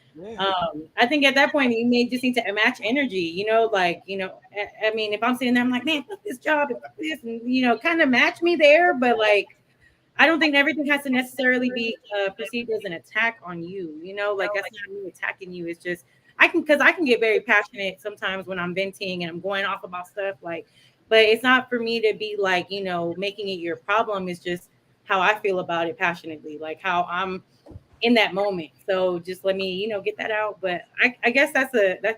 I think at that point, you may just need to match energy, I mean, if I'm sitting there, I'm like, man, fuck this job and fuck this, and, kind of match me there. But like, I don't think everything has to necessarily be perceived as an attack on you, like that's not me attacking you. It's just, because I can get very passionate sometimes when I'm venting and I'm going off about stuff, like, but it's not for me to be like, making it your problem. It's just how I feel about it passionately, like how I'm in that moment. So just let me, get that out. But I guess that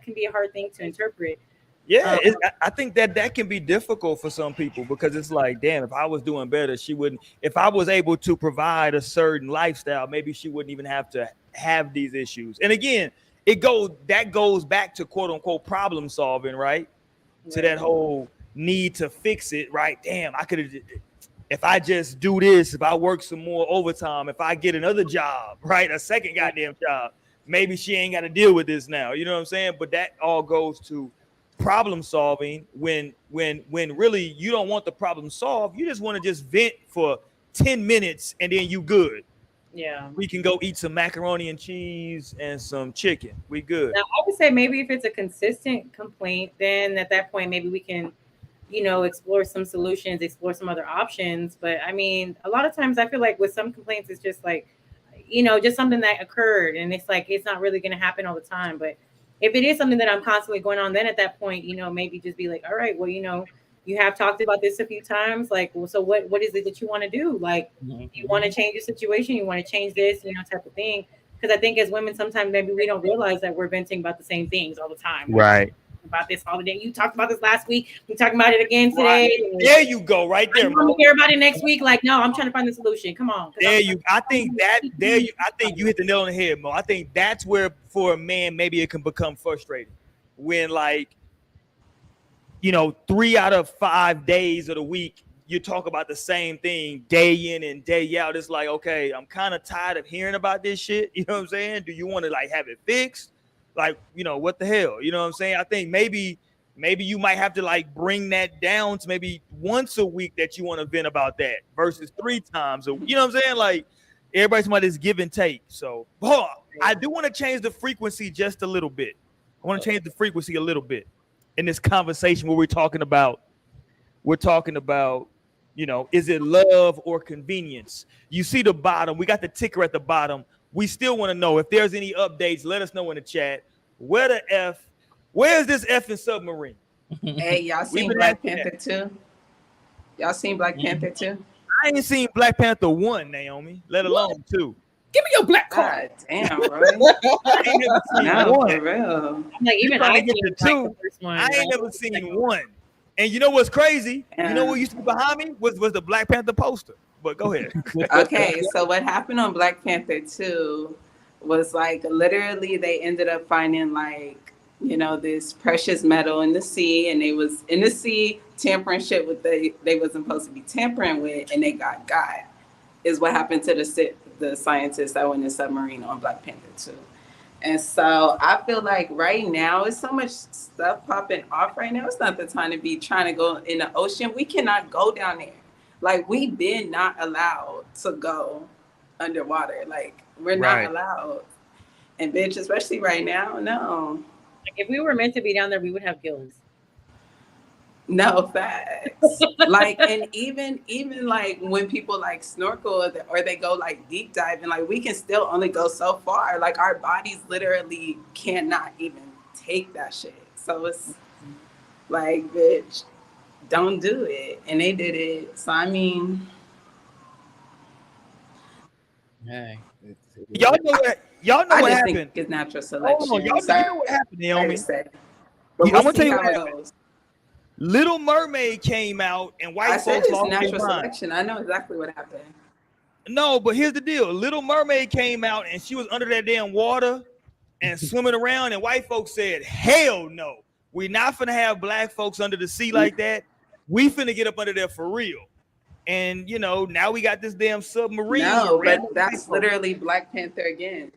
can be a hard thing to interpret. Yeah, I think that can be difficult for some people because it's like, damn, if I was doing better, she wouldn't. If I was able to provide a certain lifestyle, maybe she wouldn't even have to have these issues. And again, that goes back to quote unquote problem solving, right? To that whole need to fix it, right? Damn, I could have. If I just do this, if I work some more overtime, if I get another job, right, a second goddamn job, maybe she ain't got to deal with this now. You know what I'm saying? But that all goes to problem solving when really you don't want the problem solved. You just want to just vent for 10 minutes and then you good. Yeah, we can go eat some macaroni and cheese and some chicken. We good. Now, I would say maybe if it's a consistent complaint, then at that point maybe we can, explore some solutions, explore some other options. But I mean, a lot of times I feel like with some complaints it's just like, just something that occurred and it's like it's not really going to happen all the time. But if it is something that I'm constantly going on, then at that point, maybe just be like, all right, well, you have talked about this a few times. Like, well, so what is it that you want to do? Like, you want to change your situation? You want to change this, type of thing. Because I think as women, sometimes maybe we don't realize that we're venting about the same things all the time. Right. About this holiday. You talked about this last week. We're talking about it again today. Right. There you go. Right there. I'm going to hear about it next week. Like, no, I'm trying to find the solution. Come on. I think you hit the nail on the head, Mo. I think that's where for a man, maybe it can become frustrating when 3 out of 5 days of the week, you talk about the same thing day in and day out. It's like, okay, I'm kind of tired of hearing about this shit. You know what I'm saying? Do you want to have it fixed? What the hell? You know what I'm saying? I think maybe you might have to bring that down to maybe once a week that you want to vent about that versus 3 times. You know what I'm saying? Everybody's about this give and take. So I do want to change the frequency just a little bit. I want to change the frequency a little bit in this conversation where we're talking about, is it love or convenience? You see the bottom. We got the ticker at the bottom. We still want to know if there's any updates. Let us know in the chat. Where's this F in submarine? Hey, y'all seen Black Panther 2? Y'all seen Black Panther 2? I ain't seen Black Panther 1, Naomi, let alone 2. Give me your black card. God damn, bro. I ain't never seen 1. For real. Like, even I get to 2. I ain't never seen 1. And you know what's crazy? You know what used to be behind me was the Black Panther poster. But go ahead. Okay, so what happened on Black Panther 2 was literally they ended up finding this precious metal in the sea, and they was in the sea tampering shit with they wasn't supposed to be tampering with, and they got is what happened to the scientists that went in the submarine on Black Panther 2. And so I feel like right now it's so much stuff popping off right now. It's not the time to be trying to go in the ocean. We cannot go down there. We've been not allowed to go underwater. We're not allowed. And bitch, especially right now, no. If we were meant to be down there, we would have gills. No, facts. And even when people snorkel or they go deep diving, we can still only go so far. Our bodies literally cannot even take that shit. So it's Like, bitch, don't do it. And they did it. So I mean, Hey, y'all know I what just happened. think it's natural Hold selection. on, y'all Sorry know what happened, to Naomi. say. But I'm we'll gonna tell see you how what it happened. goes. Little Mermaid came out and I white said folks it's lost their natural mind. selection. I know exactly what happened. No, but here's the deal. Little Mermaid came out and she was under that damn water and swimming around, and white folks said, hell no. We're not finna have black folks under the sea like that. We finna get up under there for real. And you know, now we got this damn submarine. No, with but random that's white folks. literally Black Panther again.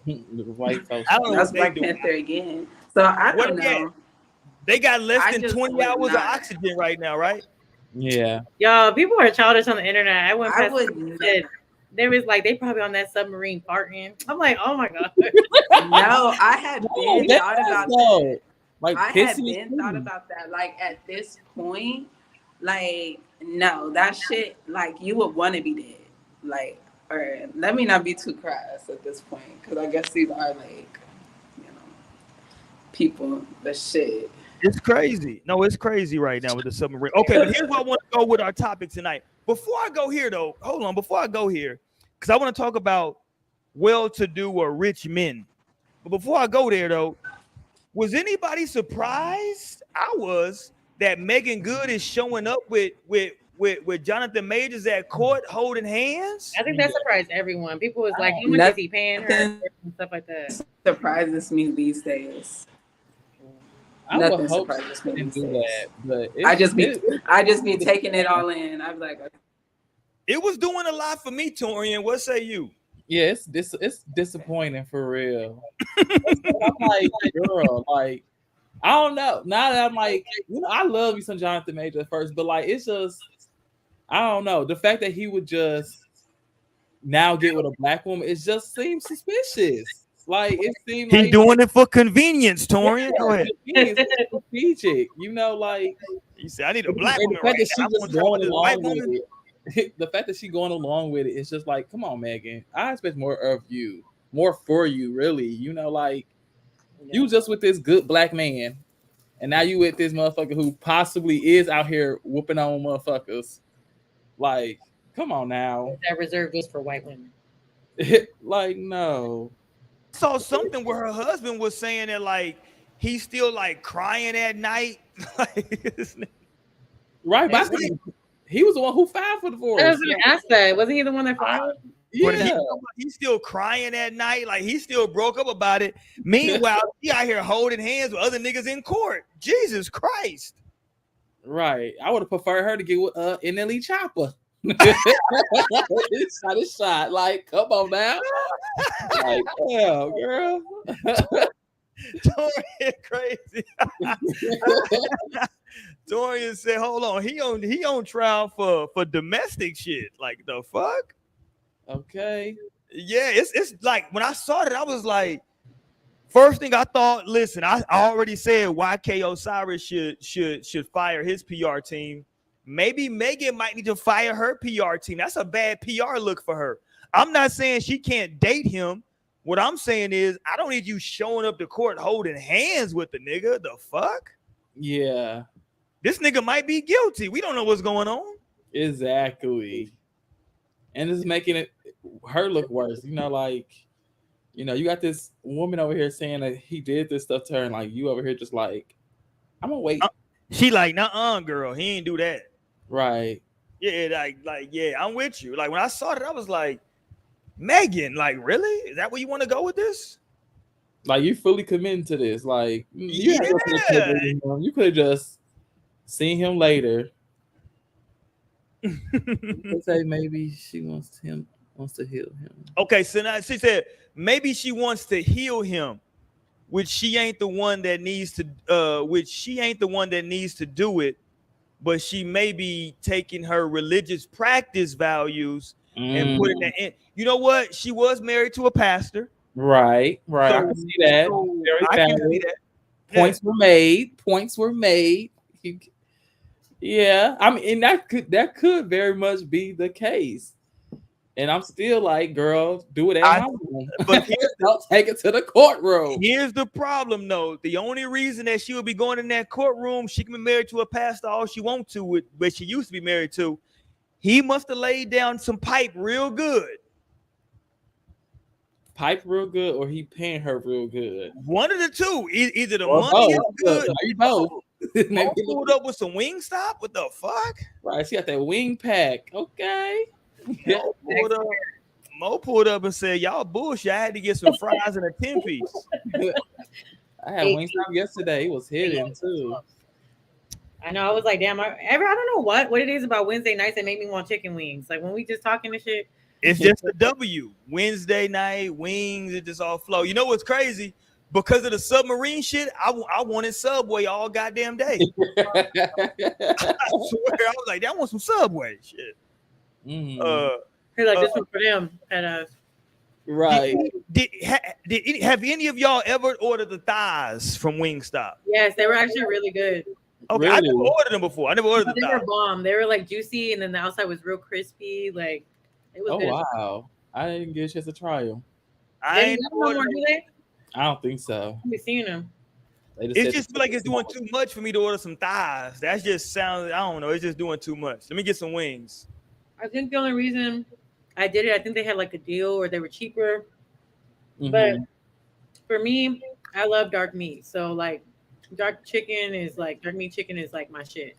the white folks. I don't know That's what they Black doing. Panther again. So I What don't they at? know. They got less I than just 20 would hours of not. oxygen right now, right? Yeah. Y'all, people are childish on the internet. I went I past would said there was like they probably on that submarine farting. I'm like, oh my god. no. I had No, been that thought about is that. though. Like I had pissing been thought about that. Like at this point, like no, that shit. Like you would want to be dead. Like, or let me not be too crass at this point, because I guess these are like, you know, people. But shit. It's crazy. No, it's crazy right now with the submarine. Okay, but here's where I want to go with our topic tonight. Before I go here, though, hold on. Before I go here, because I want to talk about well-to-do or rich men. But before I go there, though, was anybody surprised? I was that Megan Good is showing up with Jonathan Majors at court holding hands. I think that surprised everyone. People was like, how much is he paying her and stuff like that. Surprises me these days. I Nothing would hope surprises me they these do days. that, but I just be taking it all in. I'm like, It was doing a lot for me, Torian. What say you? yeah, it's disappointing for real. I'm like, girl, like I don't know. Now that I'm like, you know, I love me some Jonathan Major at first, but like it's just I don't know. The fact that he would just now get with a black woman, it just seems suspicious. Like it seemed He like doing it for convenience, Torian. Go ahead. it's strategic, you know, like He said, "I need a black and woman the fact right that now. she I'm just gonna try going with this white along with woman." it. The fact that she going along with it is just like, come on, Megan. I expect more of you, more for you, really. You know, like you just with this good black man, and now you with this motherfucker who possibly is out here whooping on motherfuckers. Like, come on now. That reserved is for white women. Like, no. I saw something where her husband was saying that like he's still like crying at night. Right, but he was the one who filed for I divorce. was gonna ask that. Wasn't he the one that filed? But Yeah. he's still crying at night, like he still broke up about it. Meanwhile, he out here holding hands with other niggas in court. Jesus Christ. Right. I would have preferred her to get with NLE Chopper. Shot is shot. Like, come on now. Like, yeah, girl. Torian crazy. Torian said, hold on, he on trial for domestic shit. Like the fuck? Okay. Yeah, it's like when I saw that, I was like, first thing I thought, listen, I already said YK Osiris should fire his PR team. Maybe Megan might need to fire her PR team. That's a bad PR look for her. I'm not saying she can't date him. What I'm saying is, I don't need you showing up to court holding hands with the nigga. The fuck? Yeah. This nigga might be guilty. We don't know what's going on. Exactly. And it's making it her look worse. You know, like, you know, you got this woman over here saying that he did this stuff to her, and like you over here just like, I'm gonna wait. She like, nuh-uh, girl. He ain't do that. Right. Yeah, yeah, I'm with you. Like when I saw that, I was like, Megan, like, really? Is that where you want to go with this? Like you fully committed to this. Like you could have just seen him later. Say maybe she wants to heal him. Okay, so now she said maybe she wants to heal him, which she ain't the one that needs to do it, but she may be taking her religious practice values and putting that in. You know what? She was married to a pastor. Right. So, I can see that. I can see that. Points were made. Yeah, I mean, and that could very much be the case. And I'm still like, girl, do it at I- home. But Don't take it to the courtroom. here's the problem, though. The only reason that she would be going in that courtroom, she can be married to a pastor all she wants to, but she used to be married to. He must have laid down some pipe real good. Pipe real good, or he paying her real good. One of the two. Either the Or money is both. good. Maybe both. Mo pulled up with some wing stop. What the fuck? Right, she got that wing pack. Okay. Yeah. Mo pulled up and said, "Y'all bullshit. I had to get some fries and a 10-piece." I had Wingstop yesterday. It was hidden too. I know. I was like, damn. I don't know what it is about Wednesday nights that make me want chicken wings. Like when we just talking and shit. It's just the W. Wednesday night wings. It just all flow. You know what's crazy? Because of the submarine shit, I wanted Subway all goddamn day. I swear, I was like, I want some Subway shit. He's like, this one for them and us. Right. Have any of y'all ever ordered the thighs from Wingstop? Yes, they were actually really good. Okay, I never ordered them before. I never ordered They the were thighs. bomb. They were like juicy, and then the outside was real crispy. Like it was. Oh good. wow! I didn't get a chance to try them. I ain't no more, do they? I don't think so. We've seen them. It just feel like it's doing too much for me to order some thighs. That just sounds. I don't know. It's just doing too much. Let me get some wings. I think the only reason I did it, I think they had like a deal or they were cheaper. Mm-hmm. But for me, I love dark meat. So like dark meat chicken is like my shit.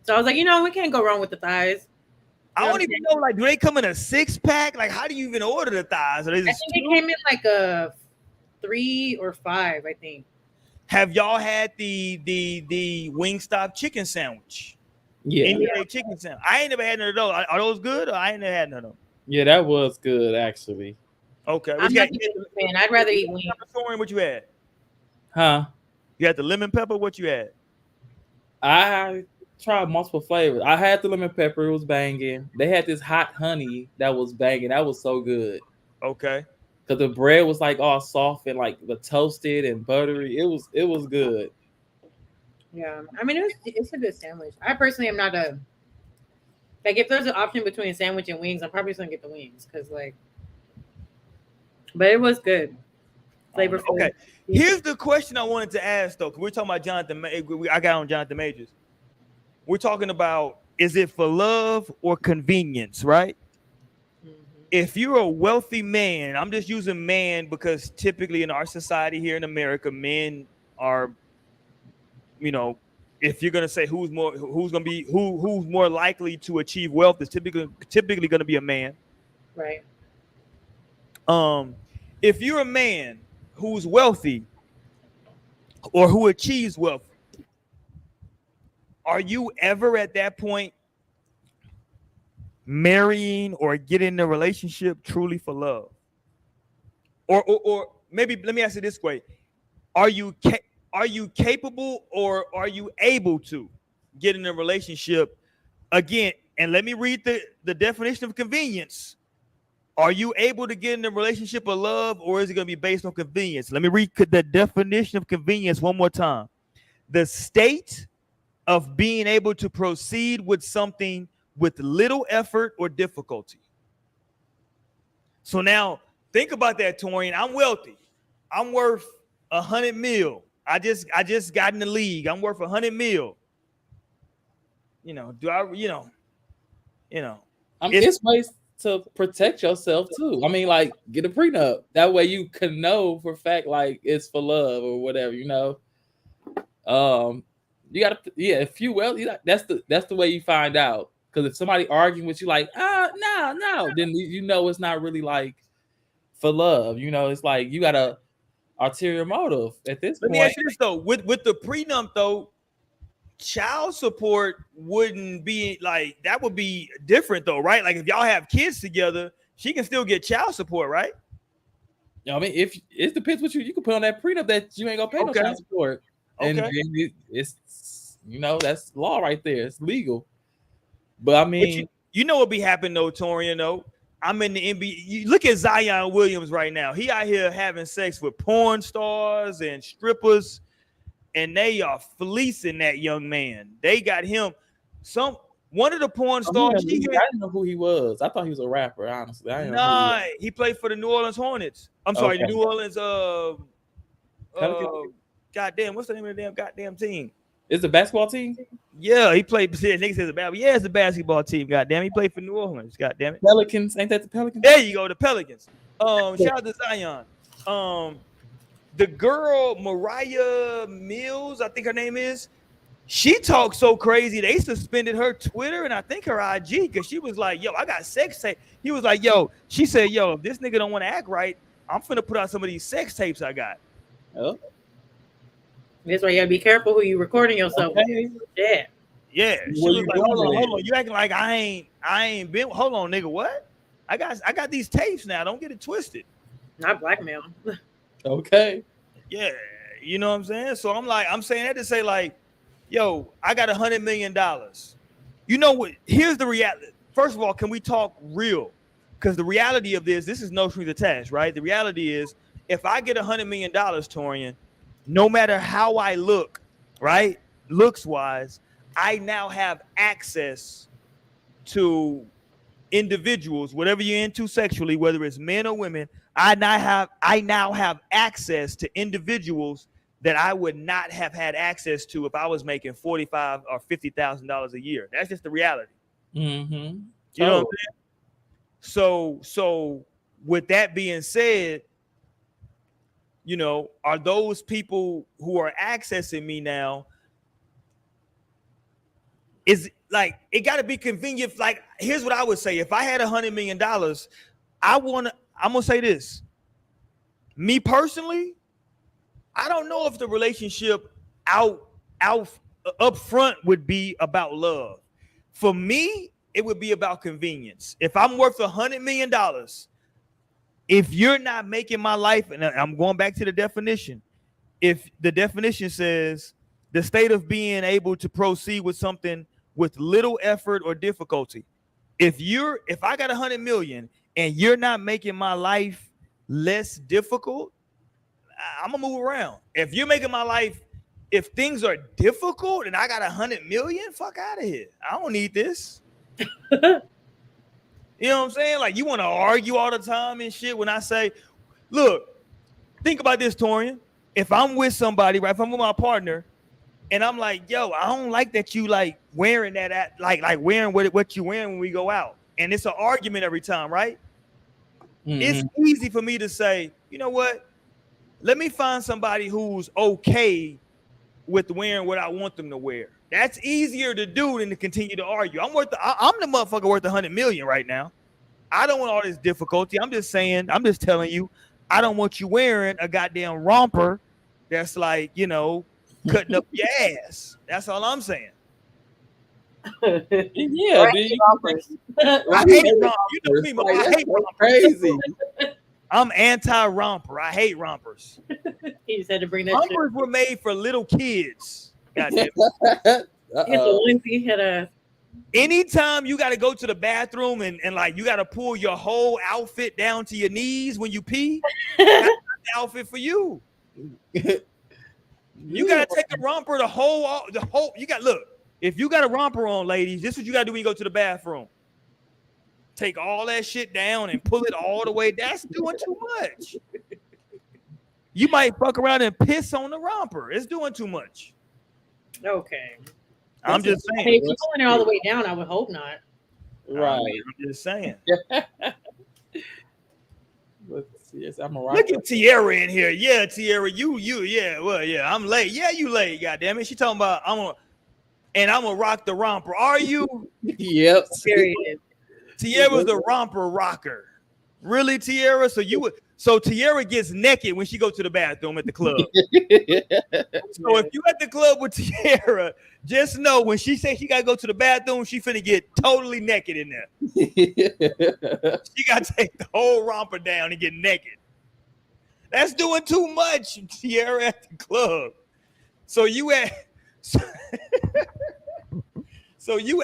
So I was like, we can't go wrong with the thighs. I don't even know. Like, do they come in a 6-pack? Like, how do you even order the thighs? I think they came in like a 3 or 5, I think. Have y'all had the Wingstop chicken sandwich? Yeah. Chicken sandwich. I ain't never had none of those. Are those good? Or I ain't never had none of them. Yeah, that was good actually. Okay. I'm not a fan. I'd rather eat wings. What you had? Huh? You had the lemon pepper? What you had? I tried multiple flavors. I had the lemon pepper. It was banging. They had this hot honey that was banging. That was so good. Okay. Because the bread was like all soft and like the toasted and buttery. It was good. Yeah. I mean, it's a good sandwich. I personally am not a... Like, if there's an option between a sandwich and wings, I'm probably just going to get the wings. Because, like... But it was good. Flavorful. Okay. Here's the question I wanted to ask, though. Because we're talking about Jonathan... I got on Jonathan Majors. We're talking about, is it for love or convenience, right? Mm-hmm. If you're a wealthy man, I'm just using man because typically in our society here in America, men are, if you're gonna say who's more likely to achieve wealth, is typically gonna be a man. Right. If you're a man who's wealthy or who achieves wealth, are you ever at that point marrying or getting in a relationship truly for love? Or maybe let me ask it this way. Are you capable or are you able to get in a relationship again? And let me read the definition of convenience. Are you able to get in a relationship of love, or is it going to be based on convenience? Let me read the definition of convenience one more time. The state of being able to proceed with something with little effort or difficulty. So now think about that, Torian. I'm wealthy. I'm worth $100 million. I just got in the league. I'm worth $100 million. I mean, it's ways to protect yourself too. I mean, like, get a prenup. That way you can know for a fact, like, it's for love or whatever, You gotta, if you that's the way you find out. Because if somebody arguing with you, like, no, then it's not really like for love. It's like you got a ulterior motive at this point. Let me ask you this though: with the prenup though, child support wouldn't be like that. Would be different though, right? Like if y'all have kids together, she can still get child support, right? I mean, if it depends what you can put on that prenup that you ain't gonna pay no child support. And it's that's law right there. It's legal. But I mean, what be happening though, Torian, though? I'm in the NBA. You look at Zion Williams right now. He out here having sex with porn stars and strippers, and they are fleecing that young man. They got him One of the porn I stars. didn't know who he was. I thought he was a rapper. Honestly, I didn't know who he He played for the New Orleans Hornets. I'm sorry, the Okay. New Orleans. Pelicans? Goddamn, what's the name of the damn goddamn team? Is it a basketball team? Yeah, he played. Niggas says about. Yeah, it's a basketball team. Goddamn, he played for New Orleans. Goddamn it. Pelicans? Ain't that the Pelicans? There you go, the Pelicans. Shout out to Zion. The girl Mariah Mills, I think her name is. She talked so crazy they suspended her Twitter and I think her IG because she was like, "Yo, I got sex tape." He was like, "Yo," she said, "Yo, if this nigga don't want to act right, I'm finna put out some of these sex tapes I got." Oh. That's why you gotta be careful who you recording yourself Okay. with. Yeah. Yeah, she What was you like, doing hold with on. You acting like I ain't been. Hold on, nigga. What? I got these tapes now. Don't get it twisted. Not blackmail. Okay. Yeah, you know what I'm saying. So I'm saying that to say like, yo, I got $100 million. You know what? Here's the reality. First of all, can we talk real? Because the reality of this is no strings attached, right? The reality is, if I get $100 million, Torian, no matter how I look, right, looks wise, I now have access to individuals, whatever you're into sexually, whether it's men or women. I now have access to individuals that I would not have had access to if I was making $45,000 or $50,000 a year. That's just the reality. Mm-hmm. You know what I'm saying? So with that being said, you know, are those people who are accessing me now, is like, it got to be convenient. Like, here's what I would say. If I had $100 million, I'm going to say this. Me personally, I don't know if the relationship up front would be about love. For me, it would be about convenience. If I'm worth $100 million, if you're not making my life, and I'm going back to the definition, if the definition says the state of being able to proceed with something with little effort or difficulty, if I got $100 million and you're not making my life less difficult, I'm gonna move around. If you're making my life, if things are difficult and I got $100 million, fuck out of here. I don't need this. You know what I'm saying? Like, you want to argue all the time and shit. When I say, look, think about this, Torian. If I'm with somebody, right? If I'm with my partner, and I'm like, yo, I don't like that you like wearing that like wearing what you wearing when we go out, and it's an argument every time, right? Mm-hmm. It's easy for me to say, you know what? Let me find somebody who's okay with wearing what I want them to wear. That's easier to do than to continue to argue. I'm the motherfucker worth $100 million right now. I don't want all this difficulty. I'm just telling you, I don't want you wearing a goddamn romper that's like, you know, cutting up your ass. That's all I'm saying. Yeah, dude. I hate rompers. You know me, like, I hate rompers. Crazy. I'm anti-romper. I hate rompers. He just had to bring that rompers were made for little kids. Goddamn. Anytime you got to go to the bathroom and like you got to pull your whole outfit down to your knees when you pee, that's not the outfit for you. You got to take the romper, the whole. You got look. If you got a romper on, ladies, this is what you got to do when you go to the bathroom. Take all that shit down and pull it all the way. That's doing too much. You might fuck around and piss on the romper. It's doing too much. Okay. I'm just saying. Hey, if you're pulling it all the way down, I would hope not. Right. I'm just saying. Yes, I'm a Look at Tierra in here. Yeah, Tierra, you, yeah. Well, yeah, I'm late. Yeah, you late. Goddamn it. She talking about I'm gonna rock the romper. Are you? Yep. Period. Tierra's the romper rocker. Really, Tierra? So Tierra gets naked when she goes to the bathroom at the club. So if you at the club with Tierra, just know when she says she gotta go to the bathroom, she finna get totally naked in there. She gotta take the whole romper down and get naked. That's doing too much, Tierra, at the club. So you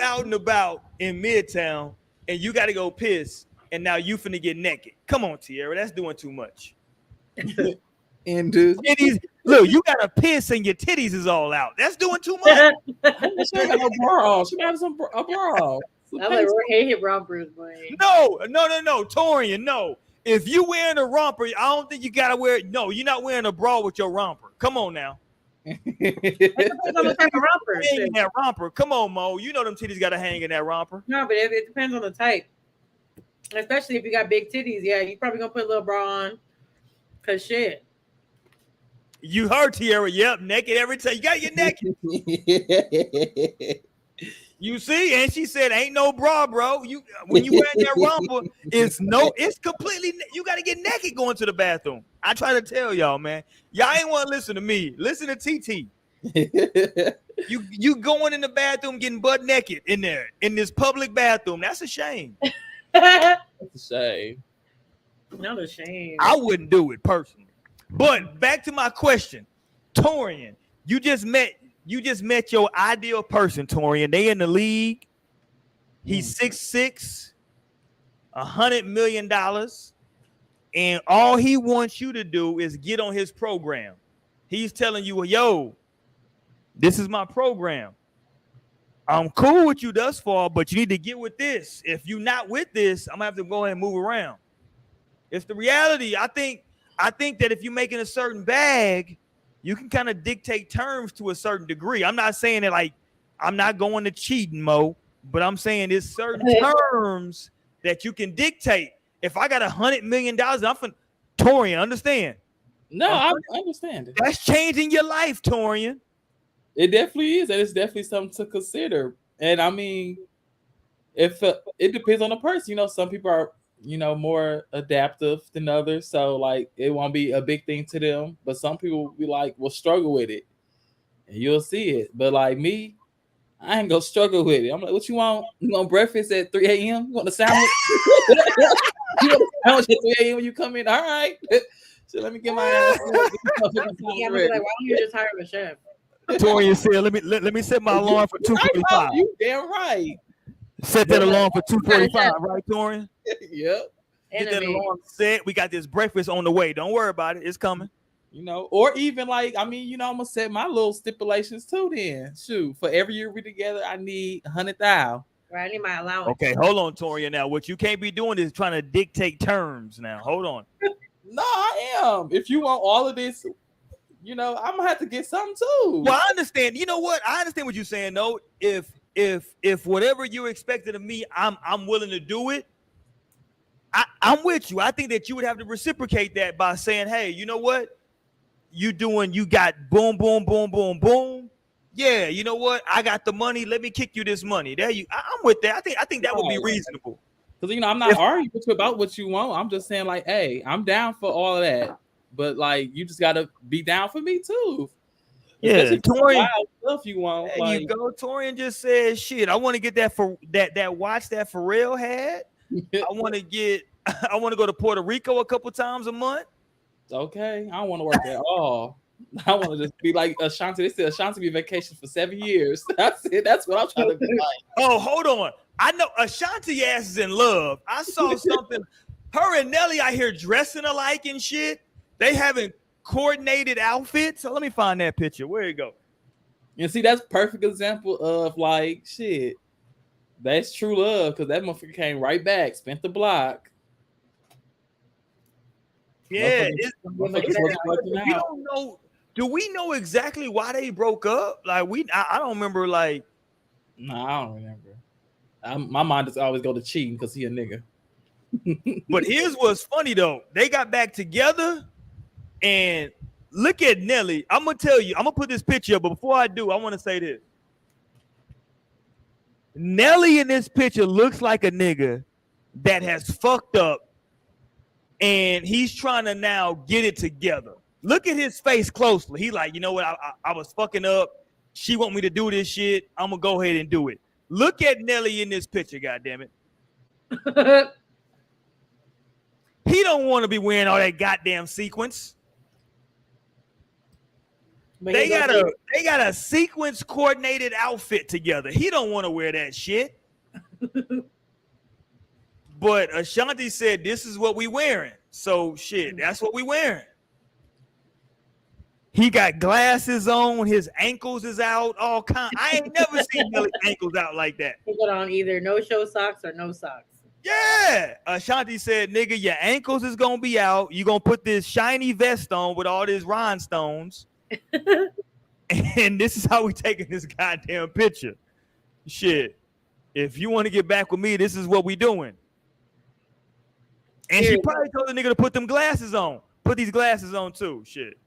out and about in Midtown and you gotta go piss. And now you finna get naked. Come on, Tierra. That's doing too much. And dude, Look, you got a piss and your titties is all out. That's doing too much. She ain't got no bra on. She might have a bra. I'm like, we're hating rompers, boy. No, Torian, no. If you wearing a romper, I don't think you gotta wear it. No, you're not wearing a bra with your romper. Come on now. It depends on the type of romper. Hang in that romper. Come on, Mo. You know them titties gotta hang in that romper. No, but it depends on the type. Especially if you got big titties. Yeah, you probably gonna put a little bra on. Cause shit. You heard Tierra. Yep, naked every time. You gotta get naked. You see, and she said, "Ain't no bra, bro. You when you wearing that romper, it's completely. You got to get naked going to the bathroom." I try to tell y'all, man. Y'all ain't want to listen to me. Listen to TT. You going in the bathroom getting butt naked in there in this public bathroom. That's a shame. That's a shame. Not a shame. I wouldn't do it personally. But back to my question, Torian, you just met your ideal person, Torian. They in the league. He's 6'6", $100 million, and all he wants you to do is get on his program. He's telling you, yo, this is my program. I'm cool with you thus far, but you need to get with this. If you're not with this, I'm gonna have to go ahead and move around. It's the reality. I think that if you're making a certain bag, you can kind of dictate terms to a certain degree. I'm not saying that like I'm not going to cheating, Mo, but I'm saying there's certain terms that you can dictate. If I got $100 million, I'm from Torian, understand? No, I understand it. That's changing your life, Torian. It definitely is, and it's definitely something to consider. And I mean, if it depends on the person, you know, some people are, you know, more adaptive than others, so like it won't be a big thing to them. But some people will struggle with it, and you'll see it. But like me, I ain't gonna struggle with it. I'm like, what you want? You want breakfast at 3 a.m.? You want a sandwich? You want a sandwich at 3 a.m. when you come in? All right. So let me get my ass. Yeah, like, why don't you just hire a chef? Torian said, let me set my alarm for 2:45. You damn right. Set that alarm for 2:45, right, Torian? Yep. Get that alarm set. We got this breakfast on the way. Don't worry about it. It's coming. You know, or even like, I mean, you know, I'm gonna set my little stipulations too. Then, shoot, for every year we together, I need 100,000. Right, I need my allowance. Okay, hold on, Torian. Now, what you can't be doing is trying to dictate terms. Now, hold on. No, I am. If you want all of this, you know, I'm gonna have to get something too. Well, I understand. You know what? I understand what you're saying. Though, if whatever you're expecting of me, I'm willing to do it. I'm with you. I think that you would have to reciprocate that by saying, hey, you know what? You got boom, boom, boom, boom, boom. Yeah, you know what? I got the money. Let me kick you this money. There you. I'm with that. I think that would be reasonable. Because, you know, I'm not arguing with you about what you want. I'm just saying, like, hey, I'm down for all of that. But, like, you just got to be down for me, too. Yeah, Torian, stuff you want. There like, you go. Torian just said, shit, I want to get that for that watch that Pharrell had. I want to go to Puerto Rico a couple times a month. Okay, I don't want to work at all. I want to just be like Ashanti. They said Ashanti be vacation for 7 years. That's it. That's what I'm trying to be like. Oh, hold on. I know Ashanti ass is in love. I saw something. Her and Nelly out here dressing alike and shit. They having coordinated outfits. So let me find that picture. Where you go? You see, that's perfect example of like shit. That's true love because that motherfucker came right back, spent the block. Yeah, we don't know. Do we know exactly why they broke up? Like I don't remember. Like, no, I don't remember. My mind just always go to cheating because he a nigga. But here's what's funny though: they got back together, and look at Nelly. I'm gonna tell you. I'm gonna put this picture up, but before I do, I want to say this: Nelly in this picture looks like a nigga that has fucked up. And he's trying to now get it together. Look at his face closely. He like, you know what? I was fucking up. She want me to do this shit. I'm gonna go ahead and do it. Look at Nelly in this picture, goddammit. He don't want to be wearing all that goddamn sequence. They got a sequence coordinated outfit together. He don't want to wear that shit. But Ashanti said, this is what we wearing. So, shit, that's what we wearing. He got glasses on. His ankles is out. All kind. I ain't never seen Nelly's ankles out like that. He got on either no show socks or no socks. Yeah. Ashanti said, nigga, your ankles is going to be out. You going to put this shiny vest on with all these rhinestones. And this is how we taking this goddamn picture. Shit. If you want to get back with me, this is what we doing. And she probably told the nigga to put them glasses on. Put these glasses on too. Shit.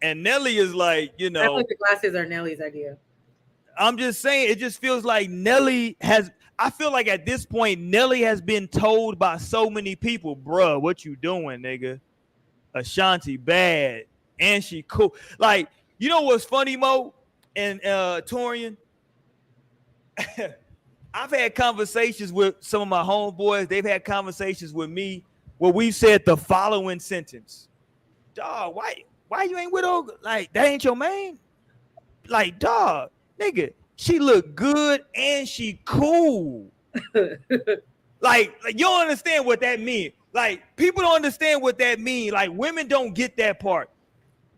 And Nelly is like, you know. I feel like the glasses are Nelly's idea. I'm just saying, it just feels like Nelly has. I feel like at this point, Nelly has been told by so many people, bruh, what you doing, nigga? Ashanti bad. And she cool. Like, you know what's funny, Mo and Torian? I've had conversations with some of my homeboys. They've had conversations with me where we've said the following sentence. Dog, why you ain't with her? Like, that ain't your man? Like, dog, nigga, she look good and she cool. like you don't understand what that means. Like, people don't understand what that means. Like, women don't get that part.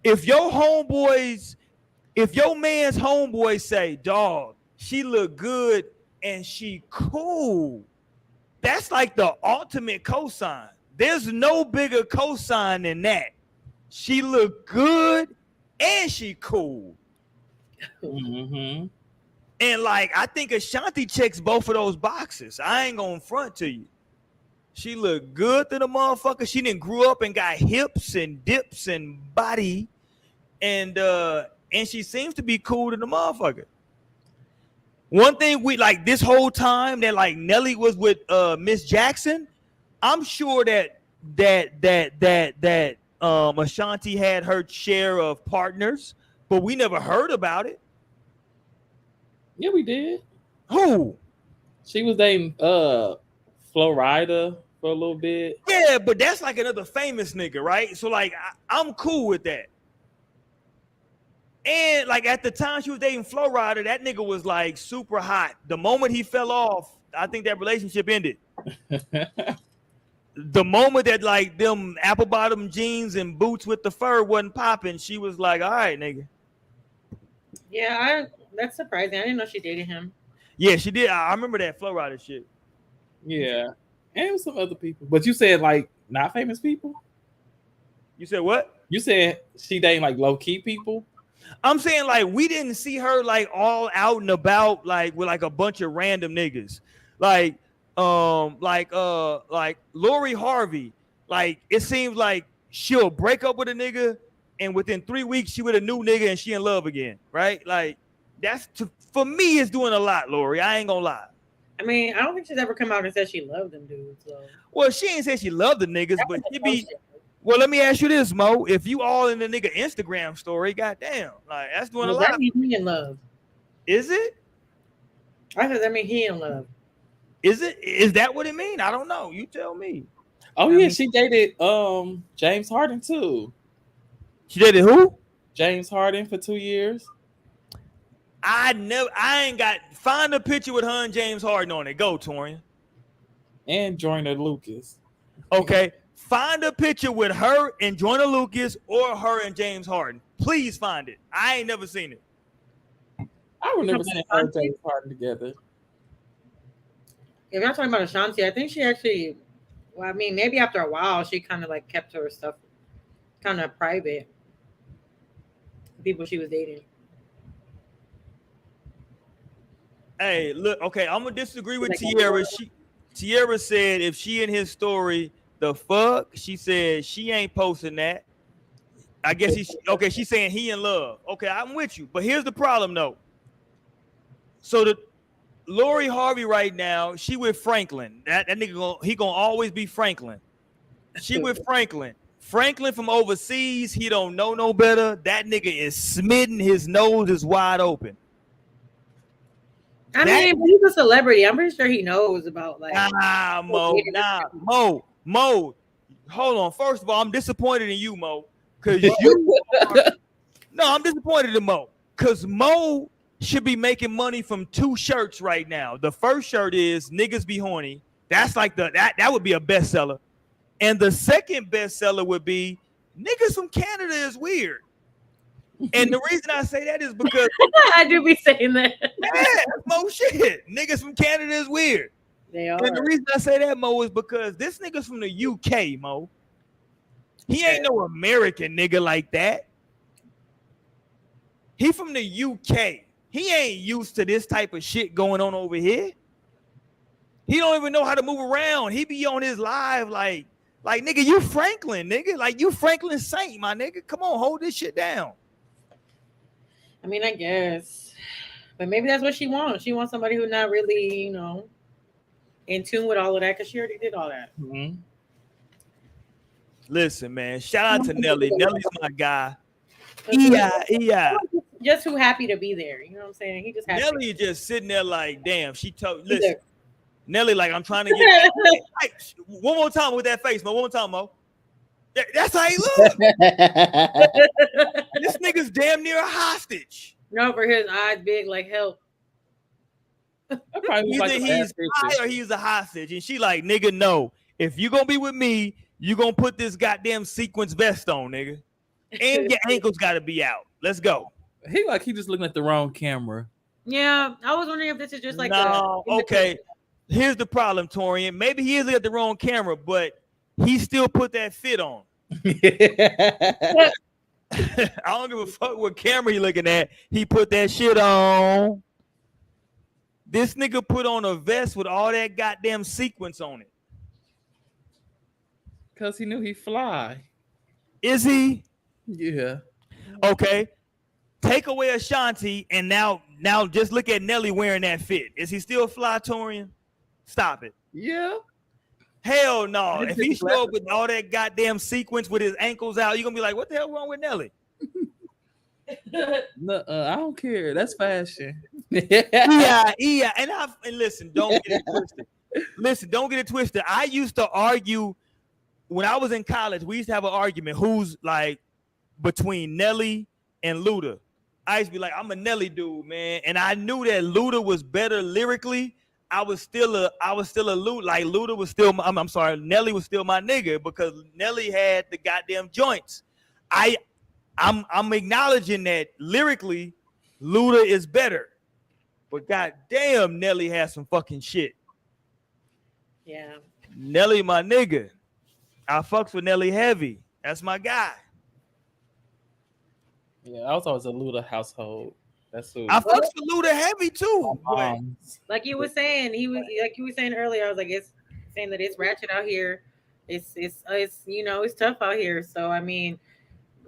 If your man's homeboys say, dog, she look good and she cool, that's like the ultimate cosign. There's no bigger cosign than that. She look good and she cool. Mm-hmm. And like, I think Ashanti checks both of those boxes. I ain't gonna front to you. She look good to the motherfucker. She didn't grew up and got hips and dips and body, and she seems to be cool to the motherfucker. One thing we like this whole time that like Nelly was with Miss Jackson, I'm sure that Ashanti had her share of partners, but we never heard about it. Yeah, we did. Who? She was dating Florida for a little bit. Yeah, but that's like another famous nigga, right? So like I'm cool with that. And like at the time she was dating Florida, that nigga was like super hot. The moment he fell off, I think that relationship ended. The moment that like them apple bottom jeans and boots with the fur wasn't popping, she was like, all right, nigga. Yeah, that's surprising. I didn't know she dated him. Yeah, she did. I remember that Florida shit. Yeah. And some other people. But you said like not famous people? You said what? You said she dating like low-key people? I'm saying like we didn't see her like all out and about like with like a bunch of random niggas. Like Lori Harvey. Like it seems like she'll break up with a nigga and within 3 weeks she with a new nigga and she in love again, right? Like that's for me it's doing a lot, Lori. I ain't gonna lie. I mean, I don't think she's ever come out and said she loved them dudes. So. Well, she ain't said she loved the niggas, but she be. Well, let me ask you this, Mo. If you all in the nigga Instagram story, goddamn, like that's doing a lot. That means he in love. Is it? I said that mean he in love. Is it? Is that what it mean? I don't know. You tell me. Oh yeah, she dated James Harden too. She dated who? James Harden for 2 years. I ain't got. Find a picture with her and James Harden on it. Go, Torian. And Joyner Lucas. Okay. Find a picture with her and Joyner Lucas or her and James Harden. Please find it. I ain't never seen it. I remember seeing her and James Harden together. If you're talking about Ashanti, I think she actually, well, I mean, maybe after a while, she kind of like kept her stuff kind of private. People she was dating. Hey, look, okay, I'm gonna disagree with Tierra. Tierra said if she in his story, the fuck? She said she ain't posting that. I guess she's saying he in love. Okay, I'm with you. But here's the problem though. So the Lori Harvey right now, she with Franklin. That nigga he gonna always be Franklin. She with Franklin. Franklin from overseas, he don't know no better. That nigga is smitten, his nose is wide open. I mean, but he's a celebrity. I'm pretty sure he knows about like. Mo. Hold on. First of all, I'm disappointed in you, Mo, because you. I'm disappointed in Mo because Mo should be making money from 2 shirts right now. The first shirt is "Niggas Be Horny." That's like that would be a bestseller, and the second bestseller would be niggas from Canada is weird. And the reason I say that is because I do be saying that. yeah, Mo shit. Niggas from Canada is weird. They are. And the reason I say that, Mo, is because this nigga's from the UK, Mo. He ain't no American nigga like that. He from the UK. He ain't used to this type of shit going on over here. He don't even know how to move around. He be on his live like nigga, you Franklin, nigga. Like you Franklin Saint, my nigga. Come on, hold this shit down. I mean, I guess. But maybe that's what she wants. She wants somebody who's not really, in tune with all of that because she already did all that. Mm-hmm. Listen, man. Shout out to Nelly. Nelly's my guy. Yeah. Just who happy to be there. You know what I'm saying? He just happy. Nelly just sitting there like, damn, she told listen. Nelly, like, I'm trying to get hey, one more time with that face, Mo. One more time, Mo. That's how he look. This nigga's damn near a hostage. No, for his eyes big like help. Either he's high or he's a hostage. And she like, nigga, no. If you gonna be with me, you gonna put this goddamn sequence vest on, nigga. And your ankles gotta be out. Let's go. He just looking at the wrong camera. Yeah, I was wondering if this is just like okay. Here's the problem, Torian. Maybe he is at the wrong camera, but he still put that fit on. I don't give a fuck what camera he looking at. He put that shit on. This nigga put on a vest with all that goddamn sequence on it. Because he knew he'd fly. Is he? Yeah. Okay. Take away Ashanti, and now just look at Nelly wearing that fit. Is he still fly, Torian? Stop it. Yeah. Hell no. If he show up with all that goddamn sequence with his ankles out, you're gonna be like, what the hell wrong with Nelly? No, I don't care. That's fashion. Yeah. And listen, don't get it twisted. Don't get it twisted. I used to argue when I was in college, we used to have an argument who's like between Nelly and Luda. I used to be like, I'm a Nelly dude, man. And I knew that Luda was better lyrically. I was still a Luda. Like Luda was still I'm sorry, Nelly was still my nigga because Nelly had the goddamn joints. I'm acknowledging that lyrically, Luda is better. But goddamn, Nelly has some fucking shit. Yeah. Nelly, my nigga. I fucks with Nelly heavy. That's my guy. Yeah, I was always a Luda household. That's who. I fucks with Luda heavy too. Like you were saying, earlier. I was like, it's saying that it's ratchet out here. It's it's tough out here. So I mean,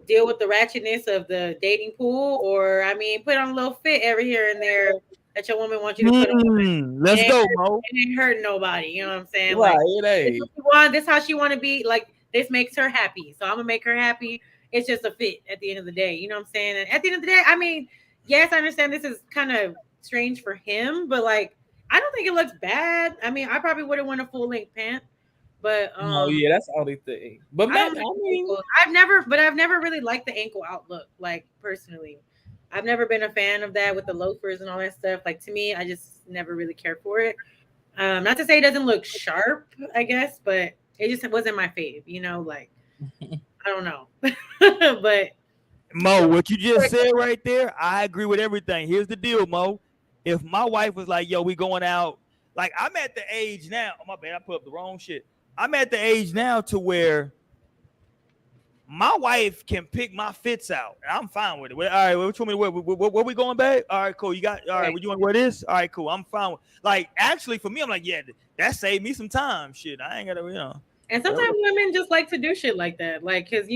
deal with the ratchetness of the dating pool, or I mean, put on a little fit every here and there that your woman wants you to put on. Let's go, Mo. It ain't hurting nobody. You know what I'm saying? Right, like, it ain't. This how she want to be. Like this makes her happy, so I'm gonna make her happy. It's just a fit at the end of the day. You know what I'm saying? And at the end of the day, I mean, yes, I understand this is kind of strange for him, but like, I don't think it looks bad. I mean, I probably wouldn't want a full length pant, but oh yeah, that's the only thing. But I've never really liked the ankle out look. Like personally, I've never been a fan of that with the loafers and all that stuff. Like to me, I just never really cared for it. Not to say it doesn't look sharp, I guess, but it just wasn't my fave. You know, like I don't know, but. Mo, what you just said right there, I agree with everything. Here's the deal, Mo. If my wife was like, yo, we going out, like I'm at the age now, oh my bad, I put up the wrong shit. I'm at the age now to where my wife can pick my fits out. And I'm fine with it. All right, what you want me to wear? Where we going, babe? All right, cool. You got, all right, you want to wear this? All right, cool. I'm fine with like, actually, for me, I'm like, yeah, that saved me some time. Shit, I ain't got to, And sometimes women just like to do shit like that. Like, because,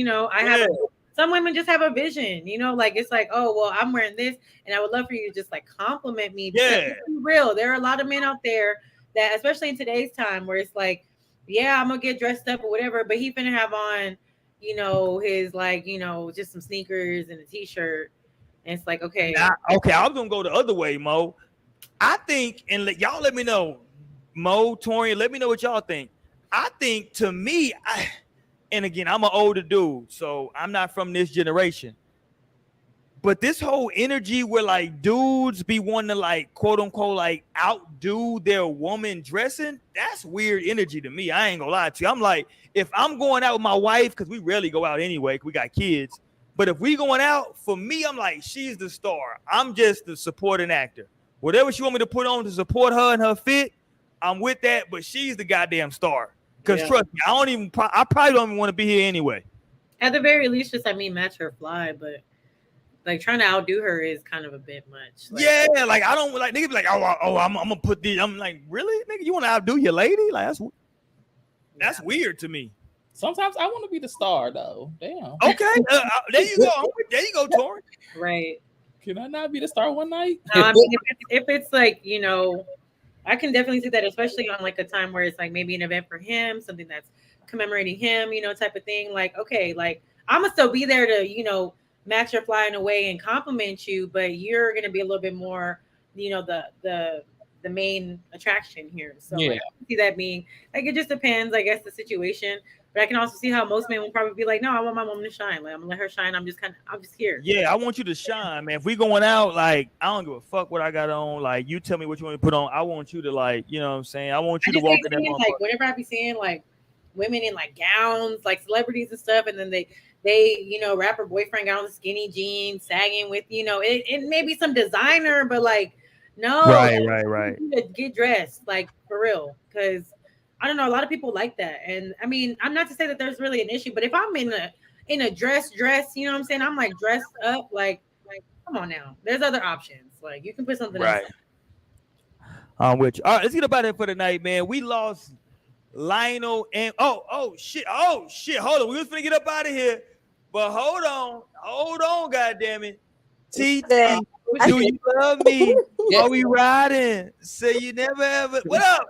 some women just have a vision, like it's like, oh, well, I'm wearing this and I would love for you to just like compliment me. Yeah. Be real. There are a lot of men out there that, especially in today's time, where it's like, yeah, I'm gonna get dressed up or whatever, but he finna have on, his like, just some sneakers and a t-shirt. And it's like, okay. Okay, I was gonna go the other way, Mo. I think, and y'all let me know, Mo, Torian, let me know what y'all think. I think to me, and again, I'm an older dude, so I'm not from this generation. But this whole energy where like dudes be wanting to like quote unquote like outdo their woman dressing, that's weird energy to me. I ain't gonna lie to you. I'm like, if I'm going out with my wife, because we rarely go out anyway, we got kids. But if we going out, for me, I'm like, she's the star. I'm just the supporting actor. Whatever she want me to put on to support her and her fit, I'm with that. But she's the goddamn star. Because trust me, I probably don't even want to be here anyway. At the very least, just match her fly, but like trying to outdo her is kind of a bit much. Like, yeah, like I don't like niggas be like, I'm gonna put these. I'm like, really, nigga, you want to outdo your lady? Like that's weird to me. Sometimes I want to be the star though. Damn. Okay, there you go. There you go, Tori. Right. Can I not be the star one night? No, I mean, if it's like, I can definitely see that, especially on like a time where it's like maybe an event for him, something that's commemorating him, type of thing. Like, okay, like I'm gonna still be there to, match your fly in a way and compliment you, but you're gonna be a little bit more, the main attraction here. So like, I can see that being like, it just depends, I guess, the situation. But I can also see how most men will probably be like, no, I want my woman to shine. Like, I'm gonna let her shine. I'm just here. Yeah, I want you to shine, man. If we going out, like, I don't give a fuck what I got on. Like, you tell me what you want to put on. I want you to, like, you know what I'm saying? I want you to walk in there. Like, whenever I be seeing like women in like gowns, like celebrities and stuff, and then they rapper boyfriend got on skinny jeans, sagging with, it may be some designer, but like, no, right. Get dressed, like, for real, because I don't know, a lot of people like that. And I mean, I'm not to say that there's really an issue, but if I'm in a dress, you know what I'm saying? I'm like dressed up, like come on now. There's other options. Like, you can put something else. I'm with you. All right, let's get about it for the night, man. We lost Lionel and oh shit. Hold on. We was finna get up out of here. But hold on, goddamn it. TT, do you love me? Are we riding? Say you never ever. What up?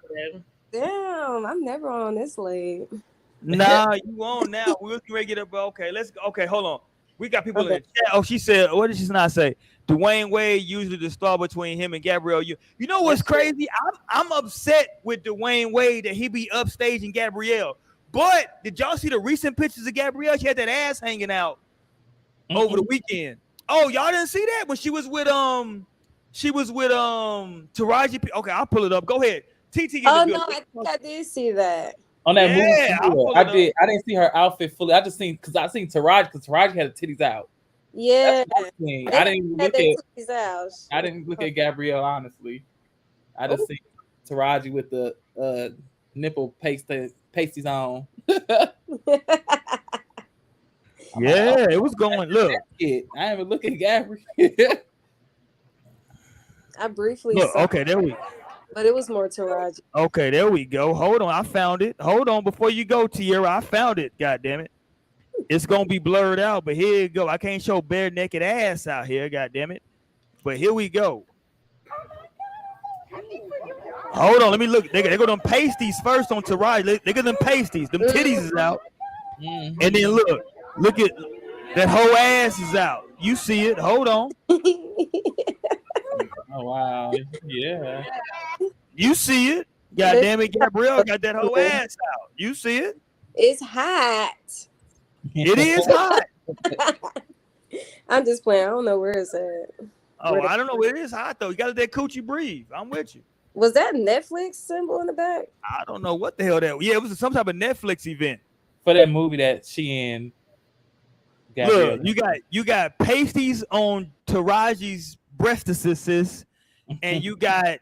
Damn, I'm never on this late. Nah, you on now. We're ready to get up. Okay, let's go. Okay, hold on. We got people in the chat. Oh, she said, what did she not say? Dwayne Wade usually the star between him and Gabrielle. You know what's crazy? I'm upset with Dwayne Wade that he be upstaging Gabrielle. But did y'all see the recent pictures of Gabrielle? She had that ass hanging out over the weekend. Oh, y'all didn't see that when she was with Taraji. Okay, I'll pull it up. Go ahead. TT. Oh no, I think I did see that. On that movie, I did. I didn't see her outfit fully. I just seen because I seen Taraji because Taraji had the titties out. Yeah, I didn't look at. I didn't look at Gabrielle honestly. I just seen Taraji with the nipple pasties on. Yeah, it was going. Look, I haven't looked at Gabrielle. I briefly look. saw Okay, there we. But it was more Taraji. Okay, there we go. Hold on, I found it. Hold on, before you go, Tierra, I found it. God damn it, it's gonna be blurred out, but here you go. I can't show bare naked ass out here. God damn it, but here we go. Hold on, let me look. They go them pasties first on Taraji. They got them pasties. Them titties is out, and then look at that whole ass is out. You see it? Hold on. Oh wow, yeah. You see it? God damn it, Gabrielle got that whole ass out. You see it? It's hot. It is hot. I'm just playing. I don't know where it's at. Oh, I don't know. It is hot though. You got to let that coochie breathe. I'm with you. Was that Netflix symbol in the back? I don't know what the hell that. Yeah, it was some type of Netflix event for that movie that she in. Gabrielle. Look, you got pasties on Taraji's breastises, and you got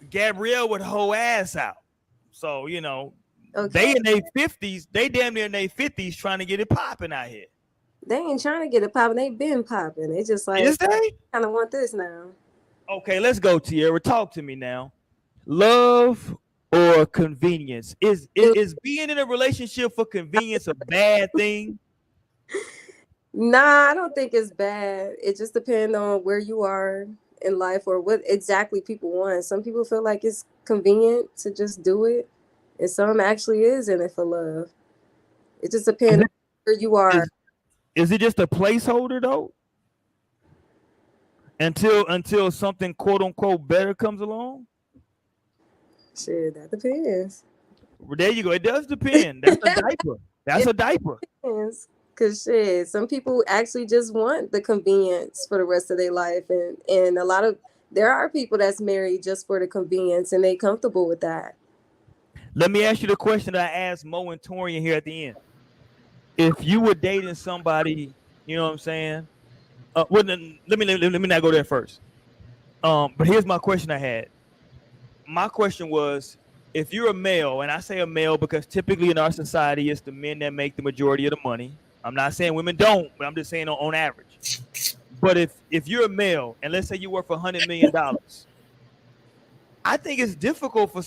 Gabrielle with her whole ass out. So they in their 50s. They damn near in their 50s trying to get it popping out here. They ain't trying to get it popping. They been popping. They just like kind of want this now. Okay, let's go, Tierra. Talk to me now. Love or convenience? Is being in a relationship for convenience a bad thing? Nah, I don't think it's bad. It just depends on where you are in life or what exactly people want. Some people feel like it's convenient to just do it, and some actually is in it for love. It just depends on where you are. Is it just a placeholder though? Until something quote unquote better comes along? Shit, that depends. There you go. It does depend. That's a diaper. That's a diaper. Depends. Cause shit, some people actually just want the convenience for the rest of their life, and there are people that's married just for the convenience, and they comfortable with that. Let me ask you the question that I asked Mo and Torian here at the end. If you were dating somebody, you know what I'm saying? Well, then, let me not go there first. But here's my question I had. My question was, if you're a male, and I say a male because typically in our society it's the men that make the majority of the money. I'm not saying women don't, but I'm just saying on average. But if you're a male, and let's say you work for $100 million, I think it's difficult for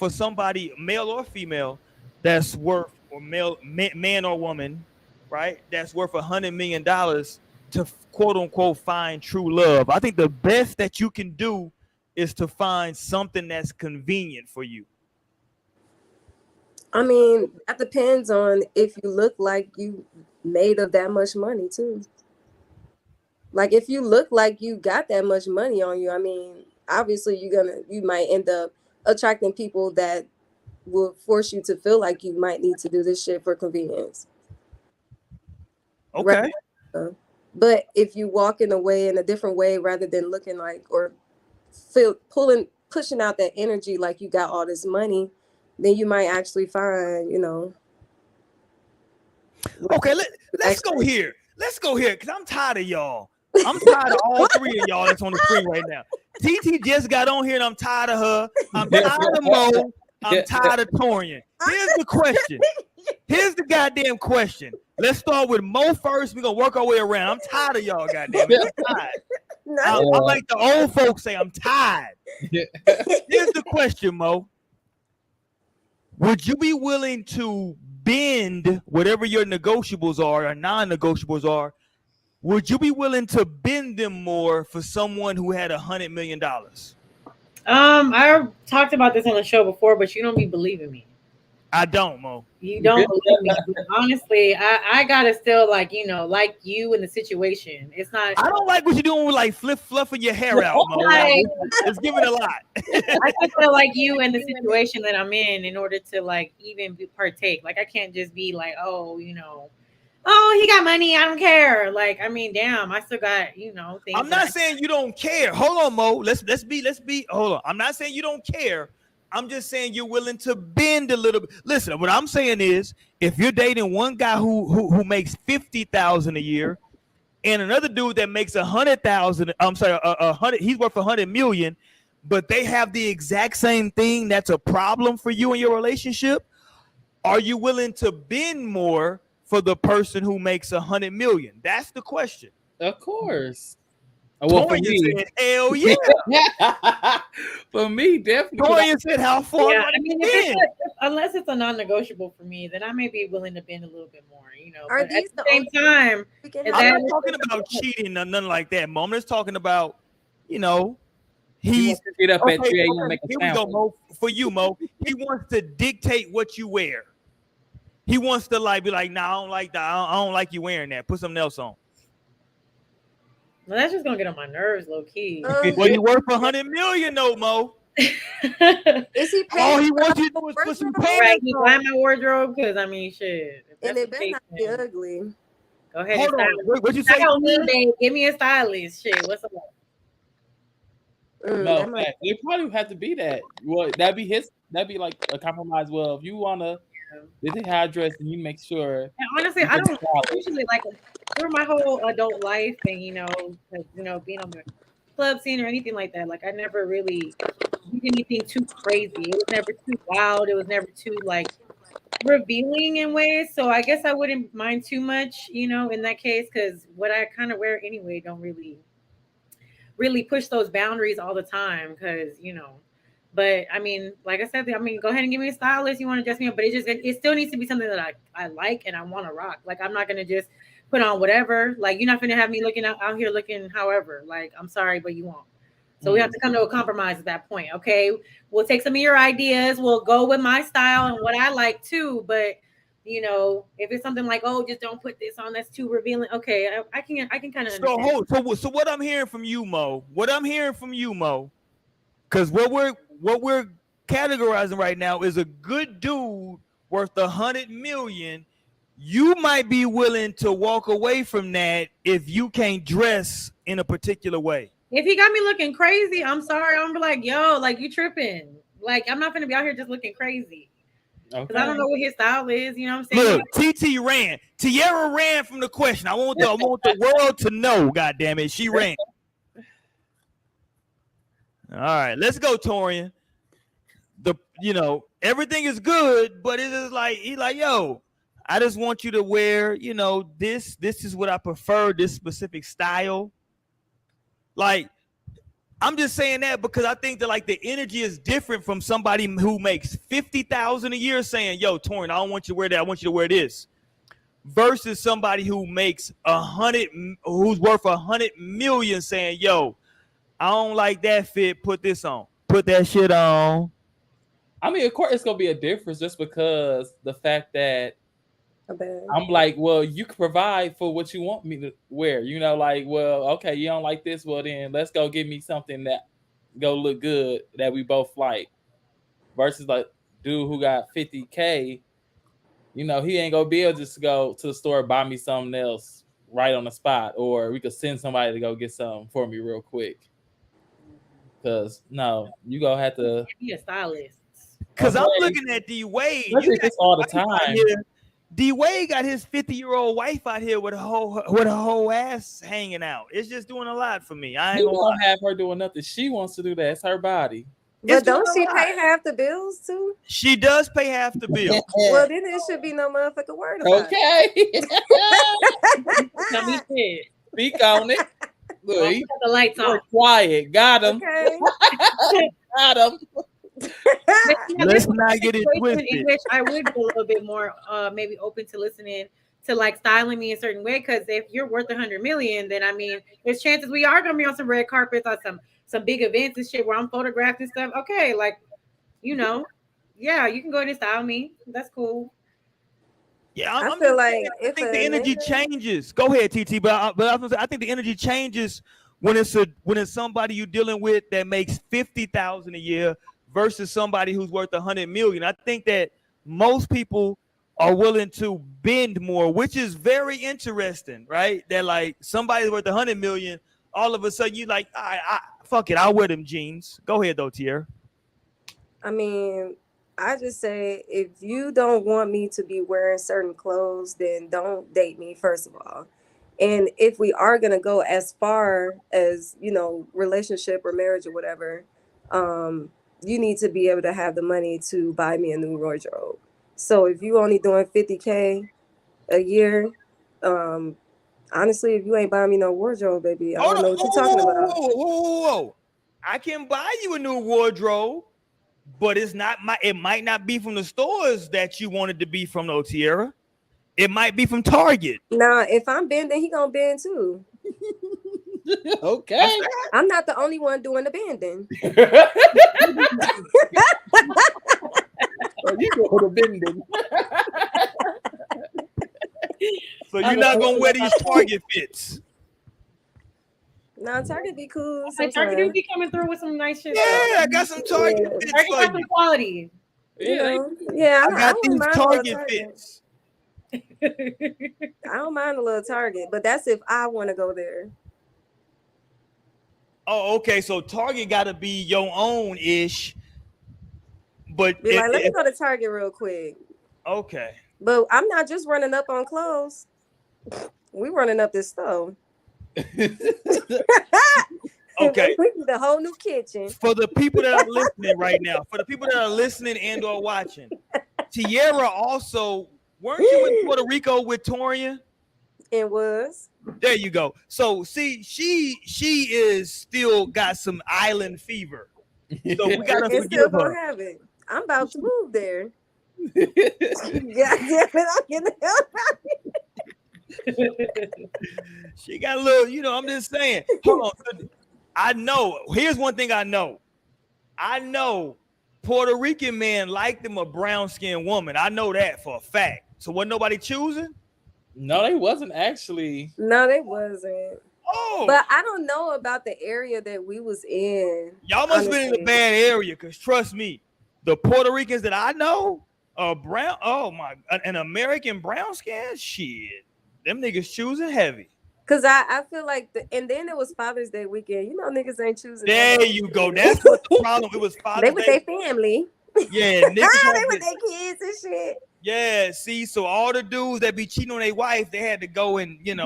somebody, male or female, that's worth, or man or woman, right? That's worth $100 million to quote unquote find true love. I think the best that you can do is to find something that's convenient for you. I mean, that depends on if you look like you made of that much money too. Like if you look like you got that much money on you, I mean, obviously you might end up attracting people that will force you to feel like you might need to do this shit for convenience. Okay. Right? But if you walk in a different way rather than looking like or pushing out that energy like you got all this money, then you might actually find, Okay, let's go here. Let's go here, because I'm tired of y'all. I'm tired of all three of y'all that's on the screen right now. TT just got on here and I'm tired of her. I'm tired of Mo. I'm tired of Torian. Here's the question. Here's the goddamn question. Let's start with Mo first. We're going to work our way around. I'm tired of y'all, goddamn it. I'm tired. I like the old folks say, I'm tired. Here's the question, Mo. Would you be willing to bend whatever your negotiables are or non-negotiables are? Would you be willing to bend them more for someone who had $100 million? I talked about this on the show before, but you don't be believing me. I don't, Mo. You don't believe me. Honestly, I gotta still like you in the situation. It's not. I don't like what you're doing with like fluffing your hair out, Mo. Like, it's giving a lot. I just feel like you in the situation that I'm in order to like even partake. Like I can't just be like, oh, he got money, I don't care. Like, I mean, damn, I still got, things. I'm not saying you don't care. Hold on, Mo. Let's be. Hold on. I'm not saying you don't care. I'm just saying you're willing to bend a little bit. Listen, what I'm saying is, if you're dating one guy who makes $50,000 a year, and another dude that makes $100,000, I'm sorry, he's worth $100 million, but they have the exact same thing that's a problem for you in your relationship. Are you willing to bend more for the person who makes $100 million? That's the question. Of course. Well, for me, said, hell yeah. For me, definitely. Torian said, how far? Yeah, I mean, unless it's a non-negotiable for me, then I may be willing to bend a little bit more. Are but these at the same time, I'm not talking about cheating or nothing like that, Mo. I'm just talking about, he's get up at 3 a.m. Make a here we go, Mo. For you, Mo, he wants to dictate what you wear. He wants to be like, nah, I don't like that. I don't like you wearing that. Put something else on. Well, that's just gonna get on my nerves, low key. Well, you worth $100 million, though, Mo. Is he paying? All he wants you to do is put some pants right, you buy my wardrobe because I mean, shit. And it better not be ugly. Go ahead. Hold on. What you say? Babe. Give me a stylist. Shit, what's up? No, it probably have to be that. Well, that'd be like a compromise. Well, if you wanna, this is how I dress, and you make sure. And honestly, I don't usually like through my whole adult life and being on the club scene or anything like that. Like I never really did anything too crazy. It was never too wild. It was never too like revealing in ways. So I guess I wouldn't mind too much, in that case, because what I kind of wear anyway don't really push those boundaries all the time. Because but I mean, like I said, go ahead and give me a stylist. You want to dress me up, but it still needs to be something that I like and I want to rock. Like I'm not gonna just put on whatever. Like you're not gonna have me looking out here looking however. Like I'm sorry, but you won't. So we have to come to a compromise at that point. Okay, we'll take some of your ideas. We'll go with my style and what I like too. But if it's something like, oh, just don't put this on, that's too revealing. Okay, I can kind of understand. So what I'm hearing from you, Mo. Because what we're categorizing right now is a good dude worth $100 million you might be willing to walk away from that if you can't dress in a particular way. If he got me looking crazy, I'm sorry. I'm gonna be like, yo, like you tripping. Like I'm not gonna be out here just looking crazy. Because I don't know what his style is, you know what I'm saying? Look, TT ran. Tierra ran from the question. I want the world to know, God damn it. She ran. All right, let's go, Torian. Everything is good, but it is like he's like, yo, I just want you to wear, this is what I prefer, this specific style. Like, I'm just saying that because I think that like the energy is different from somebody who makes $50,000 a year saying, yo, Torian, I don't want you to wear that, I want you to wear this. Versus somebody who makes who's worth 100 million saying, yo, I don't like that fit, put this on. Put that shit on. I mean, of course, it's gonna be a difference just because the fact that Okay. I'm like, well, you can provide for what you want me to wear. Like, well, okay, you don't like this, well then let's go give me something that go look good that we both like. Versus like dude who got 50K, he ain't gonna be able just to go to the store and buy me something else right on the spot, or we could send somebody to go get something for me real quick. Cause no, you gonna have to be a stylist. Cause I'm looking at D Wade. You got this all the time. D Wade got his 50-year-old wife out here with a whole ass hanging out. It's just doing a lot for me. I ain't gonna have her doing nothing. She wants to do that. It's her body. But don't she pay half the bills too? She does pay half the bill. Well, then it should be no motherfucking word about it. Speak on it. Look, the lights on. Quiet. Got him. Okay. Got him. Let's not get it twisted. In which I would be a little bit more maybe open to listening to like styling me a certain way, because if you're worth 100 million, then I mean there's chances we are gonna be on some red carpets or some big events and shit where I'm photographed and stuff. Okay, like yeah, you can go ahead and style me. That's cool. Yeah, I feel like I think the energy changes. Go ahead, TT, but I think the energy changes when it's somebody you're dealing with that makes $50,000 a year versus somebody who's worth 100 million. I think that most people are willing to bend more, which is very interesting, right? That like somebody's worth 100 million, all of a sudden you like, fuck it, I'll wear them jeans. Go ahead though, Tierra. I mean, I just say if you don't want me to be wearing certain clothes, then don't date me, first of all. And if we are gonna go as far as, relationship or marriage or whatever, you need to be able to have the money to buy me a new wardrobe. So if you only doing 50K a year, honestly, if you ain't buying me no wardrobe, baby, I don't know what you're talking about. Whoa. I can buy you a new wardrobe, but it might not be from the stores that you wanted to be from, no, Tierra. It might be from Target. Nah, if I'm bending, he gonna bend too. Okay. I'm not the only one doing the bending. You go to bending. So you're not gonna wear these Target fits. No, Target be cool. Target do be coming through with some nice shit. Yeah, I got some Target fits. Target got some quality. Yeah, I got these Target fits. I don't mind a little Target, but that's if I want to go there. Oh, okay. So Target got to be your own ish. But be like, let me go to Target real quick. Okay. But I'm not just running up on clothes. We running up this stove. Okay. The whole new kitchen. For the people that are listening right now, for the people that are listening and or watching, Tierra also, weren't you in Puerto Rico with Torian? It was. There you go. So see, she is still got some island fever. So we gotta forgive her. Have it. I'm about to move there. God damn it, I'm getting the hell out of here. She got a little, I'm just saying. Hold on. I know. Here's one thing I know. I know Puerto Rican men like them a brown-skinned woman. I know that for a fact. So wasn't nobody choosing? No, they wasn't actually. No, they wasn't. Oh, but I don't know about the area that we was in. Y'all must have been in a bad area, because trust me, the Puerto Ricans that I know A brown, oh my, an American brown skin, shit. Them niggas choosing heavy. Cause I feel like and then it was Father's Day weekend. You know, niggas ain't choosing. There you go. That's what the problem. It was They Father's with Day. their family. Yeah, niggas. They with their kids and shit. Yeah, see, so all the dudes that be cheating on their wife, they had to go and get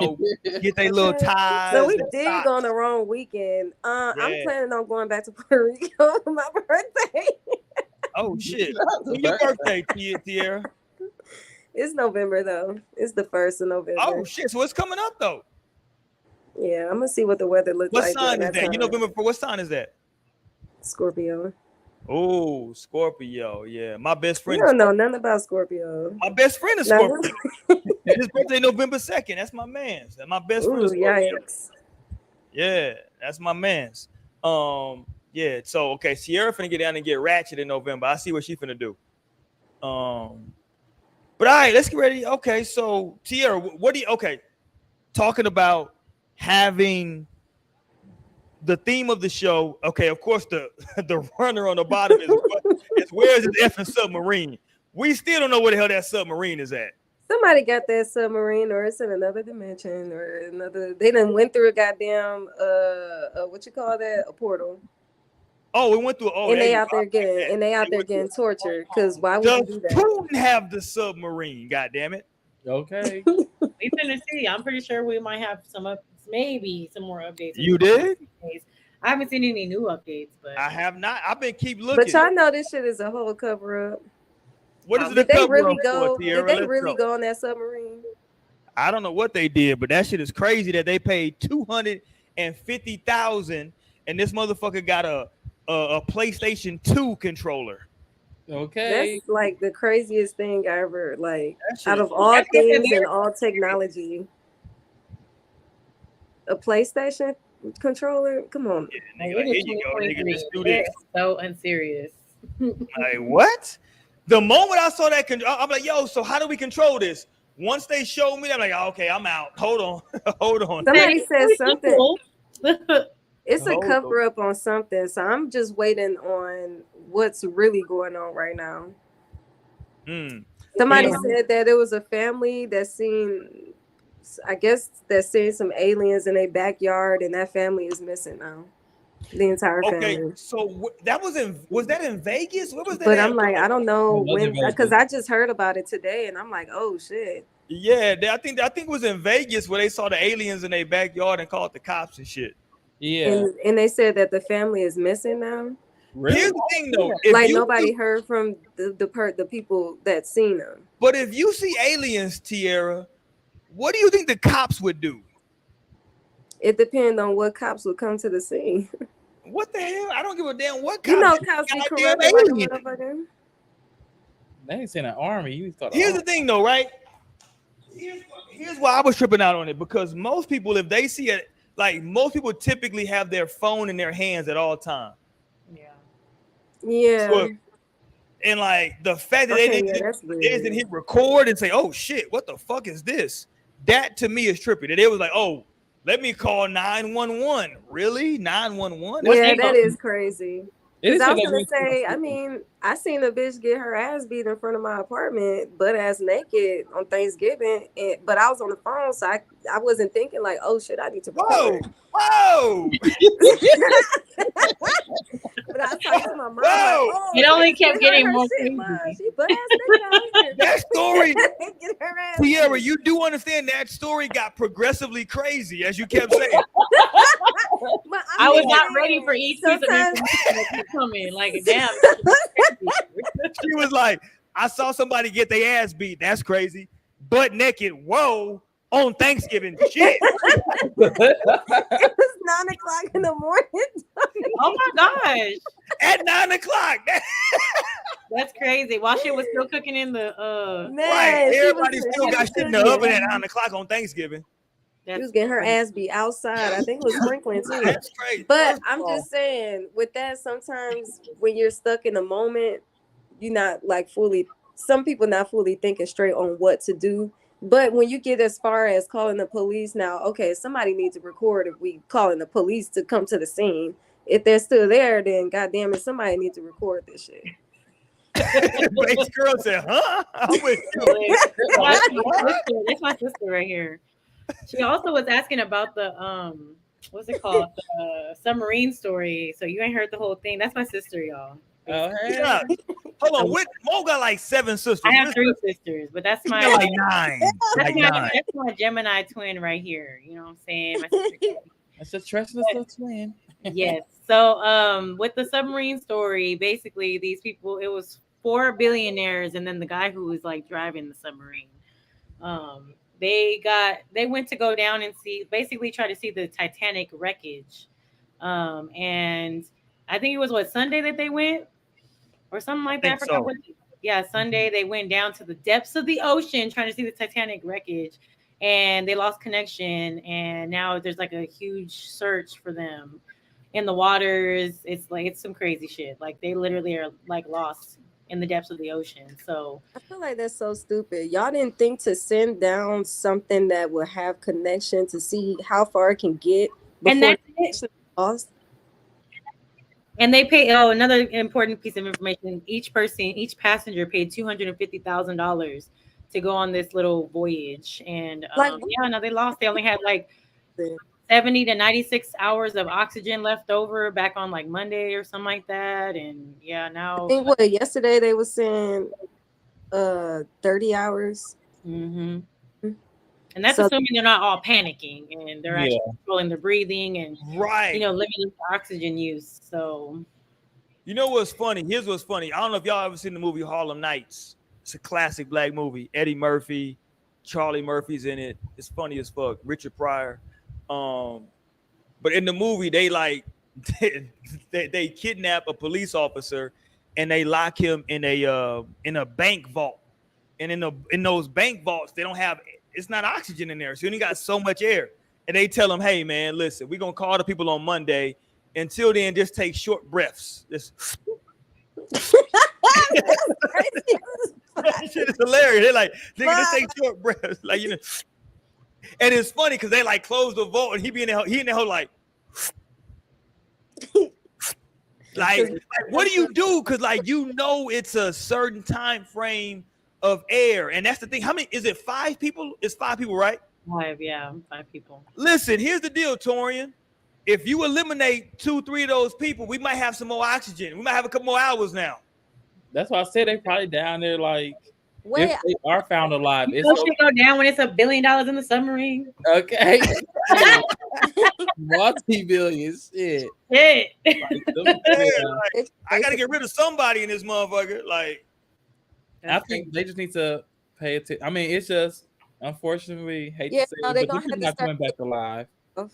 their little ties. So we and did socks. go on the wrong weekend. I'm Yeah. planning on going back to Puerto Rico for my birthday. Oh shit! When your birthday, Tierra? It's November though. It's the 1st of November. Oh shit! So it's coming up though. Yeah, I'm gonna see what the weather looks What like. sign is that? Time. You November for what sign is that? Scorpio. Oh, Scorpio. Yeah, my best friend. You don't know nothing about Scorpio. My best friend is Scorpio. His birthday November 2nd. That's my man's. That's my best friend. Ooh, Is Scorpio. yikes. Yeah, that's my man's. Yeah. So okay, Sierra finna get down and get ratchet in November. I see what she finna do. But all right, let's get ready. Okay, so Tierra, what do you? Okay, talking about having the theme of the show. Okay, of course the runner on the bottom is where is this effing submarine? We still don't know where the hell that submarine is at. Somebody got that submarine, or it's in another dimension, or another. They done went through a goddamn what you call that? A portal. Oh, we went through. Oh, and they out there getting tortured. Because why would you do that? Putin have the submarine? God damn it! Okay. We finna see. I'm pretty sure we might have maybe some more updates. You did? I haven't seen any new updates, but I have not. I've been keep looking. But y'all know this shit is a whole cover up. What is it? Did they really go? Did they really go on that submarine? I don't know what they did, but that shit is crazy that they paid $250,000 and this motherfucker got a PlayStation 2 controller. Okay. That's like the craziest thing I ever like out of all things and all technology. A PlayStation controller? Come on. Yeah, nigga, like, here you go, nigga. Just do this. So unserious. Like what? The moment I saw that, I'm like, yo, so how do we control this? Once they showed me, I'm like, oh, okay, I'm out. Hold on. Hold on. Somebody said something. It's a cover up on something. So I'm just waiting on what's really going on right now. Somebody said that it was a family that seen, I guess, that seen some aliens in their backyard, and that family is missing now. The entire family. Okay, so was that in Vegas? What was that? But I'm like, I don't know when, because I just heard about it today, and I'm like, oh shit. Yeah, I think it was in Vegas where they saw the aliens in their backyard and called the cops and shit. Yeah, and they said that the family is missing now. Really? Here's the thing, though. Like nobody heard from the people that seen them. But if you see aliens, Tierra, what do you think the cops would do? It depends on what cops would come to the scene. What the hell? I don't give a damn what cops. You know, cops be corrupt like a motherfucker. They ain't seen an army. Here's the thing, though, right? Here's why I was tripping out on it, because most people, if they see it, like most people typically have their phone in their hands at all times. Yeah. So, and like the fact that they didn't hit record and say, "Oh shit, what the fuck is this?" That to me is trippy. That it was like, "Oh, let me call 911." Really, 911? Yeah, that is crazy. Because I was gonna say, I mean, I seen a bitch get her ass beat in front of my apartment, butt ass naked on Thanksgiving, but I was on the phone, so I wasn't thinking like, oh shit, I need to record. Whoa! But I talked to my mom. Like, oh, it only kept getting more crazy. She butt ass naked out here. That story, Tierra, you do understand that story got progressively crazy as you kept saying. I was not ready for each piece of information that kept coming. Like, damn. She was like, I saw somebody get their ass beat. That's crazy. Butt naked. Whoa. On Thanksgiving. Shit. It was 9:00 in the morning. Oh my gosh. At 9:00. That's crazy. While shit was still cooking in the Man, right. Everybody still got shit in the oven at 9:00 on Thanksgiving. She was getting her ass beat outside. I think it was sprinkling too. That's crazy. But I'm just saying, with that, sometimes when you're stuck in a moment, you're not like some people not fully thinking straight on what to do. But when you get as far as calling the police now, okay, somebody needs to record if we calling the police to come to the scene. If they're still there, then goddamn it, somebody needs to record this shit. Bates girl said, "Huh?" I'm with you. That's my sister right here. She also was asking about the what's it called? The submarine story. So you ain't heard the whole thing. That's my sister, y'all. Oh, hey. Yeah. Hold on, Mo got like 7 sisters. I have 3 sisters, but that's You my got like 9. Like 9. that's my Gemini twin right here. You know what I'm saying? My sister. That's a treacherous little twin. Yes. So with the submarine story, basically these people, it was 4 billionaires and then the guy who was like driving the submarine. They went to go down and basically try to see the Titanic wreckage. And I think it was Sunday that they went or something like that. So. Yeah, Sunday they went down to the depths of the ocean trying to see the Titanic wreckage, and they lost connection, and now there's like a huge search for them in the waters. It's some crazy shit. Like they literally are like lost in the depths of the ocean. So I feel like that's so stupid. Y'all didn't think to send down something that will have connection to see how far it can get before and that's it lost. And they pay. Oh, another important piece of information: each passenger paid $250,000 to go on this little voyage. And they lost. They only had like 70 to 96 hours of oxygen left over back on like Monday or something like that. And yeah, now I think yesterday they were saying 30 hours. Mm-hmm. And that's assuming they're not all panicking and they're actually controlling their breathing and limiting the oxygen use. So, you know what's funny? Here's what's funny. I don't know if y'all ever seen the movie Harlem Nights. It's a classic black movie. Eddie Murphy, Charlie Murphy's in it. It's funny as fuck. Richard Pryor. But in the movie, they they kidnap a police officer and they lock him in a bank vault. And in those bank vaults, they don't have. It's not oxygen in there. So you only got so much air. And they tell them, hey, man, listen, we're going to call the people on Monday. Until then, just take short breaths. That shit is hilarious. They're like, nigga, just take short breaths. Like, you know. And it's funny because they like close the vault and he in the whole like what do you do? Because like it's a certain time frame of air, and that's the thing. How many is it? 5 people? It's 5 people, right? 5 people. Listen, here's the deal, Torian. If you eliminate 2-3 of those people, we might have some more oxygen. We might have a couple more hours now. That's why I said they probably down there like if they are found alive. It's should go down when it's $1 billion in the submarine. Okay. Multi-billion shit. Shit. I gotta get rid of somebody in this motherfucker. Like, I think they just need to pay attention. I mean, it's just unfortunately hate to say it, but this is not coming back alive. Look.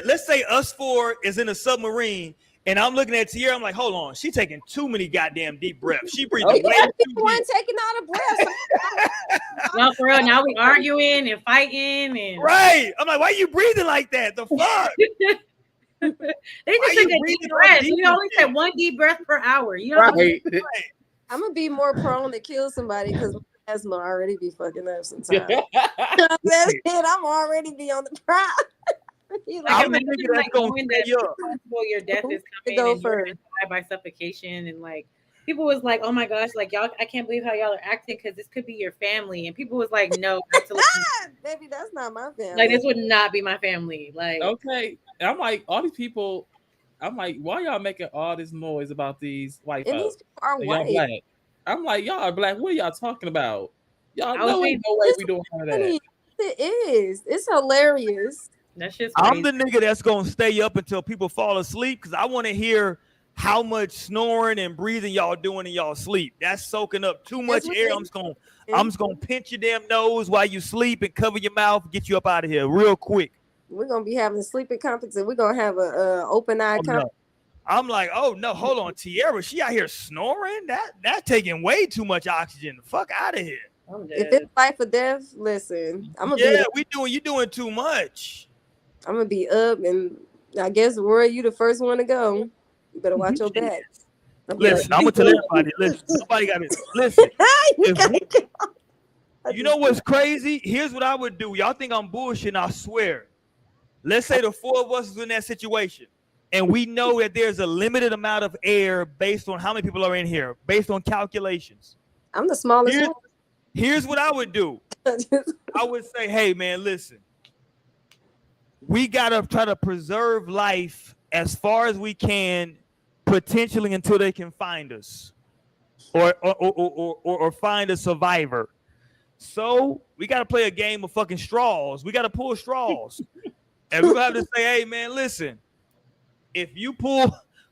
Let's say us 4 is in a submarine, and I'm looking at Tierra. I'm like, hold on, she taking too many goddamn deep breaths. She breathing way too deep. Taking all the breaths. No, for real. Now we arguing and fighting and right. I'm like, why are you breathing like that? The fuck. They just took a deep breath. You only take 1 deep breath per hour. You know, right. I'm gonna be more prone to kill somebody because my asthma already be fucking up sometimes. That's it. I'm already be on the prowl. I'm the nigga that's gonna stay up. Your death is coming go and you're gonna die by suffocation, and like people was like, oh my gosh, like y'all, I can't believe how y'all are acting because this could be your family, and people was like, no, absolutely, baby, that's not my family. like this would not be my family. Like, okay, I'm like all these people. I'm like, why y'all making all this noise about these white and folks? these people are white. Black. I'm like, y'all are black. What are y'all talking about? Y'all know ain't no way we doing all that. It is. It's hilarious. That's just crazy. I'm the nigga that's gonna stay up until people fall asleep because I want to hear how much snoring and breathing y'all doing in y'all sleep. That's soaking up too much air. I'm just gonna pinch your damn nose while you sleep and cover your mouth, get you up out of here real quick. We're gonna be having a sleeping conference and we're gonna have a open eye conference. No. I'm like, oh no, hold on, Tierra, she out here snoring? That's taking way too much oxygen. The fuck out of here. If it's life or death, listen, I'm gonna you doing too much. I'm gonna be up, and I guess Roy, you the first one to go. You better watch your back. Listen, I'm gonna tell everybody. Listen, somebody got it. Listen, you know what's crazy? Here's what I would do. Y'all think I'm bullshitting? I swear. Let's say the 4 of us is in that situation. And we know that there's a limited amount of air based on how many people are in here, based on calculations. I'm the smallest Here's what I would do. one. I would say, hey, man, listen. We got to try to preserve life as far as we can, potentially until they can find us or find a survivor. So we got to play a game of fucking straws. We got to pull straws. And we're going to have to say, hey, man, listen. If you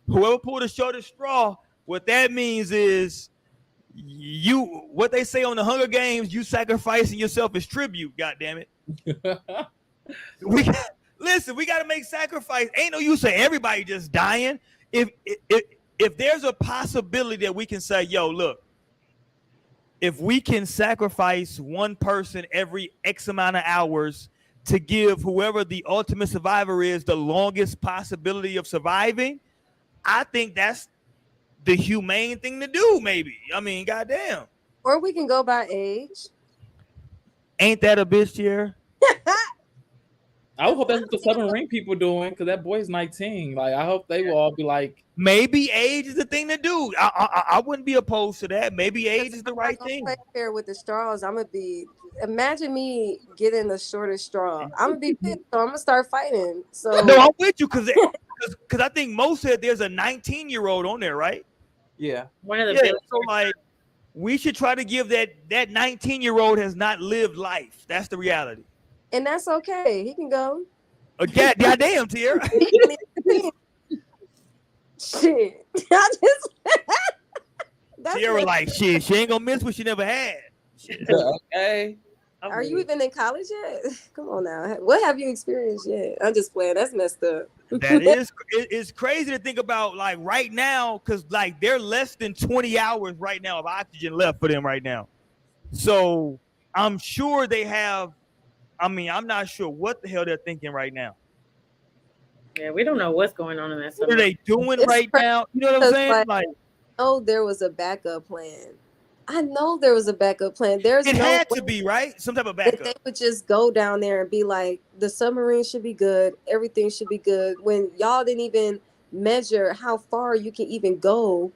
whoever pulled the shortest straw, what that means is what they say on the Hunger Games, you sacrificing yourself as tribute, goddammit. Listen, we got to make sacrifice. Ain't no use say everybody just dying. If there's a possibility that we can say, yo, look, if we can sacrifice one person every X amount of hours to give whoever the ultimate survivor is the longest possibility of surviving, I think that's the humane thing to do, maybe. I mean, goddamn. Or we can go by age. Ain't that a bitch here? I hope that's what the submarine people doing, because that boy's 19. Like, I hope they will all be like, maybe age is the thing to do. I wouldn't be opposed to that. Maybe age is the right thing. Play fair with the straws. I'm gonna be. Imagine me getting the shortest straw. I'm gonna be pissed, so I'm gonna start fighting. So no, I'm with you because I think most said there's a 19-year-old on there, right? yeah. One of the So like, we should try to give that 19-year-old has not lived life. That's the reality. and that's okay. He can go. Goddamn, Tier. Shit. I just. Tierra like shit. She ain't gonna miss what she never had. Shit. Okay. Are you even in college yet? Come on now. What have you experienced yet? I'm just playing. That's messed up. That is, it's crazy to think about, like, right now, because like they're less than 20 hours right now of oxygen left for them right now. So I'm sure they have. I mean, I'm not sure what the hell they're thinking right now. Yeah, we don't know what's going on in that. What are they doing right now? You know what I'm saying? Like, oh, there was a backup plan. I know there was a backup plan. There's it no had way to be, right? Some type of that backup. they would just go down there and be like, the submarine should be good, everything should be good, when y'all didn't even measure how far you can even go.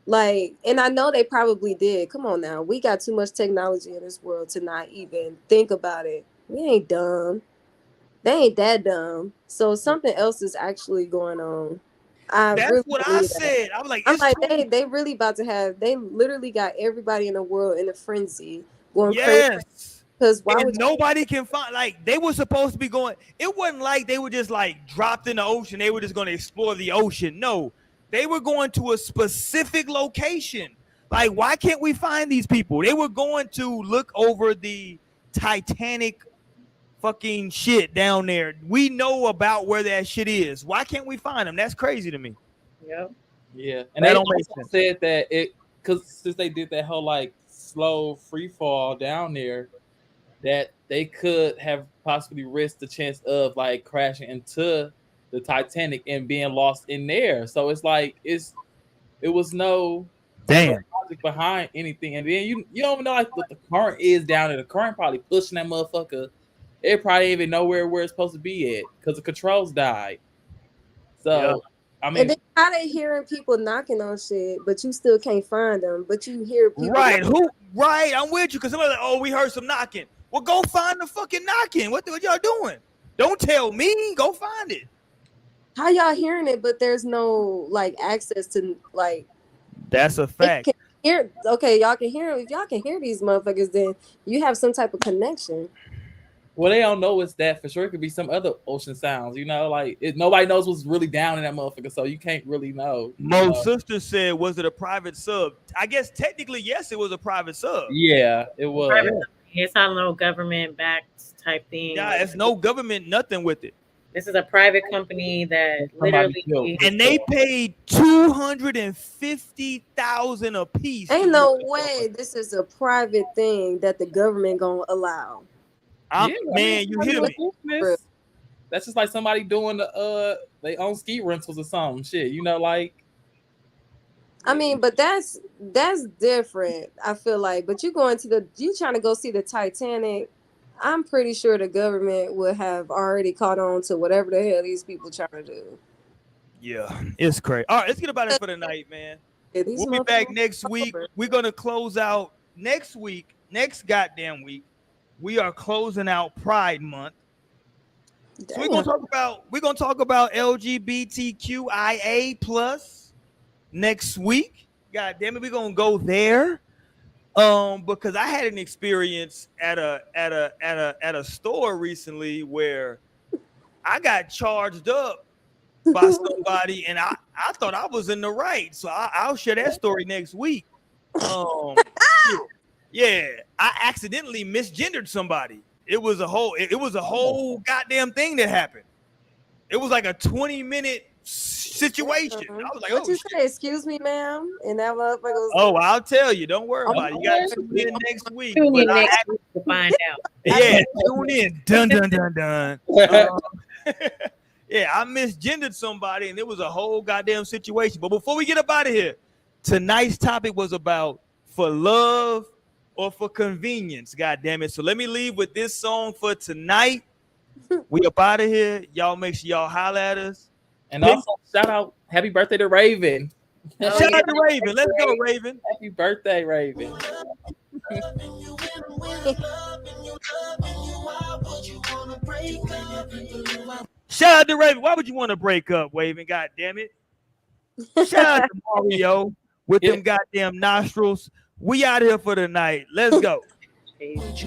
Like, and I know they probably did. Come on now. We got too much technology in this world to not even think about it. We ain't dumb. They ain't that dumb. So something else is actually going on. That's really what I believe that. said. I'm like, they really about to have. They literally got everybody in the world in a frenzy, going crazy. yes. Because why And would nobody can find, like, they were supposed to be going. It wasn't like they were just like dropped in the ocean. They were just going to explore the ocean. No, they were going to a specific location. Like, why can't we find these people? They were going to look over the Titanic fucking shit down there. We know about where that shit is. Why can't we find them? That's crazy to me. Yep. Yeah. And That they don't make also sense. said that because since they did that whole like slow free fall down there, that they could have possibly risked the chance of like crashing into the Titanic and being lost in there. So it's like it was no logic behind anything. And then you don't even know like what the current is down there. The current probably pushing that motherfucker. It probably even know where it's supposed to be at because the controls died. So I mean, and then how they hearing people knocking on shit, but you still can't find them. But you hear people. Right? Right? I'm with you because somebody's like, oh, we heard some knocking. Well, go find the fucking knocking. What y'all doing? Don't tell me. Go find it. How y'all hearing it? But there's no like access to like. That's a fact. Okay, y'all can hear. If y'all can hear these motherfuckers, then you have some type of connection. Well, they don't know it's that for sure. It could be some other ocean sounds, like nobody knows what's really down in that motherfucker, so you can't really know. Mo's sister said, was it a private sub? I guess technically, yes, it was a private sub. Yeah, it was. It's not no government-backed type thing. Yeah, it's no government, nothing with it. This is a private company that literally, and they paid $250,000 a piece. Ain't no way this is a private thing that the government gonna allow. Man, you hear me? That's just like somebody doing they own ski rentals or something. Shit, like. I mean, but that's different. I feel like, but you trying to go see the Titanic. I'm pretty sure the government would have already caught on to whatever the hell these people trying to do. Yeah, it's crazy. All right, let's get about it for the night, man. Yeah, these We'll be back motherfuckers next week. over. We're gonna close out next week, next goddamn week. We are closing out Pride Month. So we're Damn. gonna talk about LGBTQIA plus next week. God damn it, we're gonna go there. Because I had an experience at a store recently where I got charged up by somebody, and I thought I was in the right. So I'll share that story next week. Yeah, I accidentally misgendered somebody. It was a whole goddamn thing that happened. It was like a 20-minute situation. I was like, What oh you shit. say? Excuse me, ma'am. And that motherfucker was Oh, I'll tell you. Don't worry about it. You got to tune in next week. Tune in But next week to find out. yeah, tune in. Dun dun dun dun. Yeah, I misgendered somebody, and it was a whole goddamn situation. But before we get up out of here, tonight's topic was about for love or for convenience. God damn it! So let me leave with this song for tonight. We up out of here. Y'all make sure y'all holler at us. And also shout out, happy birthday to Raven. Shout out to Raven. Let's go, Raven. Happy birthday, Raven. Shout out to Raven. Why would you want to break up, Raven? God damn it. Shout out to Mario with them goddamn nostrils. We out here for the night. Let's go. Peace.